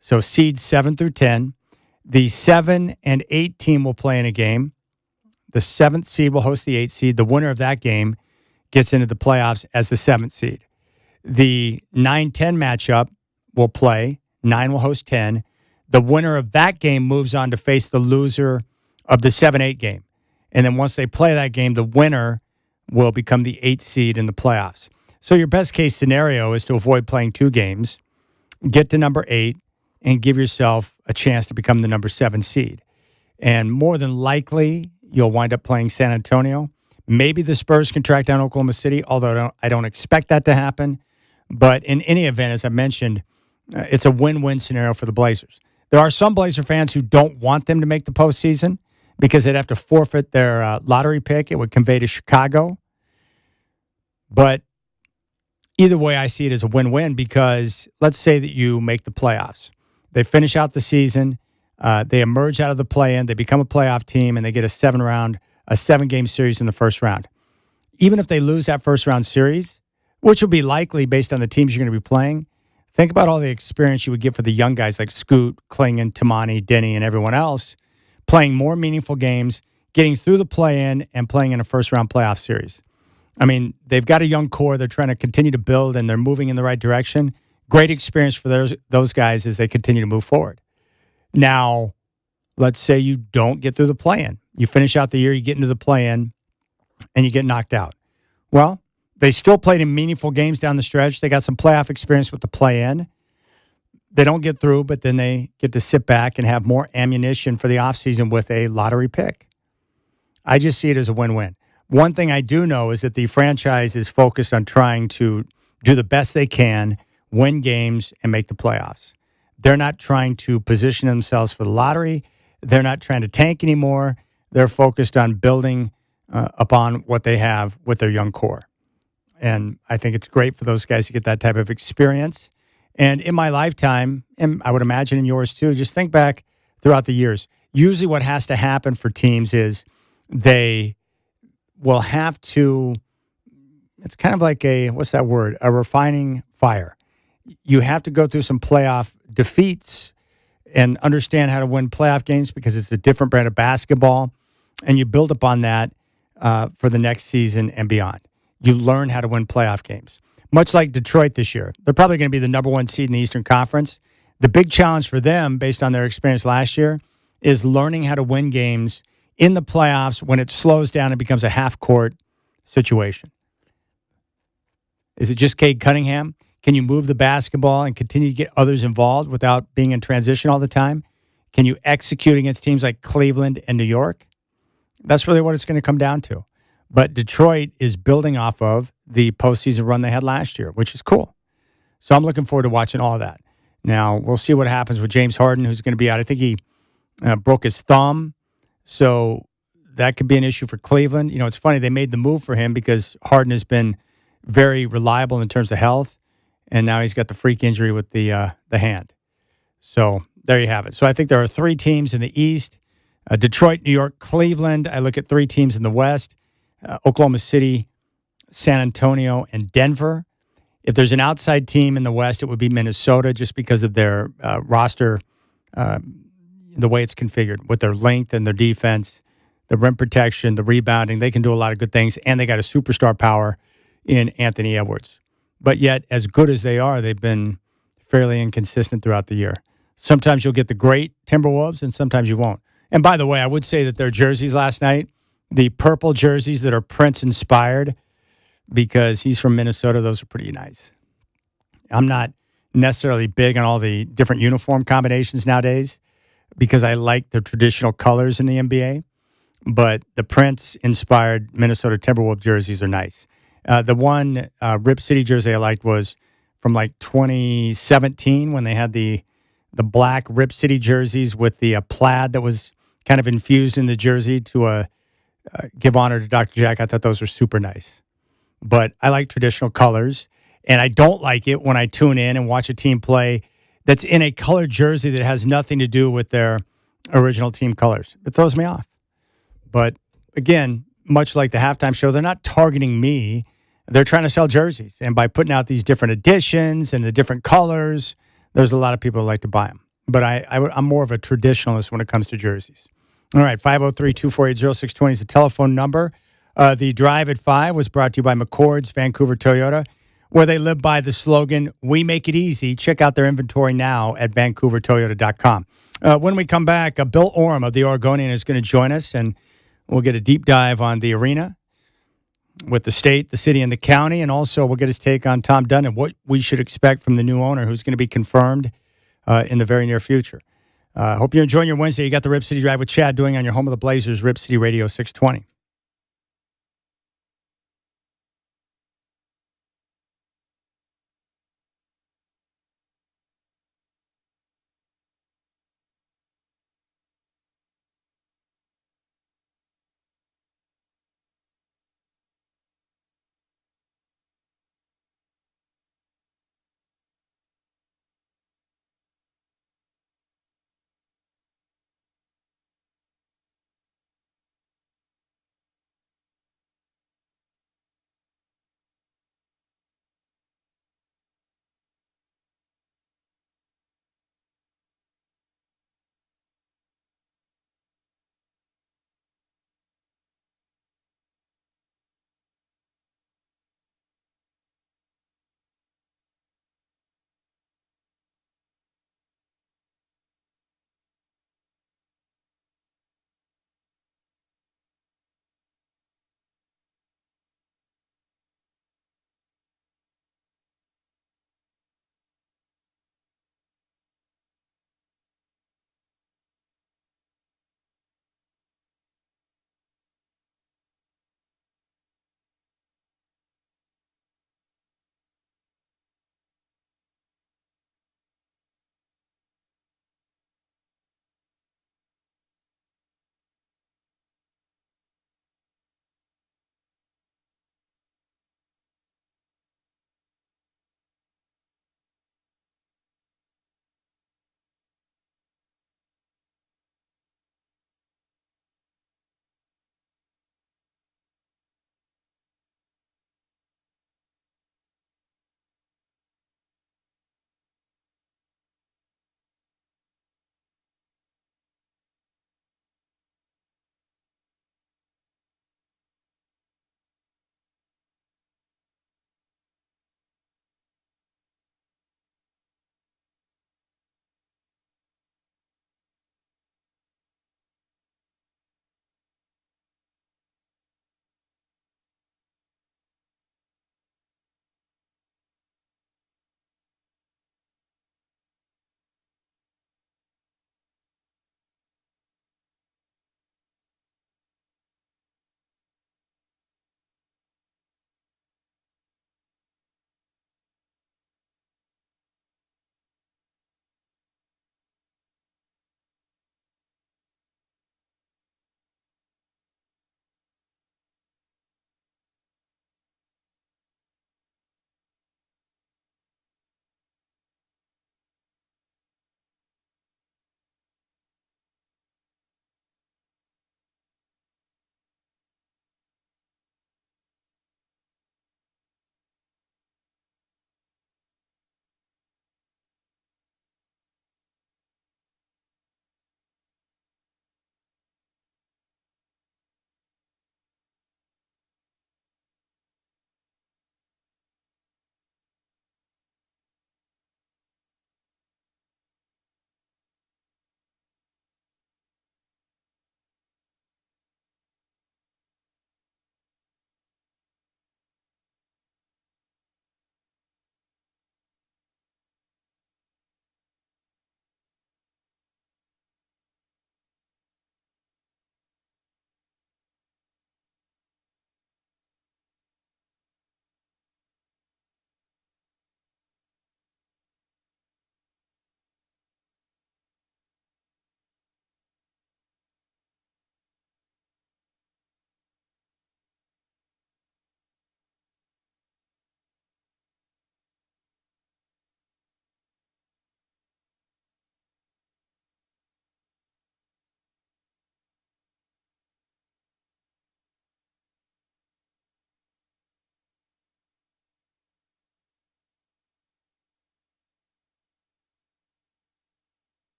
So seeds 7 through 10. The 7 and 8 team will play in a game. The 7th seed will host the 8th seed. The winner of that game gets into the playoffs as the 7th seed. The 9-10 matchup will play. 9 will host 10. The winner of that game moves on to face the loser of the 7-8 game. And then once they play that game, the winner will become the 8th seed in the playoffs. So your best case scenario is to avoid playing 2 games, get to number 8, and give yourself a chance to become the number 7 seed. And more than likely, you'll wind up playing San Antonio. Maybe the Spurs can track down Oklahoma City, although I don't expect that to happen. But in any event, as I mentioned, it's a win-win scenario for the Blazers. There are some Blazer fans who don't want them to make the postseason because they'd have to forfeit their lottery pick. It would convey to Chicago. But either way, I see it as a win-win because let's say that you make the playoffs. They finish out the season. They emerge out of the play-in. They become a playoff team, and they get a 7-game series in the first round. Even if they lose that first-round series, which will be likely based on the teams you're going to be playing, Think about all the experience you would get for the young guys like Scoot, Klingon, Tamani, Denny, and everyone else playing more meaningful games, getting through the play-in, and playing in a first-round playoff series. I mean, they've got a young core. They're trying to continue to build, and they're moving in the right direction. Great experience for those guys as they continue to move forward. Now, let's say you don't get through the play-in. You finish out the year, you get into the play-in, and you get knocked out. Well, they still played in meaningful games down the stretch. They got some playoff experience with the play-in. They don't get through, but then they get to sit back and have more ammunition for the offseason with a lottery pick. I just see it as a win-win. One thing I do know is that the franchise is focused on trying to do the best they can, win games, and make the playoffs. They're not trying to position themselves for the lottery. They're not trying to tank anymore. They're focused on building upon what they have with their young core. And I think it's great for those guys to get that type of experience. And in my lifetime, and I would imagine in yours too, just think back throughout the years. Usually what has to happen for teams is they will have to, it's kind of like a refining fire. You have to go through some playoff defeats and understand how to win playoff games because it's a different brand of basketball. And you build upon that for the next season and beyond. You learn how to win playoff games. Much like Detroit this year. They're probably going to be the number one seed in the Eastern Conference. The big challenge for them, based on their experience last year, is learning how to win games in the playoffs when it slows down and becomes a half-court situation. Is it just Cade Cunningham? Can you move the basketball and continue to get others involved without being in transition all the time? Can you execute against teams like Cleveland and New York? That's really what it's going to come down to. But Detroit is building off of the postseason run they had last year, which is cool. So I'm looking forward to watching all of that. Now, we'll see what happens with James Harden, who's going to be out. I think he broke his thumb. So that could be an issue for Cleveland. You know, it's funny. They made the move for him because Harden has been very reliable in terms of health. And now he's got the freak injury with the hand. So there you have it. So I think there are three teams in the East. Detroit, New York, Cleveland. I look at three teams in the West. Oklahoma City, San Antonio, and Denver. If there's an outside team in the West, it would be Minnesota just because of their roster, the way it's configured with their length and their defense, the rim protection, the rebounding. They can do a lot of good things, and they got a superstar power in Anthony Edwards. But yet, as good as they are, they've been fairly inconsistent throughout the year. Sometimes you'll get the great Timberwolves, and sometimes you won't. And by the way, I would say that their jerseys last night, the purple jerseys that are Prince-inspired, because he's from Minnesota, those are pretty nice. I'm not necessarily big on all the different uniform combinations nowadays because I like the traditional colors in the NBA, but the Prince-inspired Minnesota Timberwolves jerseys are nice. The one Rip City jersey I liked was from like 2017 when they had the black Rip City jerseys with the plaid that was kind of infused in the jersey to give honor to Dr. Jack. I thought those were super nice. But I like traditional colors, and I don't like it when I tune in and watch a team play that's in a colored jersey that has nothing to do with their original team colors. It throws me off. But again, much like the halftime show, they're not targeting me. They're trying to sell jerseys. And by putting out these different editions and the different colors, there's a lot of people who like to buy them. But I'm more of a traditionalist when it comes to jerseys. All right, 503-248-0620 is the telephone number. The Drive at 5 was brought to you by McCord's Vancouver Toyota, where they live by the slogan, "We make it easy." Check out their inventory now at vancouvertoyota.com. When we come back, Bill Oram of the Oregonian is going to join us, and we'll get a deep dive on the arena with the state, the city, and the county, and also we'll get his take on Tom Dunn and what we should expect from the new owner who's going to be confirmed in the very near future. Hope you're enjoying your Wednesday. You got the Rip City Drive with Chad doing on your home of the Blazers, Rip City Radio 620.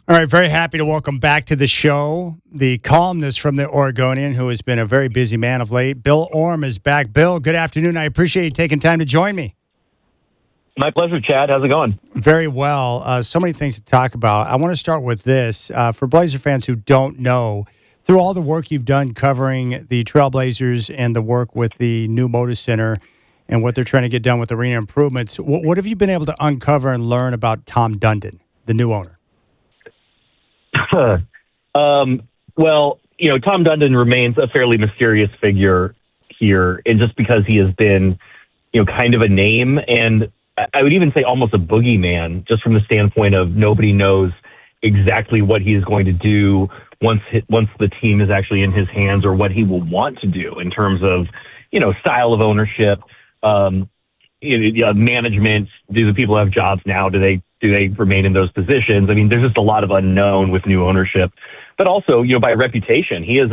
All right, very happy to welcome back to the show the columnist from the Oregonian, who has been a very busy man of late. Bill Oram is back. Bill, good afternoon. I appreciate you taking time to join me. My pleasure, Chad. How's it going? Very well. So many things to talk about. I want to start with this. For Blazer fans who don't know, through all the work you've done covering the Trailblazers and the work with the new Moda Center and what they're trying to get done with arena improvements, what have you been able to uncover and learn about Tom Dundon, the new owner? Well, Tom Dundon remains a fairly mysterious figure here, and just because he has been, kind of a name, and I would even say almost a boogeyman, just from the standpoint of nobody knows exactly what he is going to do once the team is actually in his hands, or what he will want to do in terms of, style of ownership, management. Do the people have jobs now? Do they remain in those positions? I mean, there's just a lot of unknown with new ownership, but also, by reputation. He is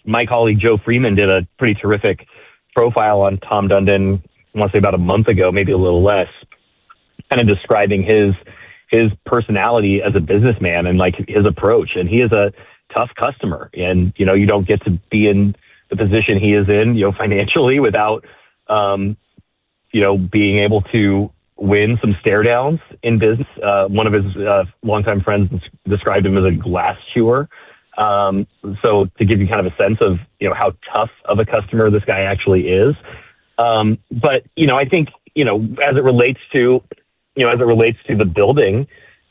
my colleague Joe Freeman did a pretty terrific profile on Tom Dundon, I want to say about a month ago, maybe a little less, kind of describing his personality as a businessman and like his approach. And he is a tough customer, and, you don't get to be in the position he is in, financially without, being able to win some stare downs in business. One of his longtime friends described him as a glass chewer. So to give you kind of a sense of, how tough of a customer this guy actually is. But, I think, as it relates to the building,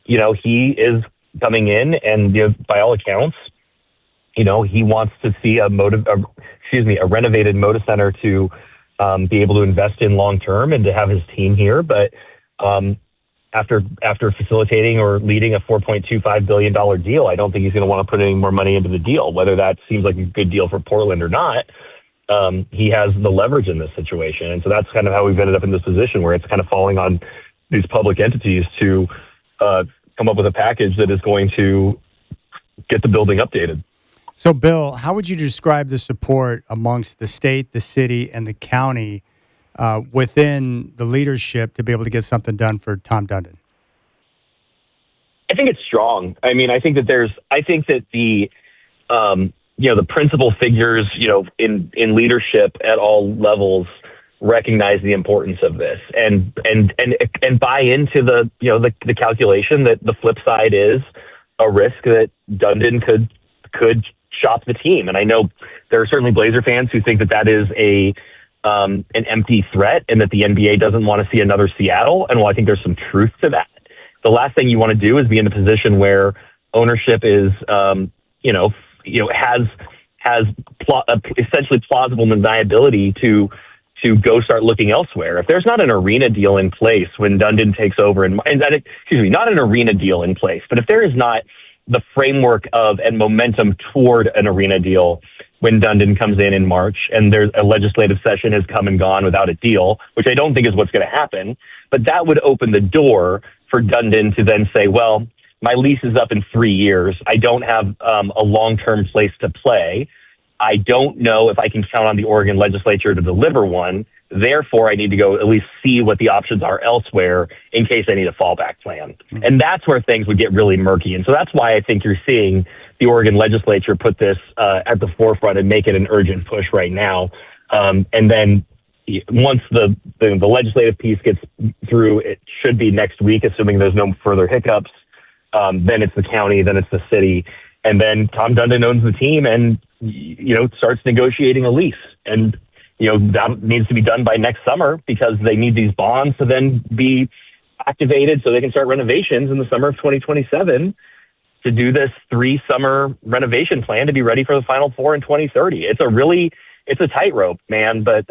he is coming in and, by all accounts, he wants to see a renovated Moda Center to be able to invest in long term and to have his team here. But after facilitating or leading a $4.25 billion deal, I don't think he's going to want to put any more money into the deal. Whether that seems like a good deal for Portland or not, he has the leverage in this situation. And so that's kind of how we've ended up in this position where it's kind of falling on these public entities to come up with a package that is going to get the building updated. So, Bill, how would you describe the support amongst the state, the city, and the county within the leadership to be able to get something done for Tom Dundon? I think it's strong. I mean, I think that the the principal figures, in leadership at all levels recognize the importance of this and buy into the calculation that the flip side is a risk that Dundon could shop the team. And I know there are certainly Blazer fans who think that is an empty threat and that the NBA doesn't want to see another Seattle. And I think there's some truth to that. The last thing you want to do is be in a position where ownership is, has essentially plausible deniability to go start looking elsewhere. If there's not an arena deal in place when Dundon takes over, not an arena deal in place, but if there is not the framework of and momentum toward an arena deal when Dundon comes in March, and there's a legislative session has come and gone without a deal, which I don't think is what's going to happen, but that would open the door for Dundon to then say, well, my lease is up in 3 years. I don't have a long-term place to play. I don't know if I can count on the Oregon legislature to deliver one. Therefore, I need to go at least see what the options are elsewhere in case I need a fallback plan. Mm-hmm. And that's where things would get really murky. And so that's why I think you're seeing the Oregon legislature put this at the forefront and make it an urgent push right now. And then once the legislative piece gets through, it should be next week, assuming there's no further hiccups. Then it's the county, then it's the city. And then Tom Dundon owns the team and, starts negotiating a lease. And, that needs to be done by next summer because they need these bonds to then be activated so they can start renovations in the summer of 2027 to do this 3-summer renovation plan to be ready for the Final Four in 2030. It's a tightrope, man, but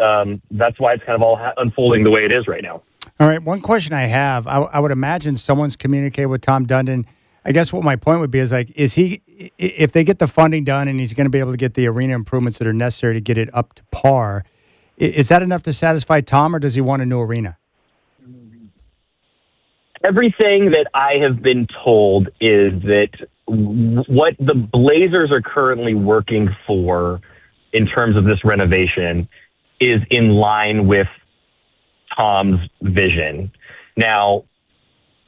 that's why it's kind of all unfolding the way it is right now. All right, one question I have, I would imagine someone's communicated with Tom Dundon. I guess what my point would be is if they get the funding done and he's going to be able to get the arena improvements that are necessary to get it up to par, is that enough to satisfy Tom, or does he want a new arena? Everything that I have been told is that what the Blazers are currently working for in terms of this renovation is in line with Tom's vision. Now,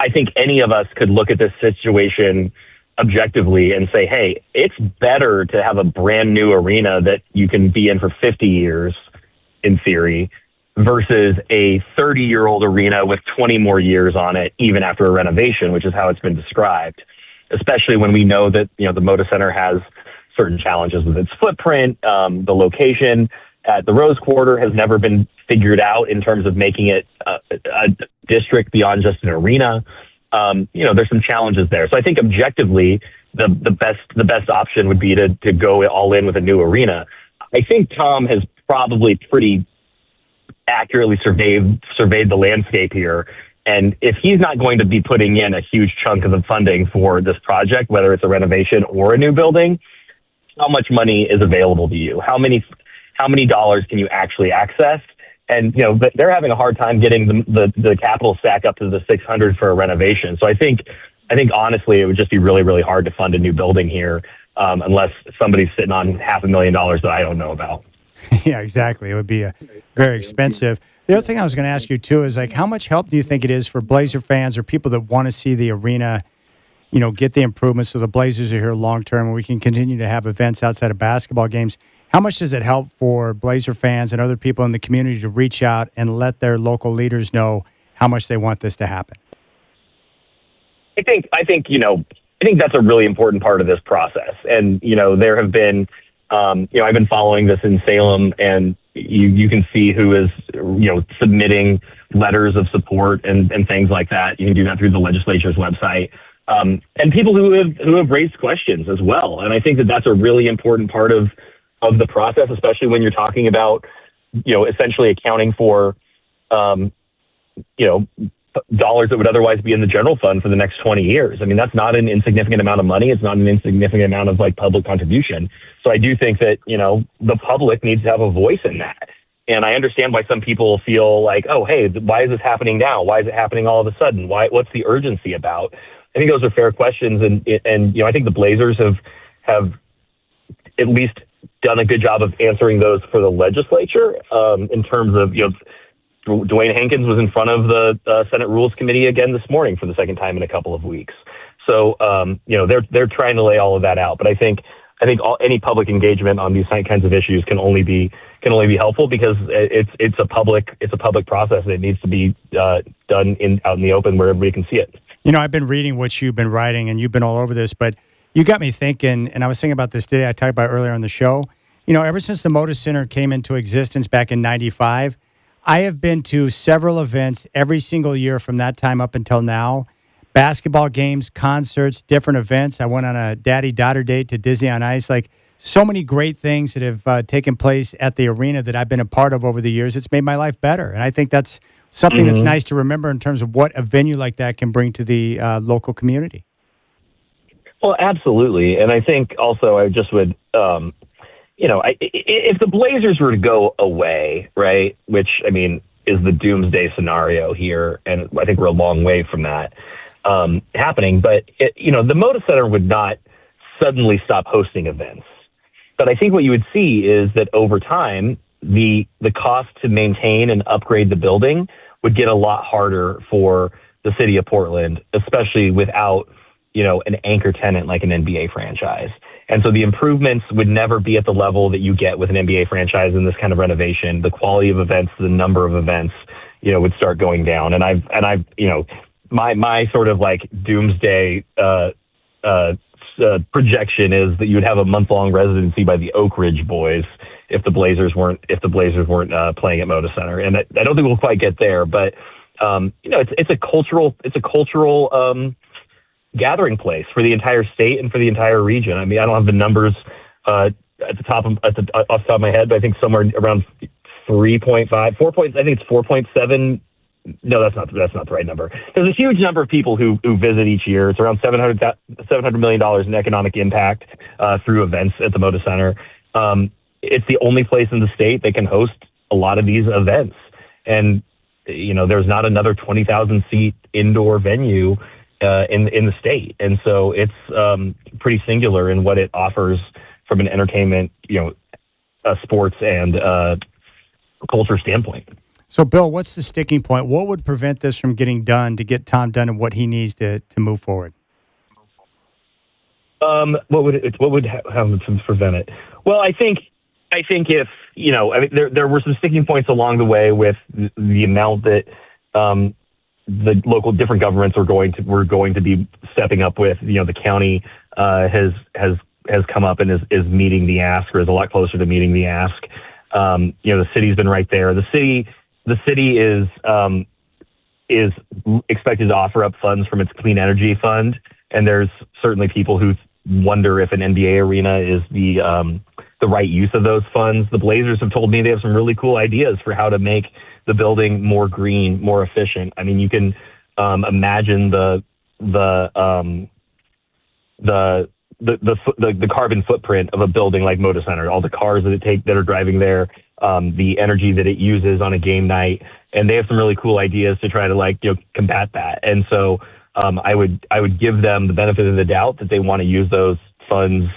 I think any of us could look at this situation objectively and say, hey, it's better to have a brand new arena that you can be in for 50 years, in theory, versus a 30-year-old arena with 20 more years on it, even after a renovation, which is how it's been described, especially when we know that, the Moda Center has certain challenges with its footprint. The location at the Rose Quarter has never been figured out in terms of making it a district beyond just an arena. There's some challenges there. So I think objectively, the best option would be to go all in with a new arena. I think Tom has probably pretty accurately surveyed the landscape here. And if he's not going to be putting in a huge chunk of the funding for this project, whether it's a renovation or a new building, how much money is available to you? How many dollars can you actually access? And, but they're having a hard time getting the capital stack up to the 600 for a renovation. So I think honestly, it would just be really, really hard to fund a new building here unless somebody's sitting on $500,000 that I don't know about. Yeah, exactly. It would be very expensive. The other thing I was going to ask you, too, is how much help do you think it is for Blazer fans or people that want to see the arena, get the improvements so the Blazers are here long-term and we can continue to have events outside of basketball games? How much does it help for Blazer fans and other people in the community to reach out and let their local leaders know how much they want this to happen? I think that's a really important part of this process. And, there have been, I've been following this in Salem, and you can see who is, submitting letters of support and things like that. You can do that through the legislature's website. And people who have raised questions as well. And I think that that's a really important part of the process, especially when you're talking about, essentially accounting for, dollars that would otherwise be in the general fund for the next 20 years. I mean, that's not an insignificant amount of money. It's not an insignificant amount of public contribution. So I do think that, the public needs to have a voice in that. And I understand why some people feel like, oh, hey, why is this happening now? Why is it happening all of a sudden? What's the urgency about? I think those are fair questions. And I think the Blazers have at least done a good job of answering those for the legislature in terms of, Dwayne Hankins was in front of the Senate Rules Committee again this morning for the second time in a couple of weeks. So, they're trying to lay all of that out. But I think any public engagement on these kinds of issues can only be helpful because it's a public process. It needs to be done out in the open where everybody can see it. I've been reading what you've been writing, and you've been all over this, but you got me thinking, and I was thinking about this today. I talked about earlier on the show. Ever since the Moda Center came into existence back in '95. I have been to several events every single year from that time up until now. Basketball games, concerts, different events. I went on a daddy-daughter date to Disney on Ice. So many great things that have taken place at the arena that I've been a part of over the years. It's made my life better. And I think that's something that's nice to remember in terms of what a venue like that can bring to the local community. Well, absolutely. And I think also I just would if the Blazers were to go away, right, which, is the doomsday scenario here, and I think we're a long way from that happening, but, the Moda Center would not suddenly stop hosting events. But I think what you would see is that over time, the cost to maintain and upgrade the building would get a lot harder for the city of Portland, especially without, an anchor tenant like an NBA franchise. And so the improvements would never be at the level that you get with an NBA franchise in this kind of renovation. The quality of events, the number of events, would start going down. And I've my sort of doomsday projection is that you would have a month-long residency by the Oak Ridge Boys if the Blazers weren't playing at Moda Center. And I don't think we'll quite get there, but it's a cultural gathering place for the entire state and for the entire region. I don't have the numbers off the top of my head, but I think somewhere around 3.5, 4 points. I think it's 4.7. No, that's not the right number. There's a huge number of people who visit each year. It's around $700 million in economic impact through events at the Moda Center. It's the only place in the state that can host a lot of these events. And, there's not another 20,000 seat indoor venue in the state. And so it's pretty singular in what it offers from an entertainment, sports and culture standpoint. So, Bill, what's the sticking point? What would prevent this from getting done to get Tom done and what he needs to move forward? What would happen to prevent it? Well, I think if there were some sticking points along the way with the amount that the local different governments were going to be stepping up with. The county has come up and is meeting the ask, or is a lot closer to meeting the ask. The city's been right there. The city is expected to offer up funds from its clean energy fund, and there's certainly people who wonder if an NBA arena is the right use of those funds. The Blazers have told me they have some really cool ideas for how to make the building more green, more efficient. I mean, you can imagine the carbon footprint of a building like Moda Center, all the cars that are driving there, the energy that it uses on a game night, and they have some really cool ideas to try to combat that. And so I would give them the benefit of the doubt that they want to use those funds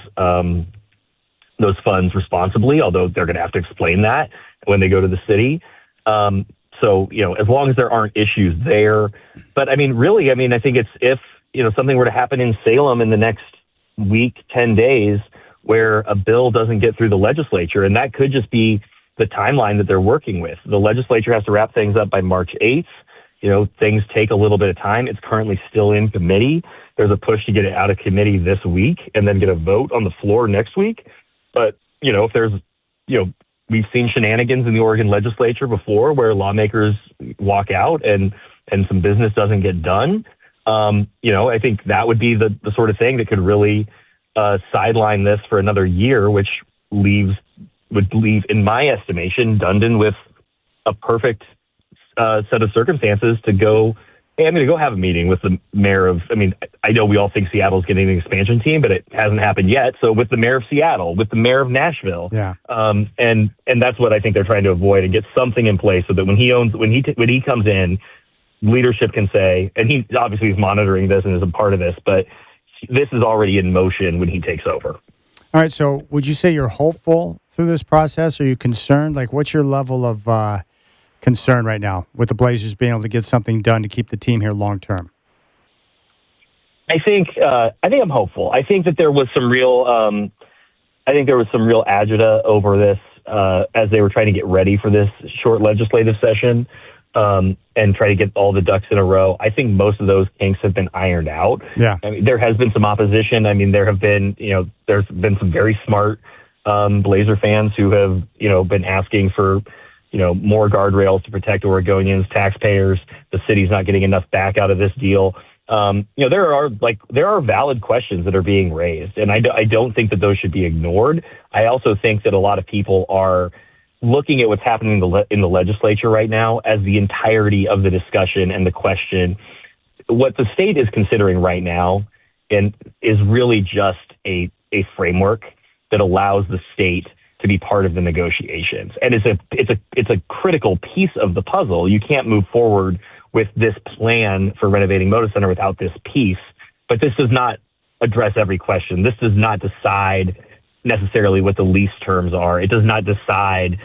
responsibly, although they're going to have to explain that when they go to the city. So as long as there aren't issues there, but I think it's if something were to happen in Salem in the next week, 10 days, where a bill doesn't get through the legislature, and that could just be the timeline that they're working with. The legislature has to wrap things up by March 8th. Things take a little bit of time. It's currently still in committee. There's a push to get it out of committee this week and then get a vote on the floor next week. But, if there's, we've seen shenanigans in the Oregon legislature before where lawmakers walk out and some business doesn't get done. I think that would be the sort of thing that could really sideline this for another year, which would leave, in my estimation, Dundon with a perfect set of circumstances to go, hey, I'm going to go have a meeting with the mayor of, I know we all think Seattle's getting an expansion team, but it hasn't happened yet. So with the mayor of Seattle, with the mayor of Nashville, and that's what I think they're trying to avoid, and get something in place so that when he comes in, leadership can say, and he obviously is monitoring this and is a part of this, but this is already in motion when he takes over. All right. So would you say you're hopeful through this process? Are you concerned? What's your level of concern right now with the Blazers being able to get something done to keep the team here long term? I think I'm hopeful. I think that there was some real agita over this as they were trying to get ready for this short legislative session and try to get all the ducks in a row. I think most of those kinks have been ironed out. Yeah. There has been some opposition. There have been, there's been some very smart Blazer fans who have, been asking for, more guardrails to protect Oregonians, taxpayers. The city's not getting enough back out of this deal. There are valid questions that are being raised, and I don't think that those should be ignored. I also think that a lot of people are looking at what's happening in the legislature right now as the entirety of the discussion and the question. What the state is considering right now and is really just a framework that allows the state to be part of the negotiations. And it's a critical piece of the puzzle. You can't move forward with this plan for renovating Moda Center without this piece. But this does not address every question. This does not decide necessarily what the lease terms are. It does not decide,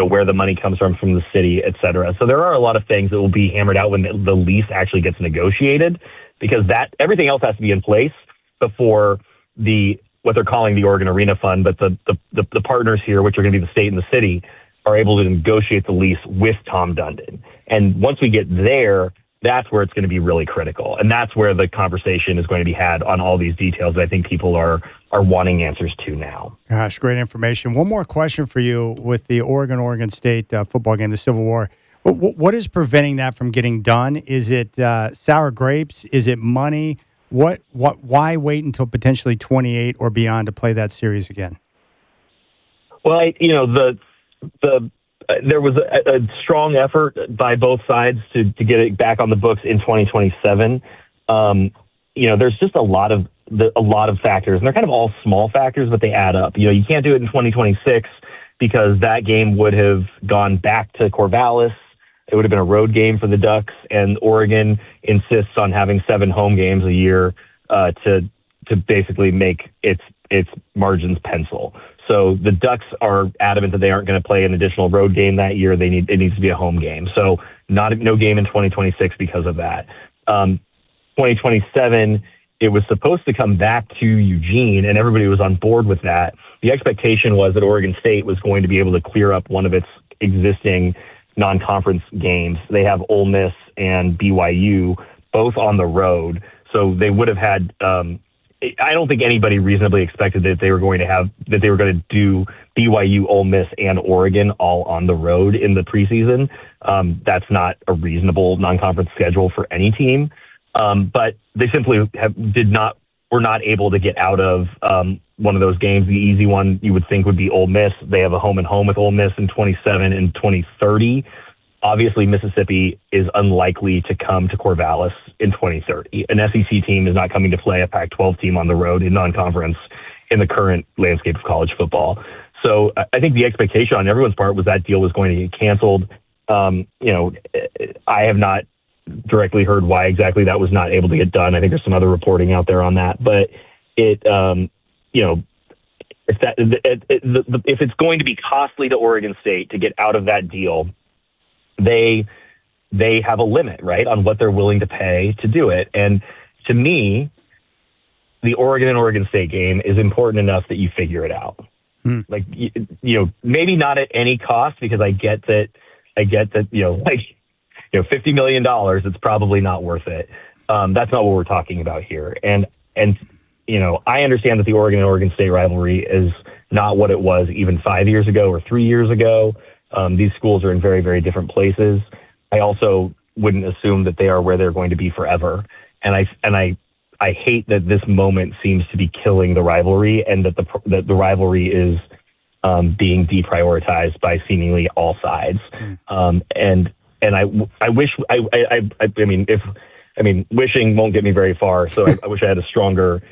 where the money comes from the city, et cetera. So there are a lot of things that will be hammered out when the lease actually gets negotiated, because everything else has to be in place before what they're calling the Oregon Arena Fund, but the partners here, which are going to be the state and the city, are able to negotiate the lease with Tom Dundon. And once we get there, that's where it's going to be really critical. And that's where the conversation is going to be had on all these details that I think people are wanting answers to now. Gosh, great information. One more question for you with the Oregon State football game, the Civil War. What is preventing that from getting done? Is it sour grapes? Is it money? Why wait until potentially 28 or beyond to play that series again? Well, there was a strong effort by both sides to get it back on the books in 2027. There's just a lot of factors, and they're kind of all small factors, but they add up. You can't do it in 2026 because that game would have gone back to Corvallis. It would have been a road game for the Ducks, and Oregon insists on having 7 home games a year to basically make its margins pencil. So the Ducks are adamant that they aren't going to play an additional road game that year. It needs to be a home game. So no game in 2026 because of that. 2027 it was supposed to come back to Eugene, and everybody was on board with that. The expectation was that Oregon State was going to be able to clear up one of its existing non-conference games. They have Ole Miss and BYU both on the road, so they would have had. I don't think anybody reasonably expected that they were going to do BYU, Ole Miss, and Oregon all on the road in the preseason. That's not a reasonable non-conference schedule for any team. But they simply were not able to get out of one of those games. The easy one you would think would be Ole Miss. They have a home and home with Ole Miss in 27 and 2030. Obviously, Mississippi is unlikely to come to Corvallis in 2030. An SEC team is not coming to play a Pac-12 team on the road in non-conference in the current landscape of college football. So I think the expectation on everyone's part was that deal was going to get canceled. I have not directly heard why exactly that was not able to get done. I think there's some other reporting out there on that, but if it's going to be costly to Oregon State to get out of that deal, they have a limit, right, on what they're willing to pay to do it. And to me, the Oregon and Oregon State game is important enough that you figure it out. Like, maybe not at any cost, because I get that, $50 million, it's probably not worth it. That's not what we're talking about here. And I understand that the Oregon and Oregon State rivalry is not what it was even 5 years ago or 3 years ago. These schools are in very, very different places. I also wouldn't assume that they are where they're going to be forever. And I hate that this moment seems to be killing the rivalry, and that the rivalry is being deprioritized by seemingly all sides. And I wish wishing won't get me very far. So I wish I had a stronger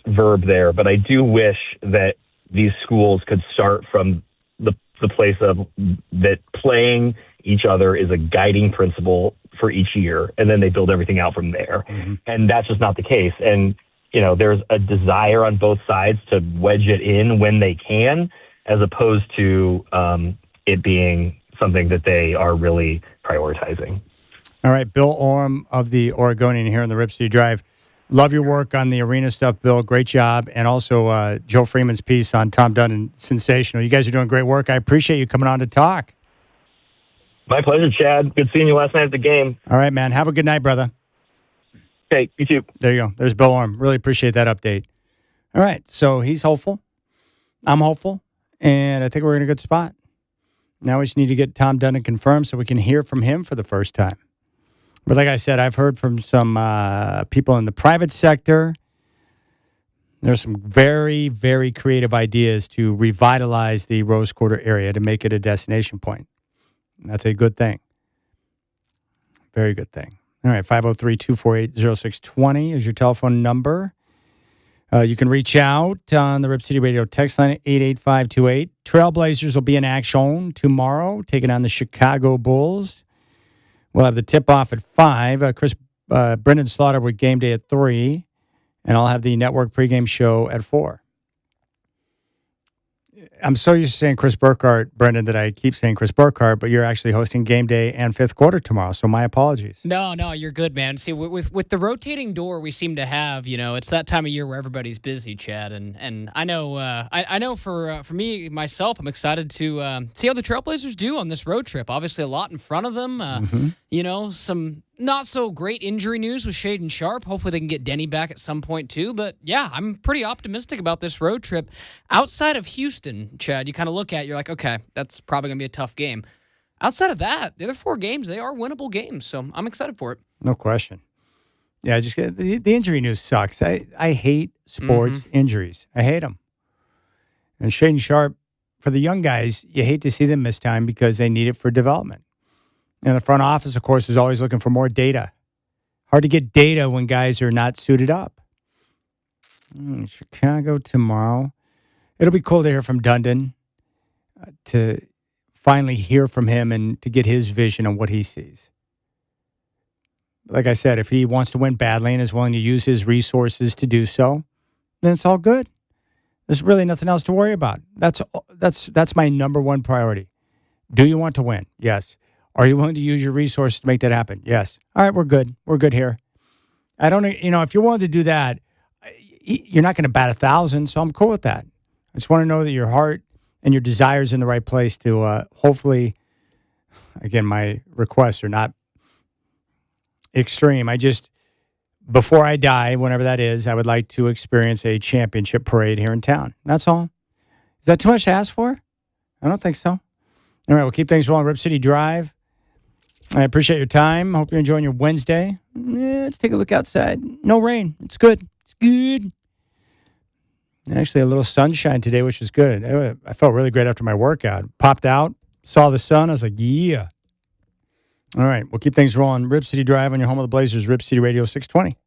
verb there. But I do wish that these schools could start from the place of that playing each other is a guiding principle for each year, and then they build everything out from there. And that's just not the case. And there's a desire on both sides to wedge it in when they can, as opposed to it being something that they are really prioritizing. All right, Bill Oram of the Oregonian here on the Rip City Drive. Love your work on the arena stuff, Bill. Great job. And also Joe Freeman's piece on Tom Dundon. Sensational. You guys are doing great work. I appreciate you coming on to talk. My pleasure, Chad. Good seeing you last night at the game. All right, man. Have a good night, brother. Okay, you too. There you go. There's Bill Oram. Really appreciate that update. All right, so he's hopeful. I'm hopeful. And I think we're in a good spot. Now we just need to get Tom Dundon confirmed so we can hear from him for the first time. But like I said, I've heard from some people in the private sector. There's some very, very creative ideas to revitalize the Rose Quarter area to make it a destination point. And that's a good thing. Very good thing. All right, 503-248-0620 is your telephone number. You can reach out on the Rip City Radio text line at 88528. Trailblazers will be in action tomorrow, taking on the Chicago Bulls. We'll have the tip-off at 5. Brendan Slaughter with Game Day at 3. And I'll have the network pregame show at 4. I'm so used to saying Chris Burkhardt, Brendan, that I keep saying Chris Burkhardt, but you're actually hosting Game Day and Fifth Quarter tomorrow, so my apologies. No, you're good, man. See, with the rotating door we seem to have, it's that time of year where everybody's busy, Chad, and I know I know for me, myself, I'm excited to see how the Trailblazers do on this road trip. Obviously, a lot in front of them. Some not so great injury news with Shaden Sharp. Hopefully they can get Denny back at some point too. But yeah, I'm pretty optimistic about this road trip. Outside of Houston, Chad, you kind of look at it, you're like, okay, that's probably going to be a tough game. Outside of that, the other 4 games, they are winnable games. So I'm excited for it. No question. Yeah, just the injury news sucks. I hate sports injuries. I hate them. And Shaden Sharp, for the young guys, you hate to see them miss time because they need it for development. And the front office, of course, is always looking for more data. Hard to get data when guys are not suited up. Chicago tomorrow. It'll be cool to hear from Dundon, to finally hear from him and to get his vision on what he sees. Like I said, if he wants to win badly and is willing to use his resources to do so, then it's all good. There's really nothing else to worry about. That's my number one priority. Do you want to win? Yes. Are you willing to use your resources to make that happen? Yes. All right, we're good. We're good here. I don't, if you're willing to do that, you're not going to bat 1,000. So I'm cool with that. I just want to know that your heart and your desires in the right place to hopefully, again, my requests are not extreme. Before I die, whenever that is, I would like to experience a championship parade here in town. That's all. Is that too much to ask for? I don't think so. All right, we'll keep things rolling. Rip City Drive. I appreciate your time. Hope you're enjoying your Wednesday. Let's take a look outside. No rain. It's good. It's good. Actually, a little sunshine today, which is good. I felt really great after my workout. Popped out, saw the sun. I was like, yeah. All right, we'll keep things rolling. Rip City Drive on your home of the Blazers, Rip City Radio 620.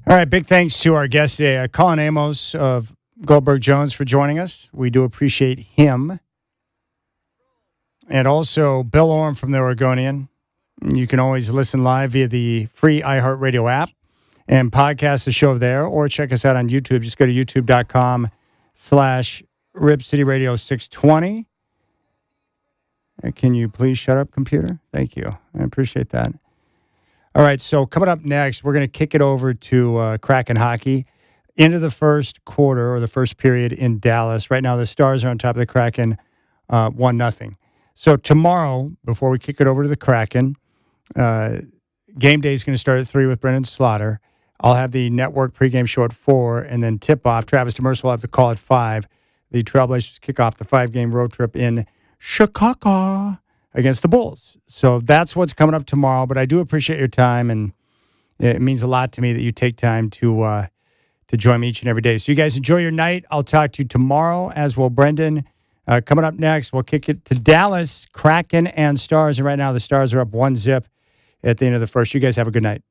All right, big thanks to our guest today, Colin Amos of Goldberg Jones, for joining us. We do appreciate him. And also Bill Oram from the Oregonian. You can always listen live via the free iHeartRadio app and podcast the show there, or check us out on YouTube. Just go to youtube.com/RipCityRadio620. Can you please shut up, computer? Thank you. I appreciate that. All right, so coming up next, we're going to kick it over to Kraken hockey. Into the first quarter or the first period in Dallas. Right now, the Stars are on top of the Kraken 1-0. So tomorrow, before we kick it over to the Kraken, game day is going to start at 3 with Brendan Slaughter. I'll have the network pregame show at 4, and then tip-off. Travis Demers will have the call at 5. The Trailblazers kick off the 5-game road trip in Chicago against the Bulls. So that's what's coming up tomorrow, but I do appreciate your time, and it means a lot to me that you take time to join me each and every day. So you guys enjoy your night. I'll talk to you tomorrow, as will Brendan. Coming up next, we'll kick it to Dallas, Kraken, and Stars. And right now, the Stars are up 1-0 at the end of the first. You guys have a good night.